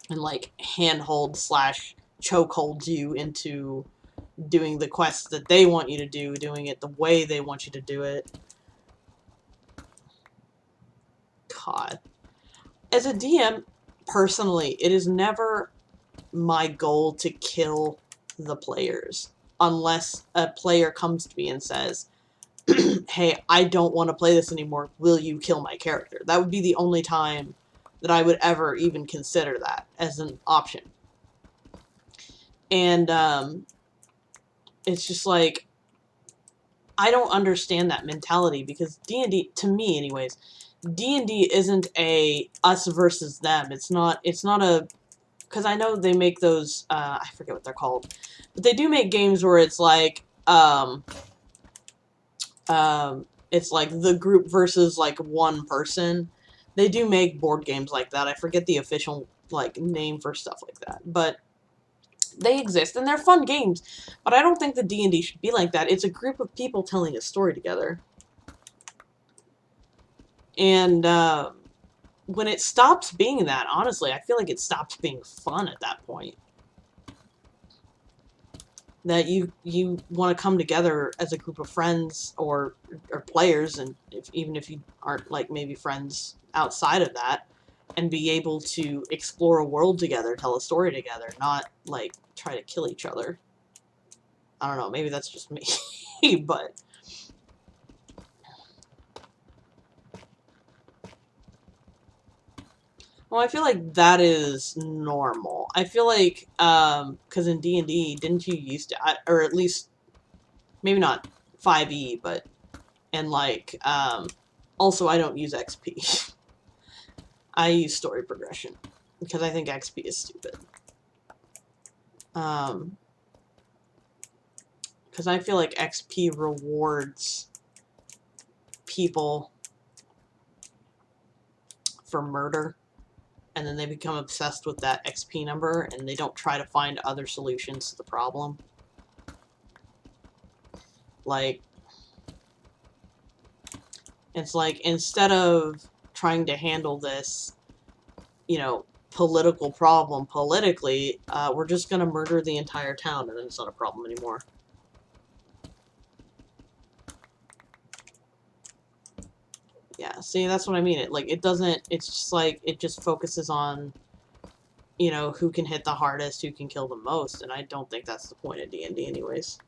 [SPEAKER 1] and, like, handhold / chokehold you into doing the quests that they want you to do, doing it the way they want you to do it. God. As a DM, personally, it is never my goal to kill the players unless a player comes to me and says, hey, I don't want to play this anymore. Will you kill my character? That would be the only time that I would ever even consider that as an option. And it's just like, I don't understand that mentality, because D&D, to me anyways, D&D isn't a us versus them. It's not a, because I know they make those, I forget what they're called, but they do make games where it's like, it's like the group versus like one person. They do make board games like that. I forget the official like name for stuff like that, but they exist and they're fun games. But I don't think the D&D should be like that. It's a group of people telling a story together. And when it stops being that, honestly, I feel like it stops being fun at that point. That you want to come together as a group of friends or players, and even if you aren't like maybe friends outside of that, and be able to explore a world together, tell a story together, not like try to kill each other. I don't know, maybe that's just me, but well, I feel like that is normal. I feel like, because in D&D, didn't you used to, or at least, maybe not 5e, but, and like, also I don't use XP. I use story progression, because I think XP is stupid. Because I feel like XP rewards people for murder, and then they become obsessed with that XP number, and they don't try to find other solutions to the problem. Like, it's like, instead of trying to handle this, you know, political problem politically, we're just gonna murder the entire town, and then it's not a problem anymore. Yeah, see, that's what I mean. It doesn't, it's just like, it just focuses on, you know, who can hit the hardest, who can kill the most, and I don't think that's the point of D&D anyways.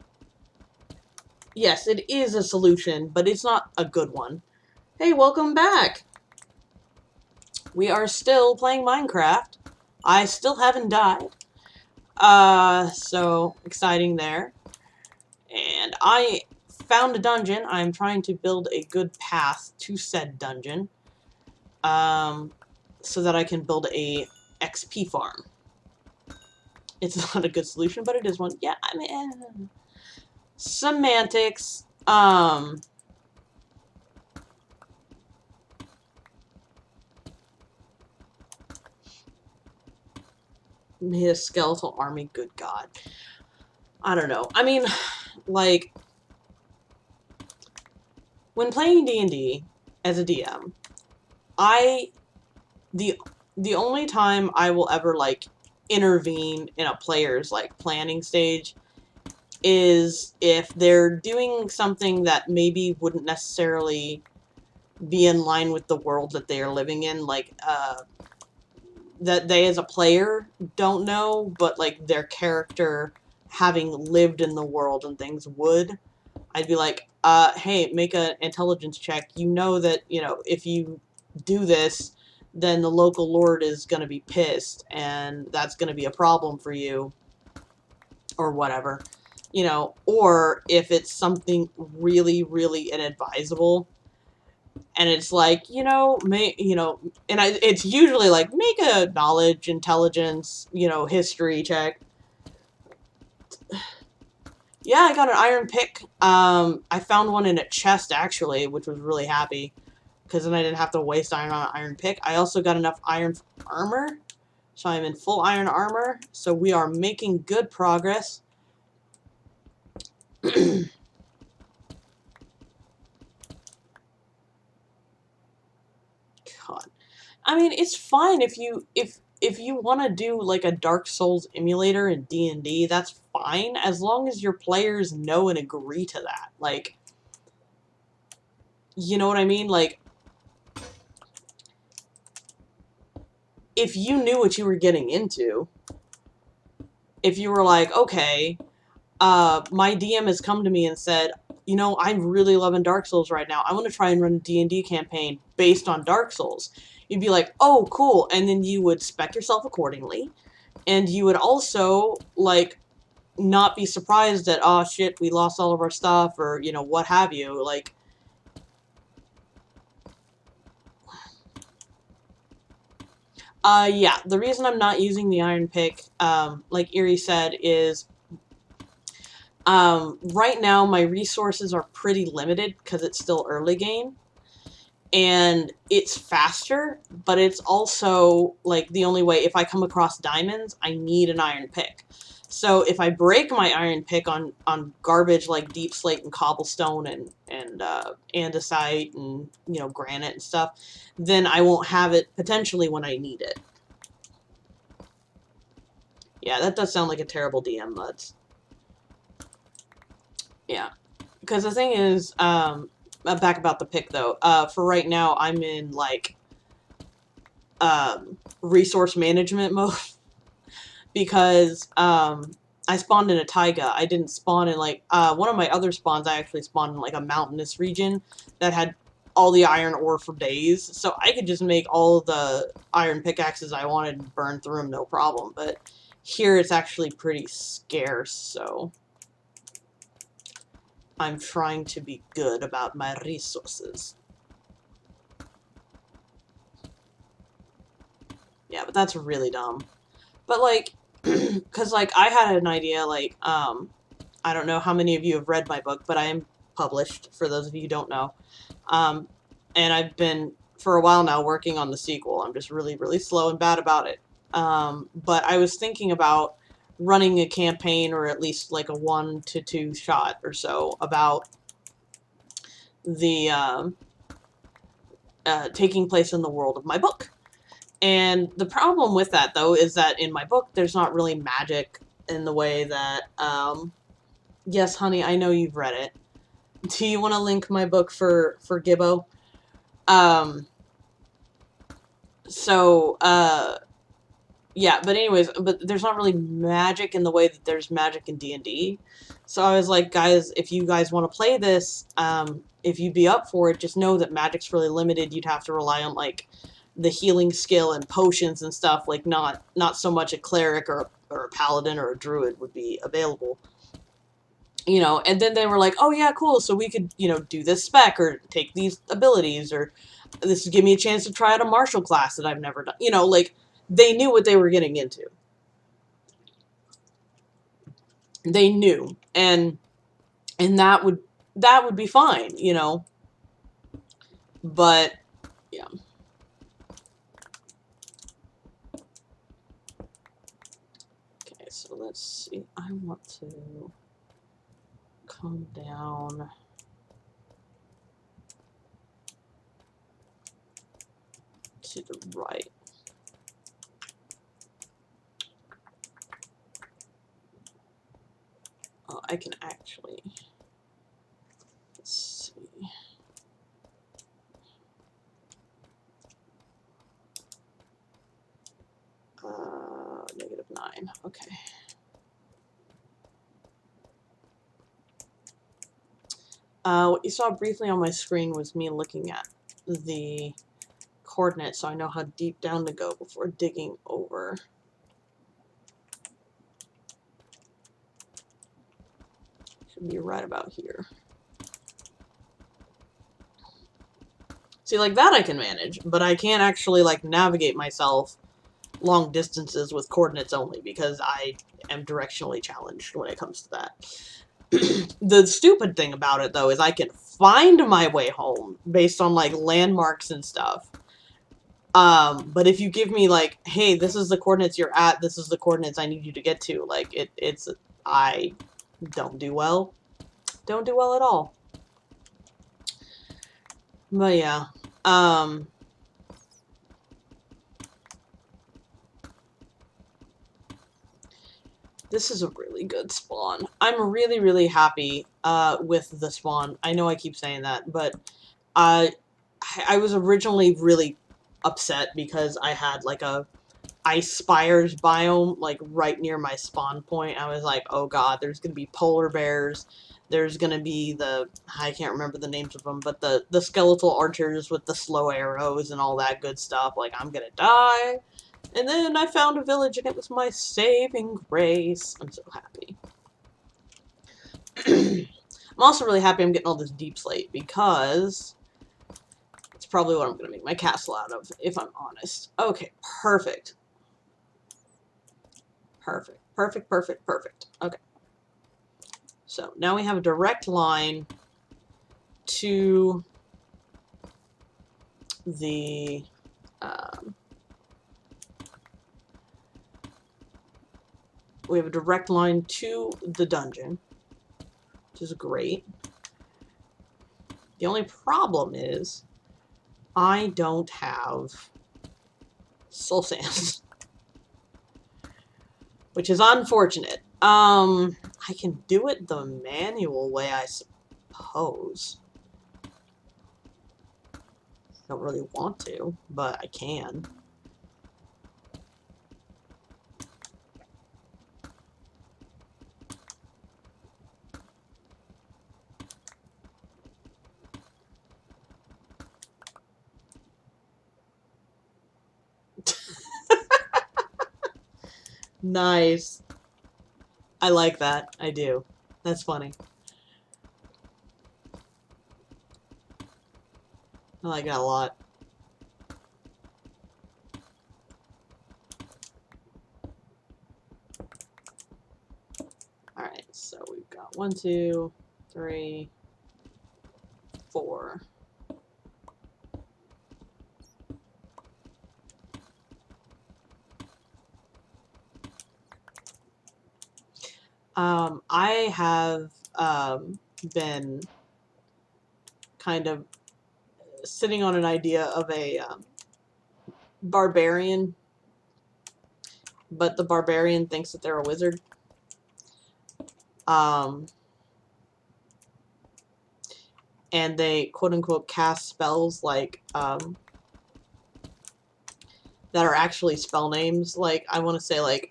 [SPEAKER 1] Yes, it is a solution, but it's not a good one. Hey, welcome back! We are still playing Minecraft. I still haven't died. So, exciting there. And I found a dungeon. I'm trying to build a good path to said dungeon. So that I can build a XP farm. It's not a good solution, but it is one. Yeah, I mean, semantics. Made a skeletal army, good god. I don't know. I mean, like, when playing D&D as a DM, the only time I will ever, like, intervene in a player's, like, planning stage is if they're doing something that maybe wouldn't necessarily be in line with the world that they are living in, like, that they as a player don't know, but like their character having lived in the world and things would. I'd be like, hey, make an intelligence check. You know that, you know, if you do this, then the local lord is going to be pissed, and that's going to be a problem for you, or whatever. You know, or if it's something really, really inadvisable, and it's like, you know, it's usually like, make a knowledge, intelligence, you know, history check. Yeah, I got an iron pick. I found one in a chest, actually, which was really happy, because then I didn't have to waste iron on an iron pick. I also got enough iron armor, so I'm in full iron armor, so we are making good progress. God. I mean, it's fine if you want to do like a Dark Souls emulator in D&D, that's fine, as long as your players know and agree to that. Like, you know what I mean? Like, if you knew what you were getting into, if you were like, okay, my DM has come to me and said, you know, I'm really loving Dark Souls right now. I want to try and run a D&D campaign based on Dark Souls. You'd be like, oh, cool. And then you would spec yourself accordingly. And you would also, like, not be surprised that, oh, shit, we lost all of our stuff, or, you know, what have you. Like, yeah, the reason I'm not using the Iron Pick, like Erie said, is right now my resources are pretty limited because it's still early game. And it's faster, but it's also, like, the only way. If I come across diamonds, I need an Iron Pick. So if I break my Iron Pick on garbage like deep slate and cobblestone and andesite and, you know, granite and stuff, then I won't have it potentially when I need it. Yeah, that does sound like a terrible DM, but yeah. Because the thing is, back about the pick though, for right now I'm in, like, resource management mode because I spawned in a taiga. I didn't spawn in, like, one of my other spawns, I actually spawned in, like, a mountainous region that had all the iron ore for days, so I could just make all the iron pickaxes I wanted and burn through them no problem, but here it's actually pretty scarce, so I'm trying to be good about my resources. Yeah, but that's really dumb. But, like, because, like, I had an idea, like, I don't know how many of you have read my book, but I am published, for those of you who don't know. And I've been, for a while now, working on the sequel. I'm just really, really slow and bad about it. But I was thinking about running a campaign, or at least, like, a 1 to 2 shot or so, about the, taking place in the world of my book. And the problem with that, though, is that in my book, there's not really magic in the way that, yes, honey, I know you've read it. Do you want to link my book for Gibbo? So, yeah, but anyways, but there's not really magic in the way that there's magic in D&D. So I was like, guys, if you guys want to play this, if you'd be up for it, just know that magic's really limited. You'd have to rely on, like, the healing skill and potions and stuff, like, not so much a cleric or a paladin or a druid would be available. You know, and then they were like, oh yeah, cool, so we could, you know, do this spec or take these abilities, or this would give me a chance to try out a martial class that I've never done. You know, like, they knew what they were getting into. They knew. And that would be fine, you know. But yeah. Okay, so let's see. I want to come down to the right. Oh, I can actually, let's see. -9, okay. What you saw briefly on my screen was me looking at the coordinates, so I know how deep down to go before digging over. Should be right about here. See, like, that I can manage, but I can't actually, like, navigate myself long distances with coordinates only, because I am directionally challenged when it comes to that. The stupid thing about it, though, is I can find my way home based on, like, landmarks and stuff. But if you give me, like, hey, this is the coordinates you're at, this is the coordinates I need you to get to, like, I don't do well. Don't do well at all. But yeah, this is a really good spawn. I'm really, really happy with the spawn. I know I keep saying that, but I was originally really upset because I had, like, ice spires biome, like, right near my spawn point. I was like, oh god, there's gonna be polar bears. There's gonna be I can't remember the names of them, but the skeletal archers with the slow arrows and all that good stuff. Like, I'm gonna die. And then I found a village and it was my saving grace. I'm so happy. I'm also really happy I'm getting all this deep slate because it's probably what I'm gonna make my castle out of, if I'm honest. Okay, perfect. Perfect. Perfect, perfect, perfect. Okay. So now we have a direct line to the we have a direct line to the dungeon, which is great. The only problem is I don't have soul sands, which is unfortunate. I can do it the manual way, I suppose. Don't really want to, but I can. Nice. I like that. I do. That's funny. I like that a lot. Alright, so we've got 1, 2, 3, 4. I have been kind of sitting on an idea of a barbarian, but the barbarian thinks that they're a wizard. And they quote-unquote cast spells like that are actually spell names. Like, I want to say, like,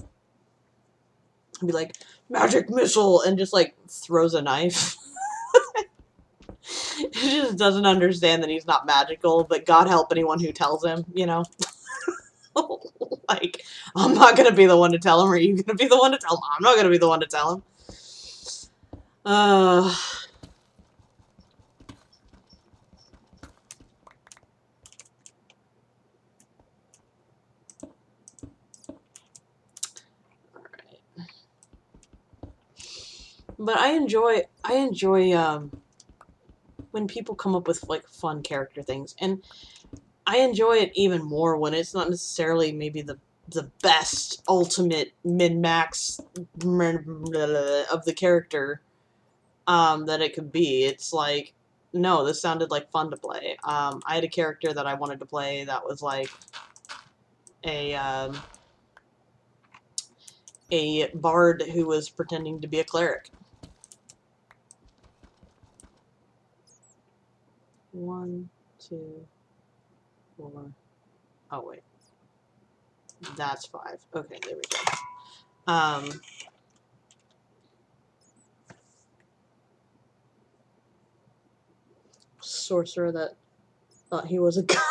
[SPEAKER 1] be like, magic missile, and just, like, throws a knife. He just doesn't understand that he's not magical, but God help anyone who tells him, you know? Like, I'm not gonna be the one to tell him, or are you gonna be the one to tell him? I'm not gonna be the one to tell him. Alright. But I enjoy when people come up with, like, fun character things, and I enjoy it even more when it's not necessarily maybe the best ultimate min-max of the character that it could be. It's like, no, this sounded like fun to play. I had a character that I wanted to play that was like a bard who was pretending to be a cleric. 1, 2, 4. Oh wait, that's 5. Okay, there we go. Sorcerer that thought he was a god.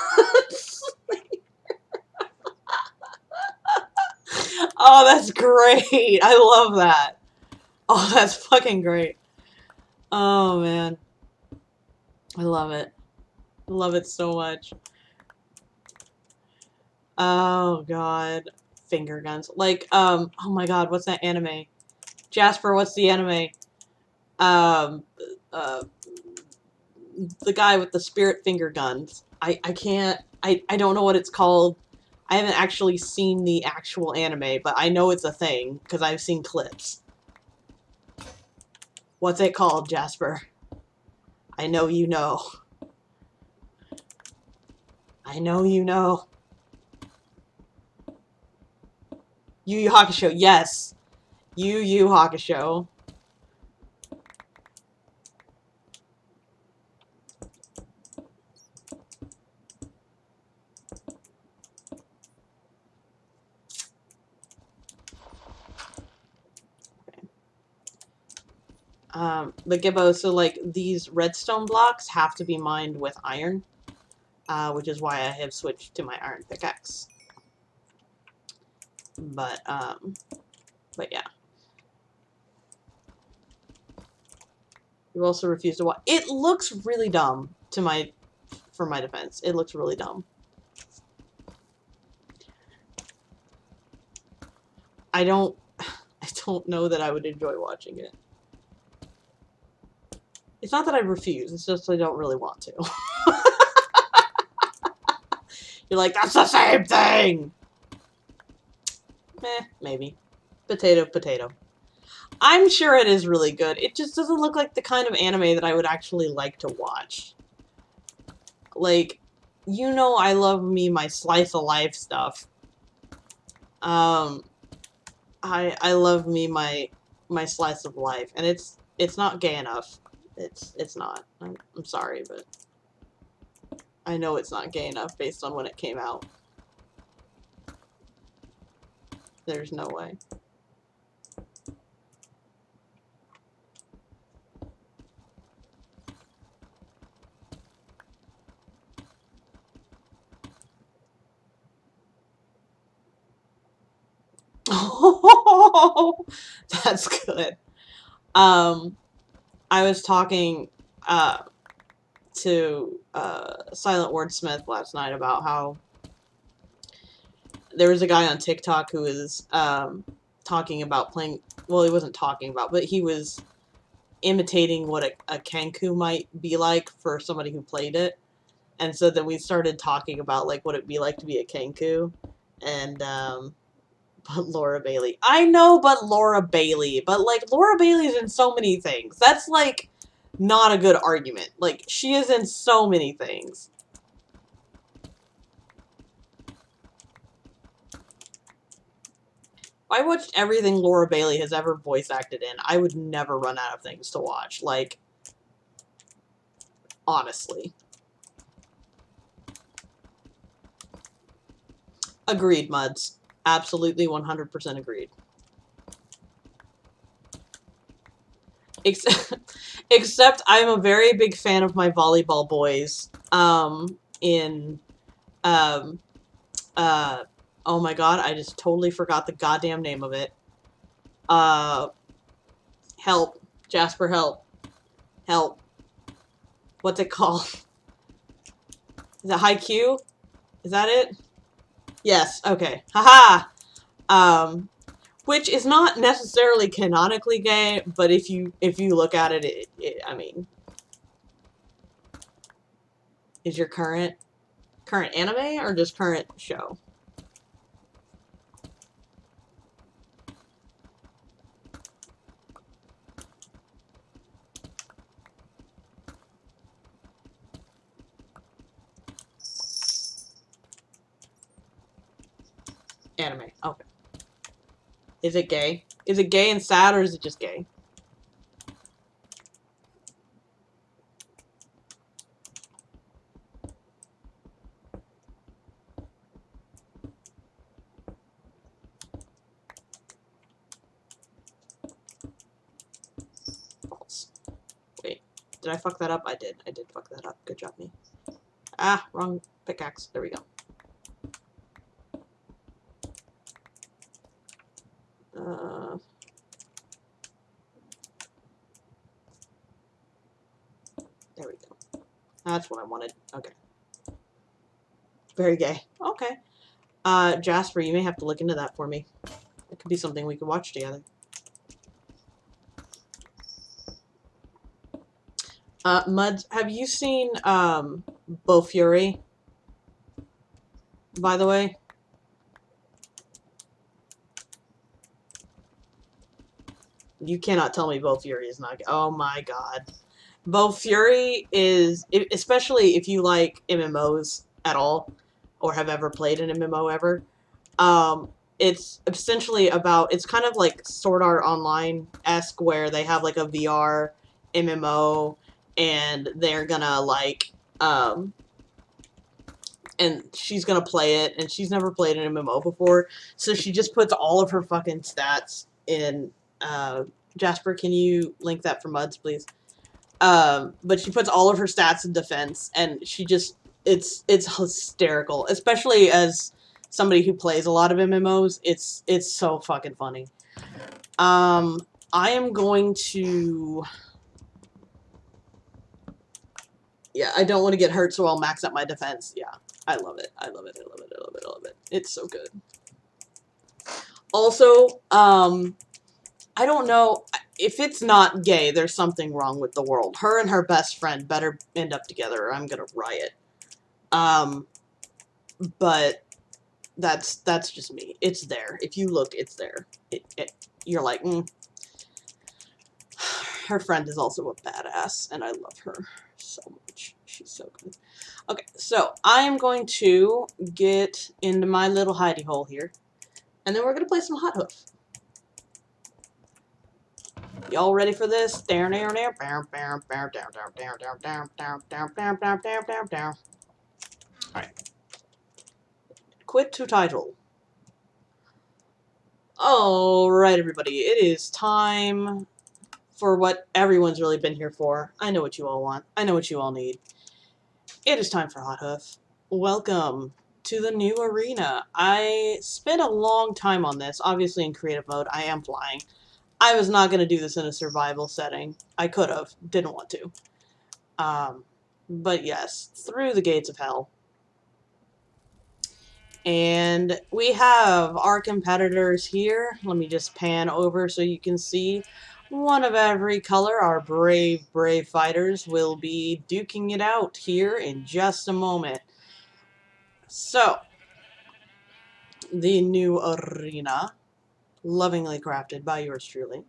[SPEAKER 1] Oh, that's great. I love that. Oh, that's fucking great. Oh, man. I love it. I love it so much. Oh, God. Finger guns. Like, oh my God, what's that anime? Jasper, what's the anime? Uh, the guy with the spirit finger guns. I can't, I don't know what it's called. I haven't actually seen the actual anime, but I know it's a thing, because I've seen clips. What's it called, Jasper? I know you know. I know you know. Yu Yu Hakusho, yes. Yu Yu Hakusho. But Gibbo, so like these redstone blocks have to be mined with iron, which is why I have switched to my iron pickaxe. But yeah. You also refuse to watch. It looks really dumb for my defense. It looks really dumb. I don't know that I would enjoy watching it. It's not that I refuse, it's just I don't really want to. You're like, that's the same thing! Maybe. Potato, potato. I'm sure it is really good. It just doesn't look like the kind of anime that I would actually like to watch. Like, you know I love me my slice of life stuff. I love me my slice of life, and it's not gay enough. It's not. I'm sorry, but I know it's not gay enough based on when it came out. There's no way. Oh, that's good. I was talking to Silent Wordsmith last night about how there was a guy on TikTok who was talking about playing. Well, he wasn't talking about, but he was imitating what a Kenku might be like for somebody who played it. And so then we started talking about like what it'd be like to be a Kenku, and but Laura Bailey. I know, but Laura Bailey. But like Laura Bailey's in so many things. That's like not a good argument. Like she is in so many things. If I watched everything Laura Bailey has ever voice acted in, I would never run out of things to watch. Like, honestly. Agreed, Muds. Absolutely 100% agreed. Except I'm a very big fan of my volleyball boys. Oh my god, I just totally forgot the goddamn name of it. Help. Jasper, help. Help. What's it called? Is it Haikyuu? Is that it? Yes, okay. Haha! Which is not necessarily canonically gay, but if you look at it, I mean... Is your current anime, or just current show? Anime, okay. Is it gay? Is it gay and sad, or is it just gay? False. Wait, did I fuck that up? I did. I did fuck that up. Good job, me. Ah, wrong pickaxe. There we go. There we go. That's what I wanted. Okay. Very gay. Okay. Jasper, you may have to look into that for me. It could be something we could watch together. Muds, have you seen, Bofuri? By the way? You cannot tell me Bofuri is not... Oh my god. Bofuri is... Especially if you like MMOs at all, or have ever played an MMO ever, it's essentially about... It's kind of like Sword Art Online-esque, where they have like a VR MMO, and they're gonna like... and she's gonna play it, and she's never played an MMO before, so she just puts all of her fucking stats in Jasper, can you link that for Muds, please? But she puts all of her stats in defense, and she just, it's hysterical, especially as somebody who plays a lot of MMOs. It's so fucking funny. I am going to, yeah, I don't want to get hurt, so I'll max up my defense. Yeah, I love it. I love it. I love it. I love it. I love it. It's so good. Also, I don't know. If it's not gay, there's something wrong with the world. Her and her best friend better end up together or I'm gonna riot. But that's just me. It's there. If you look, it's there. You're like, Her friend is also a badass, and I love her so much. She's so good. Okay, so I am going to get into my little hidey hole here, and then we're gonna play some Hot Hoof. Y'all ready for this? Down. Alright. Quit to title. Alright, everybody. It is time for what everyone's really been here for. I know what you all want. I know what you all need. It is time for Hot Hoof. Welcome to the new arena. I spent a long time on this, obviously in creative mode. I am flying. I was not going to do this in a survival setting. I could have. Didn't want to. But yes, through the gates of hell. And we have our competitors here. Let me just pan over so you can see. One of every color. Our brave fighters will be duking it out here in just a moment. So, the new arena. Lovingly crafted by yours truly.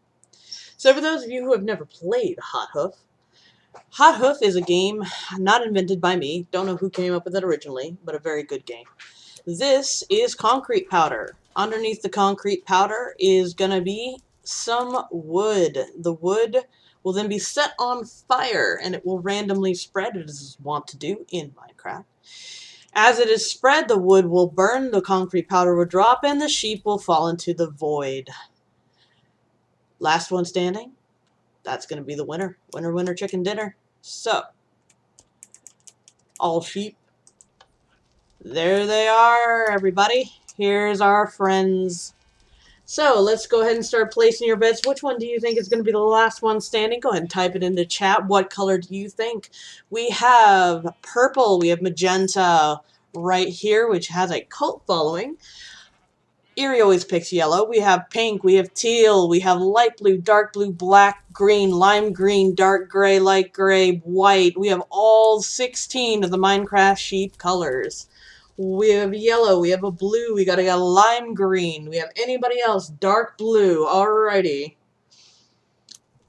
[SPEAKER 1] So for those of you who have never played Hot Hoof, Hot Hoof is a game not invented by me. Don't know who came up with it originally, but a very good game. This is concrete powder. Underneath the concrete powder is going to be some wood. The wood will then be set on fire, and it will randomly spread, as is wont to do in Minecraft. As it is spread, the wood will burn, the concrete powder will drop, and the sheep will fall into the void. Last one standing, that's going to be the winner. Winner, winner, chicken dinner. So, all sheep. There they are, everybody. Here's our friends. So, let's go ahead and start placing your bets. Which one do you think is going to be the last one standing? Go ahead and type it in the chat. What color do you think? We have purple. We have magenta right here, which has a cult following. Erie always picks yellow. We have pink. We have teal. We have light blue, dark blue, black, green, lime green, dark gray, light gray, white. We have all 16 of the Minecraft sheep colors. We have yellow, we have a blue, we got a lime green, we have anybody else, dark blue, alrighty.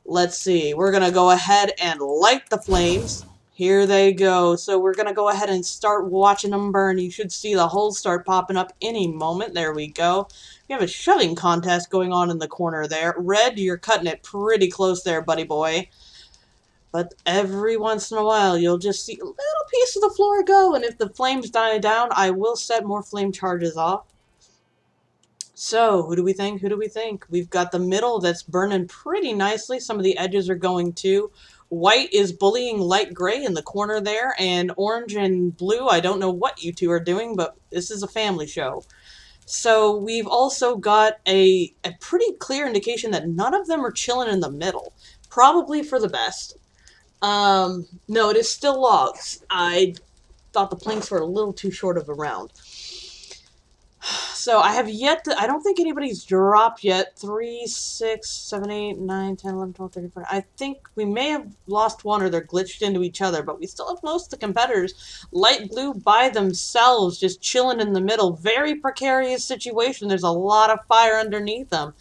[SPEAKER 1] Let's see, we're gonna go ahead and light the flames. Here they go, so we're gonna go ahead and start watching them burn. You should see the holes start popping up any moment. There we go. We have a shoving contest going on in the corner there. Red, you're cutting it pretty close there, buddy boy. But every once in a while, you'll just see a little piece of the floor go, and if the flames die down, I will set more flame charges off. So, who do we think? Who do we think? We've got the middle that's burning pretty nicely. Some of the edges are going too. White is bullying light gray in the corner there, and orange and blue, I don't know what you two are doing, but this is a family show. So, we've also got a pretty clear indication that none of them are chilling in the middle. Probably for the best. No, it is still logs. I thought the planks were a little too short of a round. So I have yet to, I don't think anybody's dropped yet. 3, 6, 7, 8, 9, 10, 11, 12, 13, 14. I think we may have lost one or they're glitched into each other, but we still have most of the competitors. Light blue by themselves, just chilling in the middle. Very precarious situation. There's a lot of fire underneath them.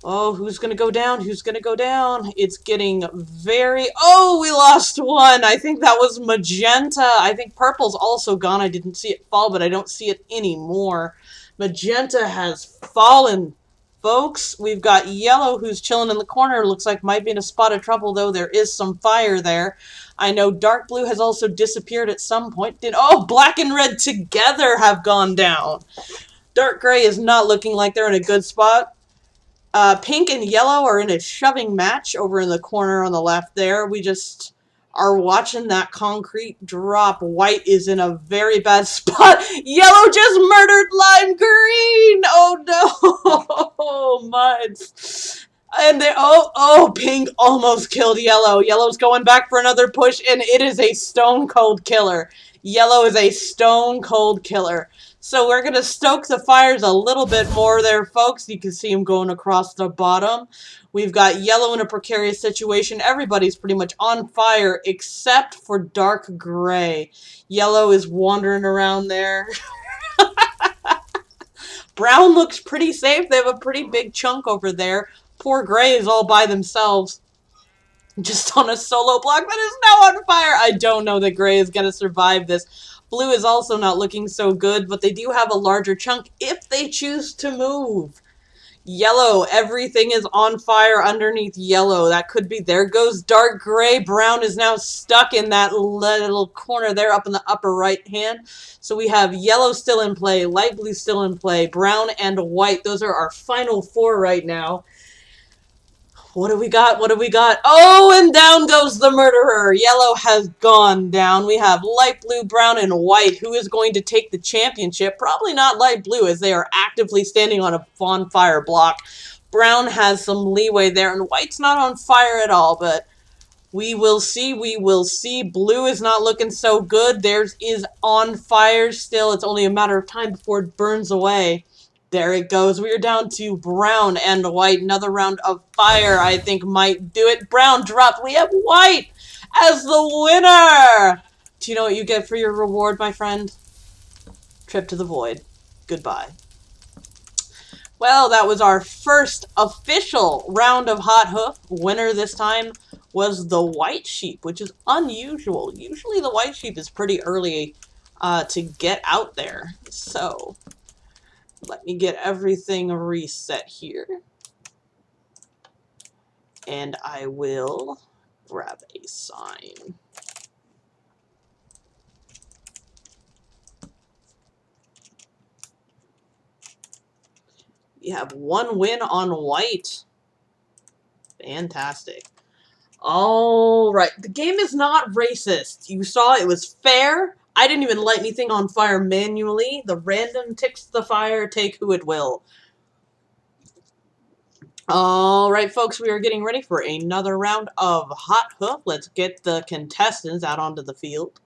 [SPEAKER 1] Oh, who's going to go down? Who's going to go down? It's getting very... Oh, we lost one! I think that was magenta. I think purple's also gone. I didn't see it fall, but I don't see it anymore. Magenta has fallen, folks. We've got yellow who's chilling in the corner. Looks like might be in a spot of trouble, though. There is some fire there. I know dark blue has also disappeared at some point. Oh, black and red together have gone down. Dark gray is not looking like they're in a good spot. Pink and yellow are in a shoving match over in the corner on the left there. We just are watching that concrete drop. White is in a very bad spot. Yellow just murdered lime green! Oh no! Muds. And they, Pink almost killed yellow. Yellow's going back for another push, and it is a stone cold killer. Yellow is a stone cold killer. So we're going to stoke the fires a little bit more there, folks. You can see them going across the bottom. We've got yellow in a precarious situation. Everybody's pretty much on fire except for dark gray. Yellow is wandering around there. Brown looks pretty safe. They have a pretty big chunk over there. Poor gray is all by themselves. Just on a solo block that is now on fire. I don't know that gray is going to survive this. Blue is also not looking so good, but they do have a larger chunk if they choose to move. Yellow, everything is on fire underneath yellow. That could be, there goes dark gray. Brown is now stuck in that little corner there up in the upper right hand. So we have yellow still in play, light blue still in play, brown and white. Those are our final four right now. What do we got? What do we got? Oh, and down goes the murderer. Yellow has gone down. We have light blue, brown, and white. Who is going to take the championship? Probably not light blue, as they are actively standing on a bonfire block. Brown has some leeway there, and white's not on fire at all, but we will see. We will see. Blue is not looking so good. Theirs is on fire still. It's only a matter of time before it burns away. There it goes. We are down to brown and white. Another round of fire, I think, might do it. Brown dropped. We have white as the winner. Do you know what you get for your reward, my friend? Trip to the void. Goodbye. Well, that was our first official round of Hot Hoof. Winner this time was the white sheep, which is unusual. Usually the white sheep is pretty early to get out there. So let me get everything reset here. And I will grab a sign. We have one win on white. Fantastic. All right. The game is not racist. You saw it was fair. I didn't even light anything on fire manually. The random ticks the fire, take who it will. All right, folks, we are getting ready for another round of Hot Hoof. Let's get the contestants out onto the field.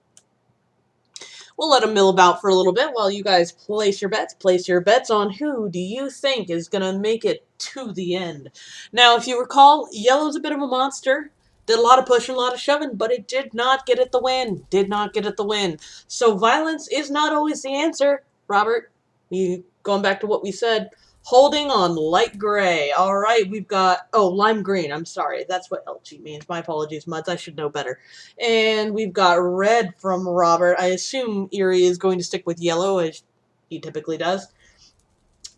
[SPEAKER 1] We'll let them mill about for a little bit while you guys place your bets. Place your bets on who do you think is going to make it to the end. Now, if you recall, yellow's a bit of a monster. Did a lot of pushing, a lot of shoving, but it did not get it the win. Did not get it the win. So violence is not always the answer, Robert. Going back to what we said. Holding on light gray. All right, we've got, lime green. I'm sorry. That's what LG means. My apologies, Muds. I should know better. And we've got red from Robert. I assume Erie is going to stick with yellow, as he typically does.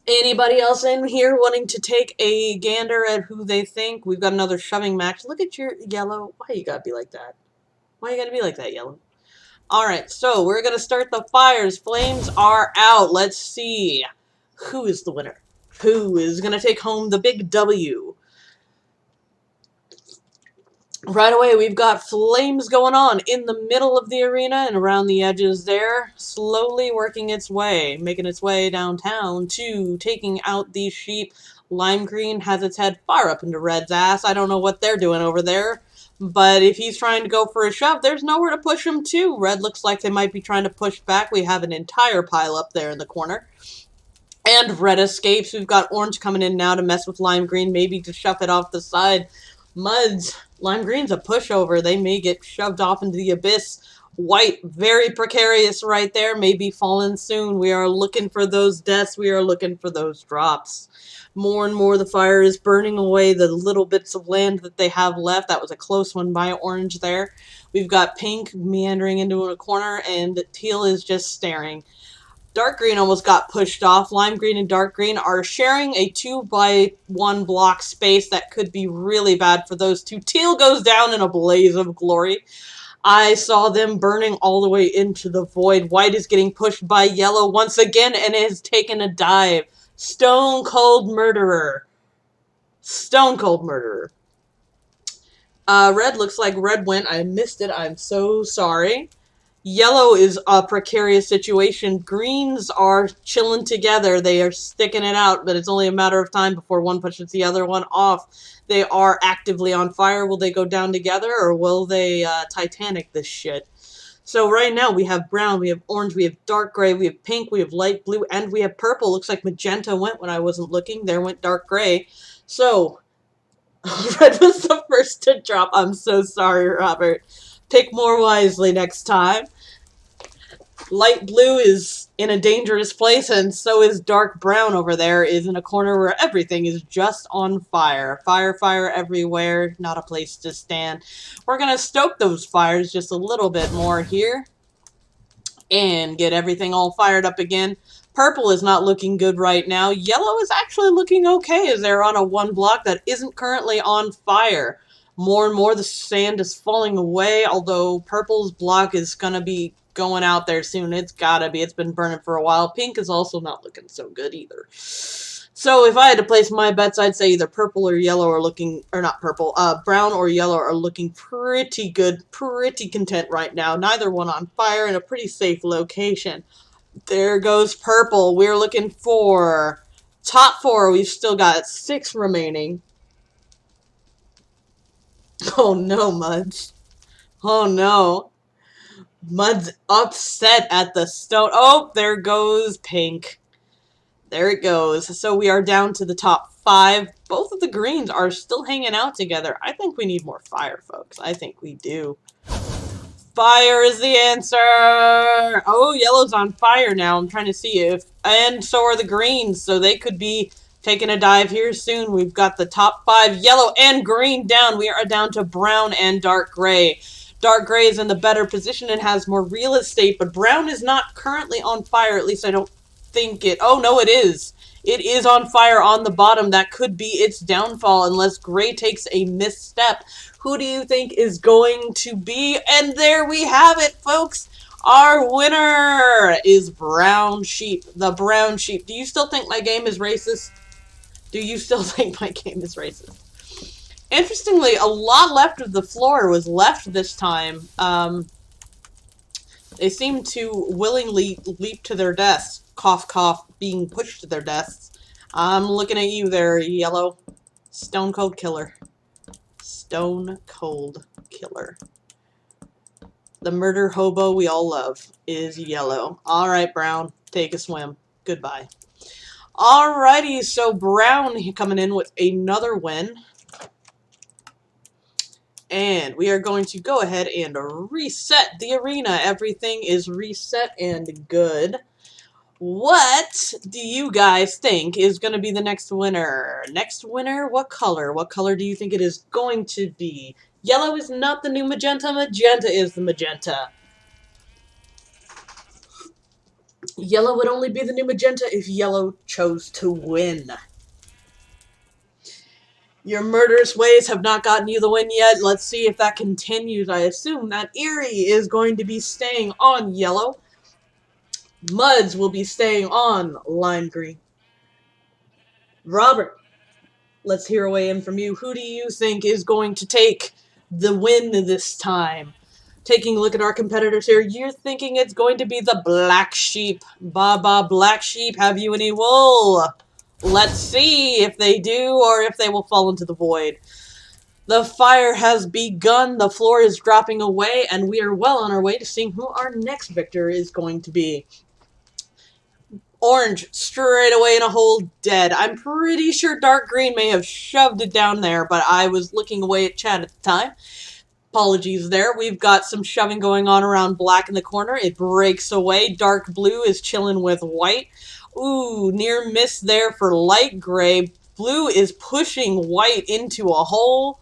[SPEAKER 1] Anybody else in here wanting to take a gander at who they think? We've got another shoving match. Look at your yellow. Why you gotta be like that? Why you gotta be like that, yellow? All right, so we're gonna start the fires. Flames are out. Let's see. Who is the winner? Who is going to take home the big W? Right away, we've got flames going on in the middle of the arena and around the edges there, slowly working its way, making its way downtown to taking out these sheep. Lime green has its head far up into red's ass. I don't know what they're doing over there, but if he's trying to go for a shove, there's nowhere to push him to. Red looks like they might be trying to push back. We have an entire pile up there in the corner. And red escapes. We've got orange coming in now to mess with lime green, maybe to shove it off the side. Muds, lime green's a pushover. They may get shoved off into the abyss. White, very precarious right there, maybe falling soon. We are looking for those deaths. We are looking for those drops. More and more the fire is burning away the little bits of land that they have left. That was a close one by orange there. We've got pink meandering into a corner, and teal is just staring. Dark green almost got pushed off. Lime green and dark green are sharing a 2x1 block space that could be really bad for those two. Teal goes down in a blaze of glory. I saw them burning all the way into the void. White is getting pushed by yellow once again and has taken a dive. Stone cold murderer. Stone Cold Murderer. Red looks like red went. I missed it. I'm so sorry. Yellow is a precarious situation. Greens are chilling together. They are sticking it out, but it's only a matter of time before one pushes the other one off. They are actively on fire. Will they go down together, or will they Titanic this shit? So right now we have brown, we have orange, we have dark gray, we have pink, we have light blue, and we have purple. Looks like magenta went when I wasn't looking. There went dark gray. So red was the first to drop. I'm so sorry, Robert. Pick more wisely next time. Light blue is in a dangerous place, and so is dark brown over there, is in a corner where everything is just on fire. Fire, fire everywhere, not a place to stand. We're going to stoke those fires just a little bit more here and get everything all fired up again. Purple is not looking good right now. Yellow is actually looking okay as they're on a one block that isn't currently on fire. More and more the sand is falling away, although purple's block is going to be going out there soon. It's gotta be. It's been burning for a while. Pink is also not looking so good either. So if I had to place my bets, I'd say either purple or yellow are looking, or not purple, brown or yellow are looking pretty good, pretty content right now. Neither one on fire in a pretty safe location. There goes purple. We're looking for top 4. We've still got 6 remaining. Oh no, Muds. Oh no. Mud's upset at the stone. Oh, there goes pink. There it goes. So we are down to the top 5. Both of the greens are still hanging out together. I think we need more fire, folks. I think we do. Fire is the answer. Oh, yellow's on fire now. I'm trying to see if... And so are the greens, so they could be taking a dive here soon. We've got the top 5, yellow and green down. We are down to brown and dark gray. Dark gray is in the better position and has more real estate, but brown is not currently on fire. At least I don't think it... Oh, no, it is. It is on fire on the bottom. That could be its downfall unless gray takes a misstep. Who do you think is going to be? And there we have it, folks. Our winner is Brown Sheep. The Brown Sheep. Do you still think my game is racist? Do you still think my game is racist? Interestingly, a lot left of the floor was left this time. They seem to willingly leap to their deaths. Cough, cough, being pushed to their deaths. I'm looking at you there, yellow. Stone Cold Killer. Stone Cold Killer. The murder hobo we all love is yellow. Alright, brown. Take a swim. Goodbye. Alrighty, so brown coming in with another win. And we are going to go ahead and reset the arena. Everything is reset and good. What do you guys think is going to be the next winner? Next winner, what color? What color do you think it is going to be? Yellow is not the new magenta. Magenta is the magenta. Yellow would only be the new magenta if yellow chose to win. Your murderous ways have not gotten you the win yet. Let's see if that continues. I assume that Eerie is going to be staying on yellow. Muds will be staying on lime green. Robert, let's hear a weigh in from you. Who do you think is going to take the win this time? Taking a look at our competitors here, you're thinking it's going to be the Black Sheep. Baba Black Sheep, have you any wool? Let's see if they do or if they will fall into the void. The fire has begun, the floor is dropping away, and we are well on our way to seeing who our next victor is going to be. Orange, straight away in a hole, dead. I'm pretty sure dark green may have shoved it down there, but I was looking away at chat at the time. Apologies there. We've got some shoving going on around black in the corner. It breaks away. Dark blue is chilling with white. Ooh, near miss there for light gray. Blue is pushing white into a hole,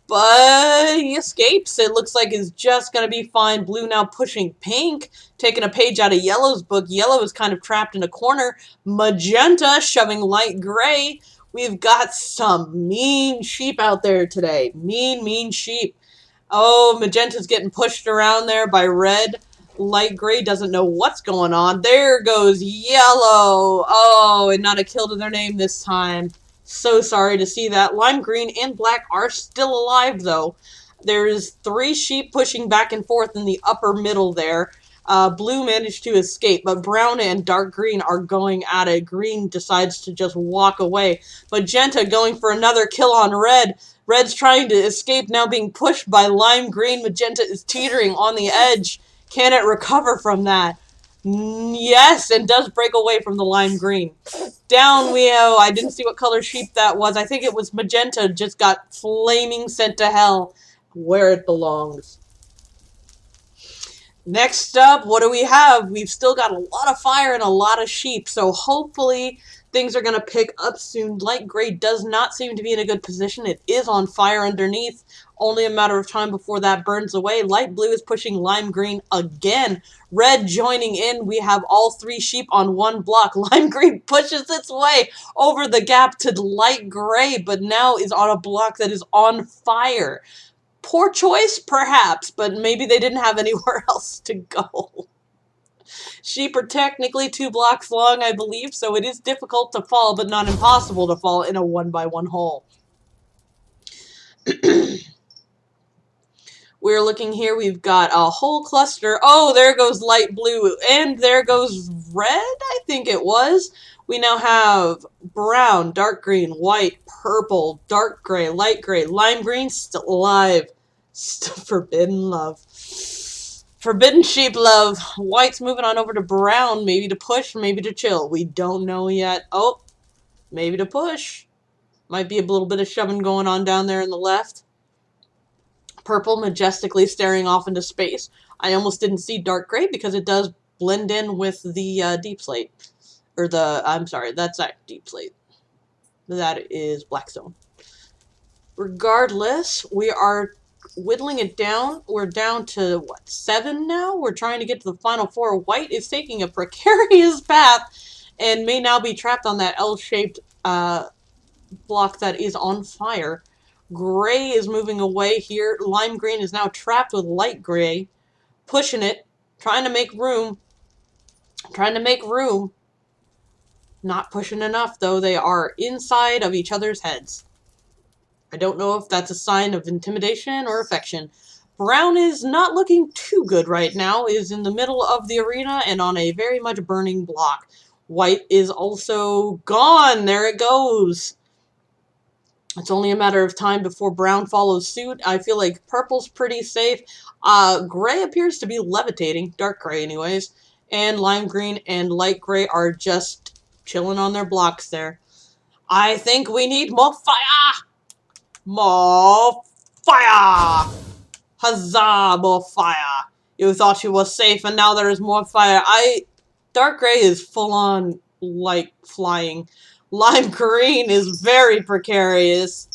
[SPEAKER 1] but he escapes. It looks like it's just going to be fine. Blue now pushing pink, taking a page out of yellow's book. Yellow is kind of trapped in a corner. Magenta shoving light gray. We've got some mean sheep out there today. Mean, mean sheep. Oh, magenta's getting pushed around there by red. Light gray doesn't know what's going on. There goes yellow. Oh, and not a kill to their name this time. So sorry to see that. Lime green and black are still alive, though. There's 3 sheep pushing back and forth in the upper middle there. Blue managed to escape, but brown and dark green are going at it. Green decides to just walk away. Magenta going for another kill on red. Red's trying to escape, now being pushed by lime green. Magenta is teetering on the edge. Can it recover from that? Yes, and does break away from the lime green. Down we go. I didn't see what color sheep that was. I think it was magenta, just got flaming sent to hell where it belongs. Next up, what do we have? We've still got a lot of fire and a lot of sheep, so hopefully things are going to pick up soon. Light gray does not seem to be in a good position. It is on fire underneath. Only a matter of time before that burns away. Light blue is pushing lime green again. Red joining in. We have all 3 sheep on one block. Lime green pushes its way over the gap to light gray, but now is on a block that is on fire. Poor choice, perhaps, but maybe they didn't have anywhere else to go. Sheep are technically 2 blocks long, I believe, so it is difficult to fall, but not impossible to fall in a 1x1 hole. We're looking here, we've got a whole cluster. Oh, there goes light blue, and there goes red, I think it was. We now have brown, dark green, white, purple, dark gray, light gray, lime green, still alive. Still forbidden love. Forbidden sheep love. White's moving on over to brown, maybe to push, maybe to chill. We don't know yet. Oh, maybe to push. Might be a little bit of shoving going on down there in the left. Purple majestically staring off into space. I almost didn't see dark gray because it does blend in with the deep slate. Or the, I'm sorry, that's not deep slate. That is Blackstone. Regardless, we are whittling it down. We're down to, what, 7 now? We're trying to get to the final 4. White is taking a precarious path and may now be trapped on that L-shaped block that is on fire. Gray is moving away here. Lime green is now trapped with light gray. Pushing it. Trying to make room. Trying to make room. Not pushing enough, though. They are inside of each other's heads. I don't know if that's a sign of intimidation or affection. Brown is not looking too good right now. Is in the middle of the arena and on a very much burning block. White is also gone. There it goes. It's only a matter of time before brown follows suit. I feel like purple's pretty safe. Gray appears to be levitating. Dark gray, anyways. And lime green and light gray are just chilling on their blocks there. I think we need more fire! More fire! Huzzah, more fire! You thought you were safe and now there is more fire. Dark gray is full on, like, flying. Lime green is very precarious.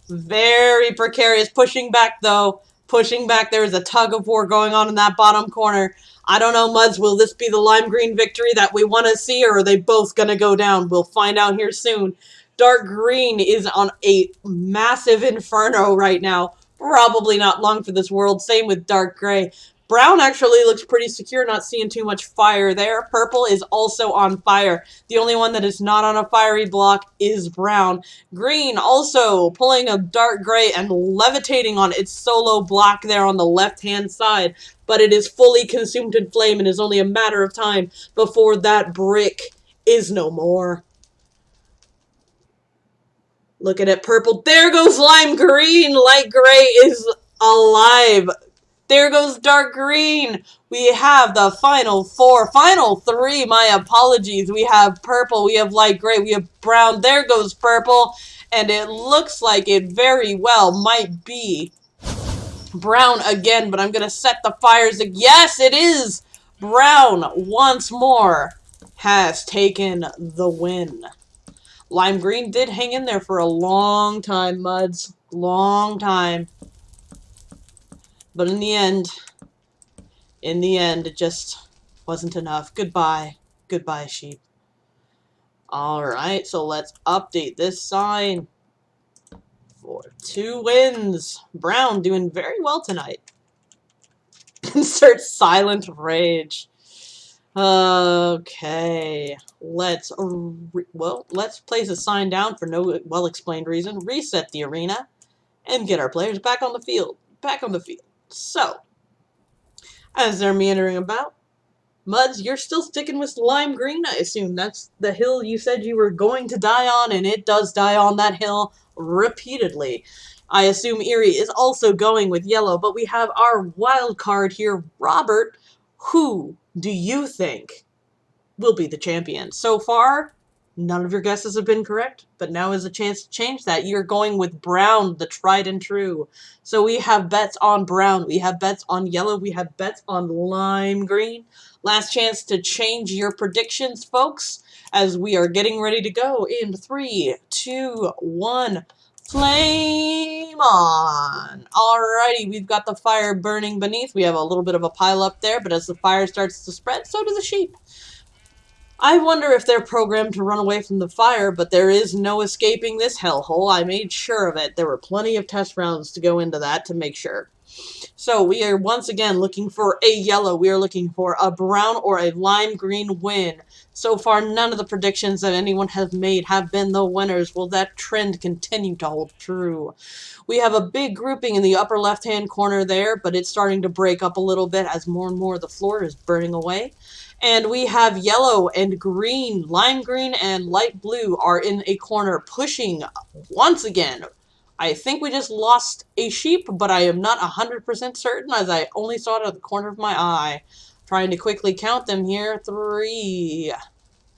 [SPEAKER 1] Very precarious. Pushing back, though. Pushing back. There is a tug of war going on in that bottom corner. I don't know, Muds. Will this be the lime green victory that we want to see, or are they both going to go down? We'll find out here soon. Dark green is on a massive inferno right now. Probably not long for this world. Same with dark gray. Brown actually looks pretty secure, not seeing too much fire there. Purple is also on fire. The only one that is not on a fiery block is brown. Green also pulling a dark gray and levitating on its solo block there on the left-hand side. But it is fully consumed in flame and is only a matter of time before that brick is no more. Look at it, purple. There goes lime green. Light gray is alive. There goes dark green. We have the final 4, final 3, my apologies. We have purple, we have light gray, we have brown. There goes purple. And it looks like it very well might be brown again, but I'm going to set the fires. Yes, it is! Brown, once more, has taken the win. Lime green did hang in there for a long time, Muds. Long time. But in the end, it just wasn't enough. Goodbye. Goodbye, sheep. Alright, so let's update this sign for 2 wins. Brown doing very well tonight. Insert silent rage. Okay, let's place a sign down for no well-explained reason, reset the arena, and get our players back on the field. So, as they're meandering about, Muds, you're still sticking with lime green, I assume. That's the hill you said you were going to die on, and it does die on that hill repeatedly. I assume Erie is also going with yellow, but we have our wild card here, Robert. Who do you think will be the champion? So far, none of your guesses have been correct, but now is a chance to change that. You're going with brown, the tried and true. So we have bets on brown, we have bets on yellow, we have bets on lime green. Last chance to change your predictions, folks, as we are getting ready to go in 3, 2, 1. Flame on! Alrighty, we've got the fire burning beneath. We have a little bit of a pile up there, but as the fire starts to spread, so do the sheep. I wonder if they're programmed to run away from the fire, but there is no escaping this hellhole. I made sure of it. There were plenty of test rounds to go into that to make sure. So we are once again looking for a yellow. We are looking for a brown or a lime green win. So far, none of the predictions that anyone has made have been the winners. Will that trend continue to hold true? We have a big grouping in the upper left-hand corner there, but it's starting to break up a little bit as more and more of the floor is burning away. And we have yellow and green, lime green and light blue are in a corner pushing once again. I think we just lost a sheep, but I am not 100% certain as I only saw it out of the corner of my eye. Trying to quickly count them here. 3,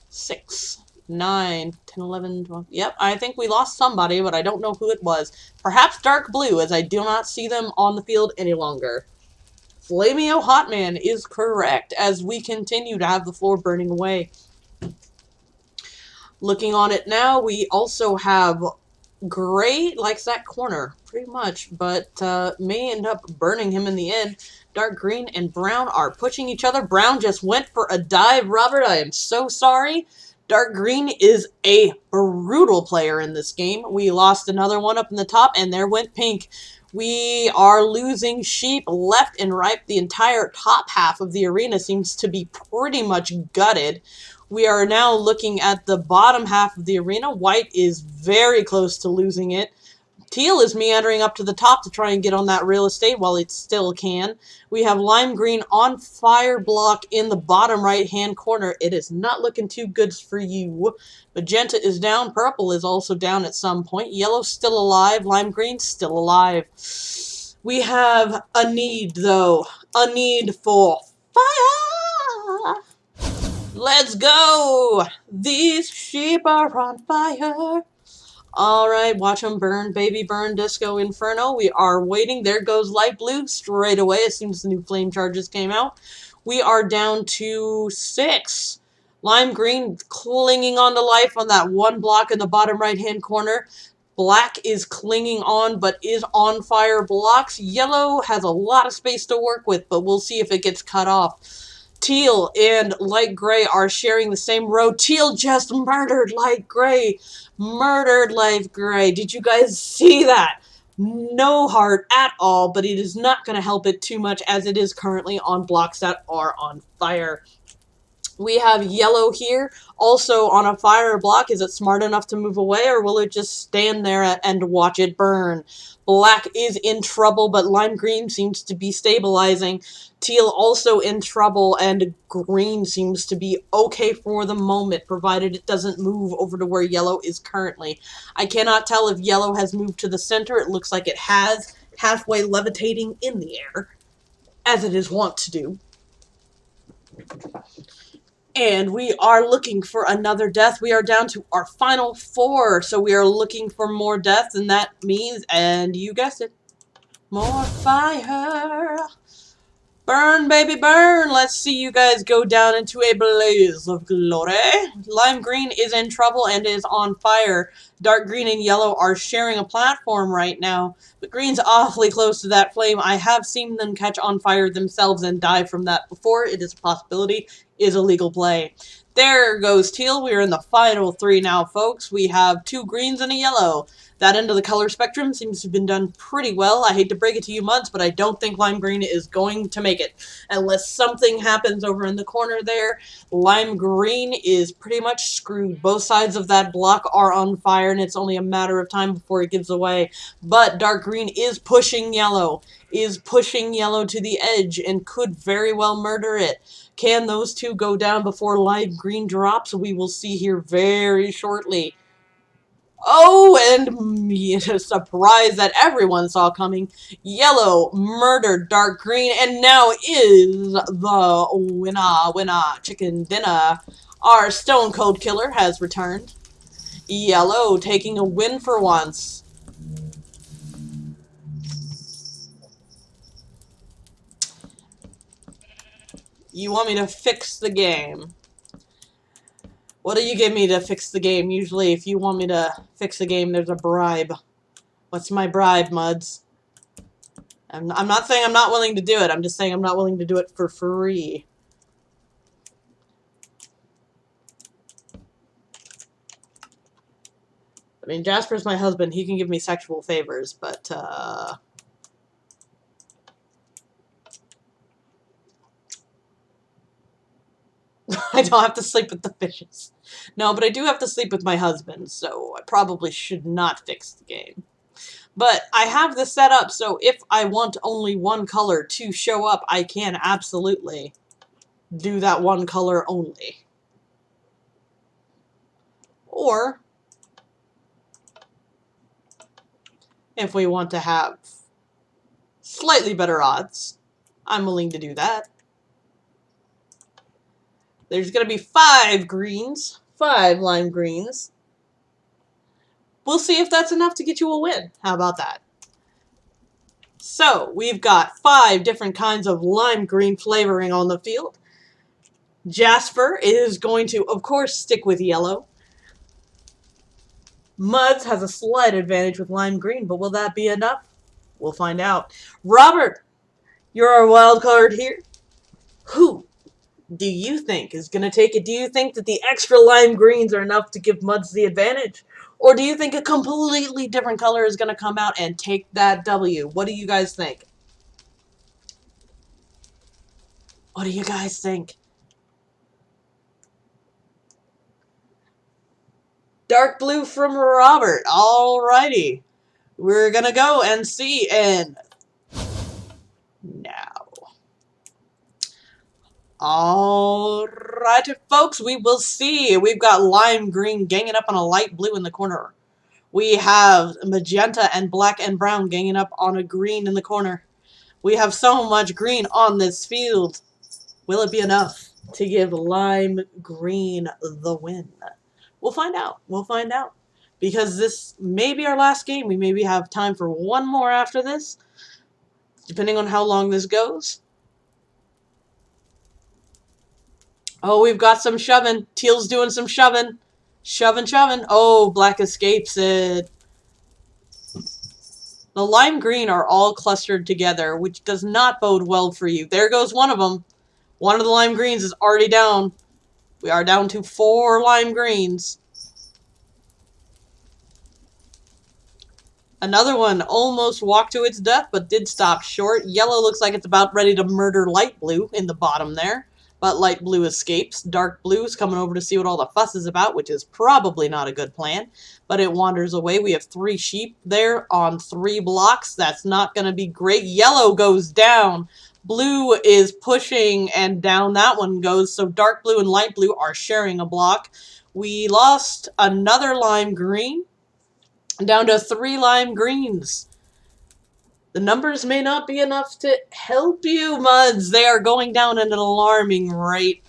[SPEAKER 1] 6, 9, 10, 11, 12. Yep, I think we lost somebody, but I don't know who it was. Perhaps dark blue, as I do not see them on the field any longer. Flameo Hotman is correct, as we continue to have the floor burning away. Looking on it now, we also have gray likes that corner, pretty much, but may end up burning him in the end. Dark green and brown are pushing each other. Brown just went for a dive. Robert, I am so sorry. Dark green is a brutal player in this game. We lost another one up in the top, and there went pink. We are losing sheep left and right. The entire top half of the arena seems to be pretty much gutted. We are now looking at the bottom half of the arena. White is very close to losing it. Teal is meandering up to the top to try and get on that real estate while it still can. We have lime green on fire block in the bottom right-hand corner. It is not looking too good for you. Magenta is down. Purple is also down at some point. Yellow still alive. Lime green still alive. We have a need, though. A need for fire. Let's go! These sheep are on fire. Alright, watch them burn, baby, burn, Disco Inferno. We are waiting. There goes light blue straight away as soon as the new flame charges came out. We are down to 6. Lime green clinging on to life on that one block in the bottom right-hand corner. Black is clinging on, but is on fire blocks. Yellow has a lot of space to work with, but we'll see if it gets cut off. Teal and light gray are sharing the same road. Teal just murdered light gray. Murdered light gray. Did you guys see that? No heart at all, but it is not going to help it too much as it is currently on blocks that are on fire. We have yellow here, also on a fire block. Is it smart enough to move away, or will it just stand there and watch it burn? Black is in trouble, but lime green seems to be stabilizing. Teal also in trouble, and green seems to be okay for the moment, provided it doesn't move over to where yellow is currently. I cannot tell if yellow has moved to the center. It looks like it has, halfway levitating in the air, as it is wont to do. And we are looking for another death. We are down to our final 4. So we are looking for more deaths, and that means, and you guessed it, more fire. Burn, baby, burn. Let's see you guys go down into a blaze of glory. Lime green is in trouble and is on fire. Dark green and yellow are sharing a platform right now, but green's awfully close to that flame. I have seen them catch on fire themselves and die from that before. It is a possibility. Is a legal play. There goes teal. We are in the final 3 now, folks. We have 2 greens and a yellow. That end of the color spectrum seems to have been done pretty well. I hate to break it to you, Muds, but I don't think lime green is going to make it. Unless something happens over in the corner there, lime green is pretty much screwed. Both sides of that block are on fire, and it's only a matter of time before it gives away. But dark green is pushing yellow to the edge, and could very well murder it. Can those two go down before lime green drops? We will see here very shortly. Oh, and a surprise that everyone saw coming. Yellow murdered dark green, and now is the winner chicken dinner. Our Stone Cold Killer has returned. Yellow taking a win for once. You want me to fix the game? What do you give me to fix the game? Usually, if you want me to fix the game, there's a bribe. What's my bribe, Muds? I'm not saying I'm not willing to do it. I'm just saying I'm not willing to do it for free. I mean, Jasper's my husband. He can give me sexual favors, but, I don't have to sleep with the fishes. No, but I do have to sleep with my husband, so I probably should not fix the game. But I have this set up, so if I want only one color to show up, I can absolutely do that one color only. Or, if we want to have slightly better odds, I'm willing to do that. There's going to be 5 greens, 5 lime greens. We'll see if that's enough to get you a win. How about that? So, we've got 5 different kinds of lime green flavoring on the field. Jasper is going to, of course, stick with yellow. Muds has a slight advantage with lime green, but will that be enough? We'll find out. Robert, you're our wild card here. Who do you think is going to take it? Do you think that the extra lime greens are enough to give Muds the advantage? Or do you think a completely different color is going to come out and take that W? What do you guys think? What do you guys think? Dark blue from Robert. Alrighty. We're going to go and see. And now. Alright, folks, we will see. We've got lime green ganging up on a light blue in the corner. We have magenta and black and brown ganging up on a green in the corner. We have so much green on this field. Will it be enough to give lime green the win? We'll find out. We'll find out. Because this may be our last game. We maybe have time for one more after this, depending on how long this goes. Oh, we've got some shoving. Teal's doing some shoving. Shoving. Oh, black escapes it. The lime green are all clustered together, which does not bode well for you. There goes one of them. One of the lime greens is already down. We are down to 4 lime greens. Another one almost walked to its death, but did stop short. Yellow looks like it's about ready to murder light blue in the bottom there. But light blue escapes. Dark blue is coming over to see what all the fuss is about, which is probably not a good plan. But it wanders away. We have 3 sheep there on 3 blocks. That's not going to be great. Yellow goes down. Blue is pushing, and down that one goes. So dark blue and light blue are sharing a block. We lost another lime green. Down to 3 lime greens. The numbers may not be enough to help you, Muds. They are going down at an alarming rate.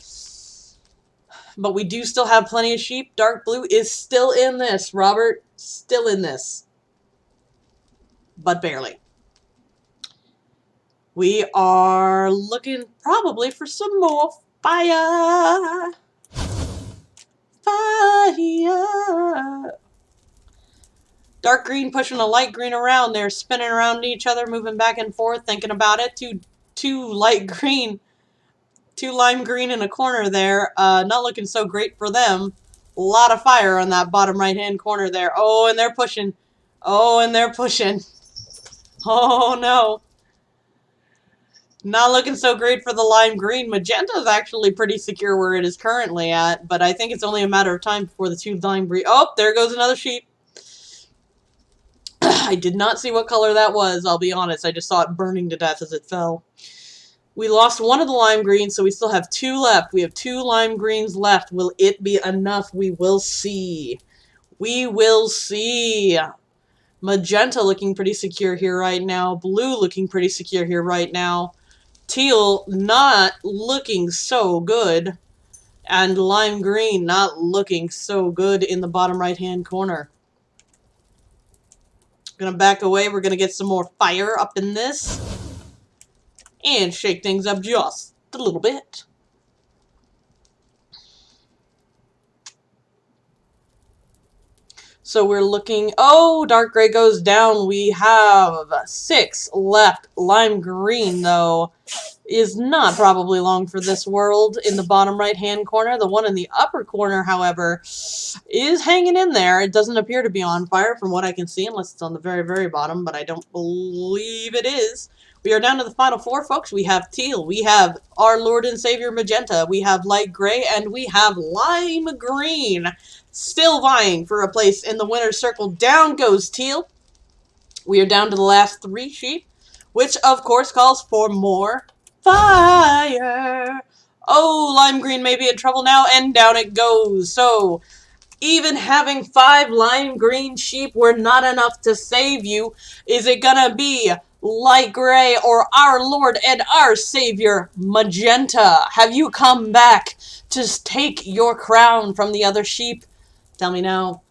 [SPEAKER 1] But we do still have plenty of sheep. Dark blue is still in this, Robert. Still in this. But barely. We are looking probably for some more fire. Fire. Dark green pushing a light green around. They're spinning around each other, moving back and forth, thinking about it. Two light green, two lime green in a corner there. Not looking so great for them. A lot of fire on that bottom right-hand corner there. Oh, and they're pushing. Oh, and they're pushing. Oh, no. Not looking so great for the lime green. Magenta is actually pretty secure where it is currently at, but I think it's only a matter of time before the two lime green... Oh, there goes another sheep. I did not see what color that was, I'll be honest. I just saw it burning to death as it fell. We lost one of the lime greens, so we still have two left. We have two lime greens left. Will it be enough? We will see. We will see. Magenta looking pretty secure here right now. Blue looking pretty secure here right now. Teal not looking so good. And lime green not looking so good in the bottom right-hand corner. Gonna back away. We're gonna get some more fire up in this. And shake things up just a little bit. So we're looking... Oh, dark gray goes down. We have 6 left. Lime green, though, is not probably long for this world in the bottom right-hand corner. The one in the upper corner, however, is hanging in there. It doesn't appear to be on fire from what I can see, unless it's on the very, very bottom, but I don't believe it is. We are down to the final 4, folks. We have teal, we have our Lord and Savior magenta, we have light gray, and we have lime green. Still vying for a place in the winner's circle. Down goes teal. We are down to the last 3 sheep, which of course calls for more fire. Oh, lime green may be in trouble now, and down it goes. So, even having 5 lime green sheep were not enough to save you. Is it gonna be light gray or our Lord and our Savior magenta? Have you come back to take your crown from the other sheep? Tell me now.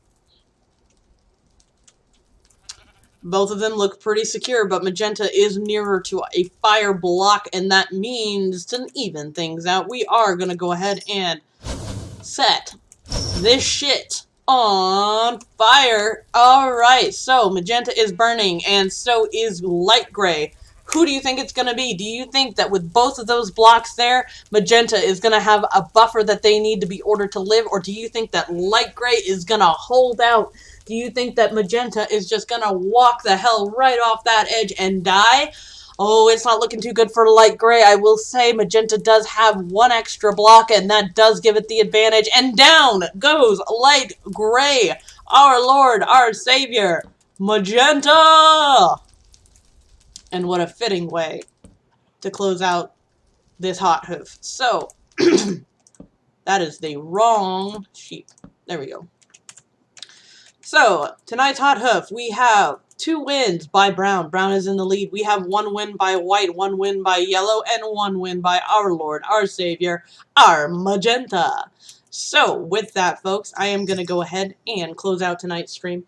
[SPEAKER 1] Both of them look pretty secure, but magenta is nearer to a fire block, and that means to even things out, we are going to go ahead and set this shit on fire. Alright, so magenta is burning, and so is light gray. Who do you think it's going to be? Do you think that with both of those blocks there, magenta is going to have a buffer that they need to be ordered to live? Or do you think that light gray is going to hold out? Do you think that magenta is just going to walk the hell right off that edge and die? Oh, it's not looking too good for light gray. I will say magenta does have 1 extra block, and that does give it the advantage. And down goes light gray. Our Lord, our Savior, magenta! And what a fitting way to close out this hot hoof. So, that is the wrong sheep. There we go. So, tonight's hot hoof, we have 2 wins by brown. Brown is in the lead. We have 1 win by white, 1 win by yellow, and 1 win by our Lord, our Savior, our magenta. So, with that, folks, I am going to go ahead and close out tonight's stream.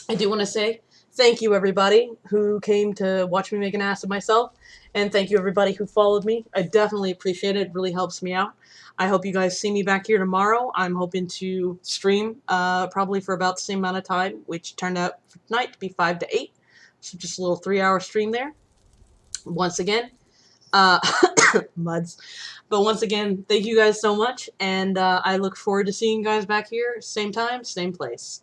[SPEAKER 1] I do want to say thank you, everybody who came to watch me make an ass of myself, and thank you, everybody who followed me. I definitely appreciate it. It really helps me out. I hope you guys see me back here tomorrow. I'm hoping to stream probably for about the same amount of time, which turned out for tonight to be 5 to 8. So just a little 3-hour stream there. Once again, muds. But once again, thank you guys so much, and I look forward to seeing you guys back here, same time, same place.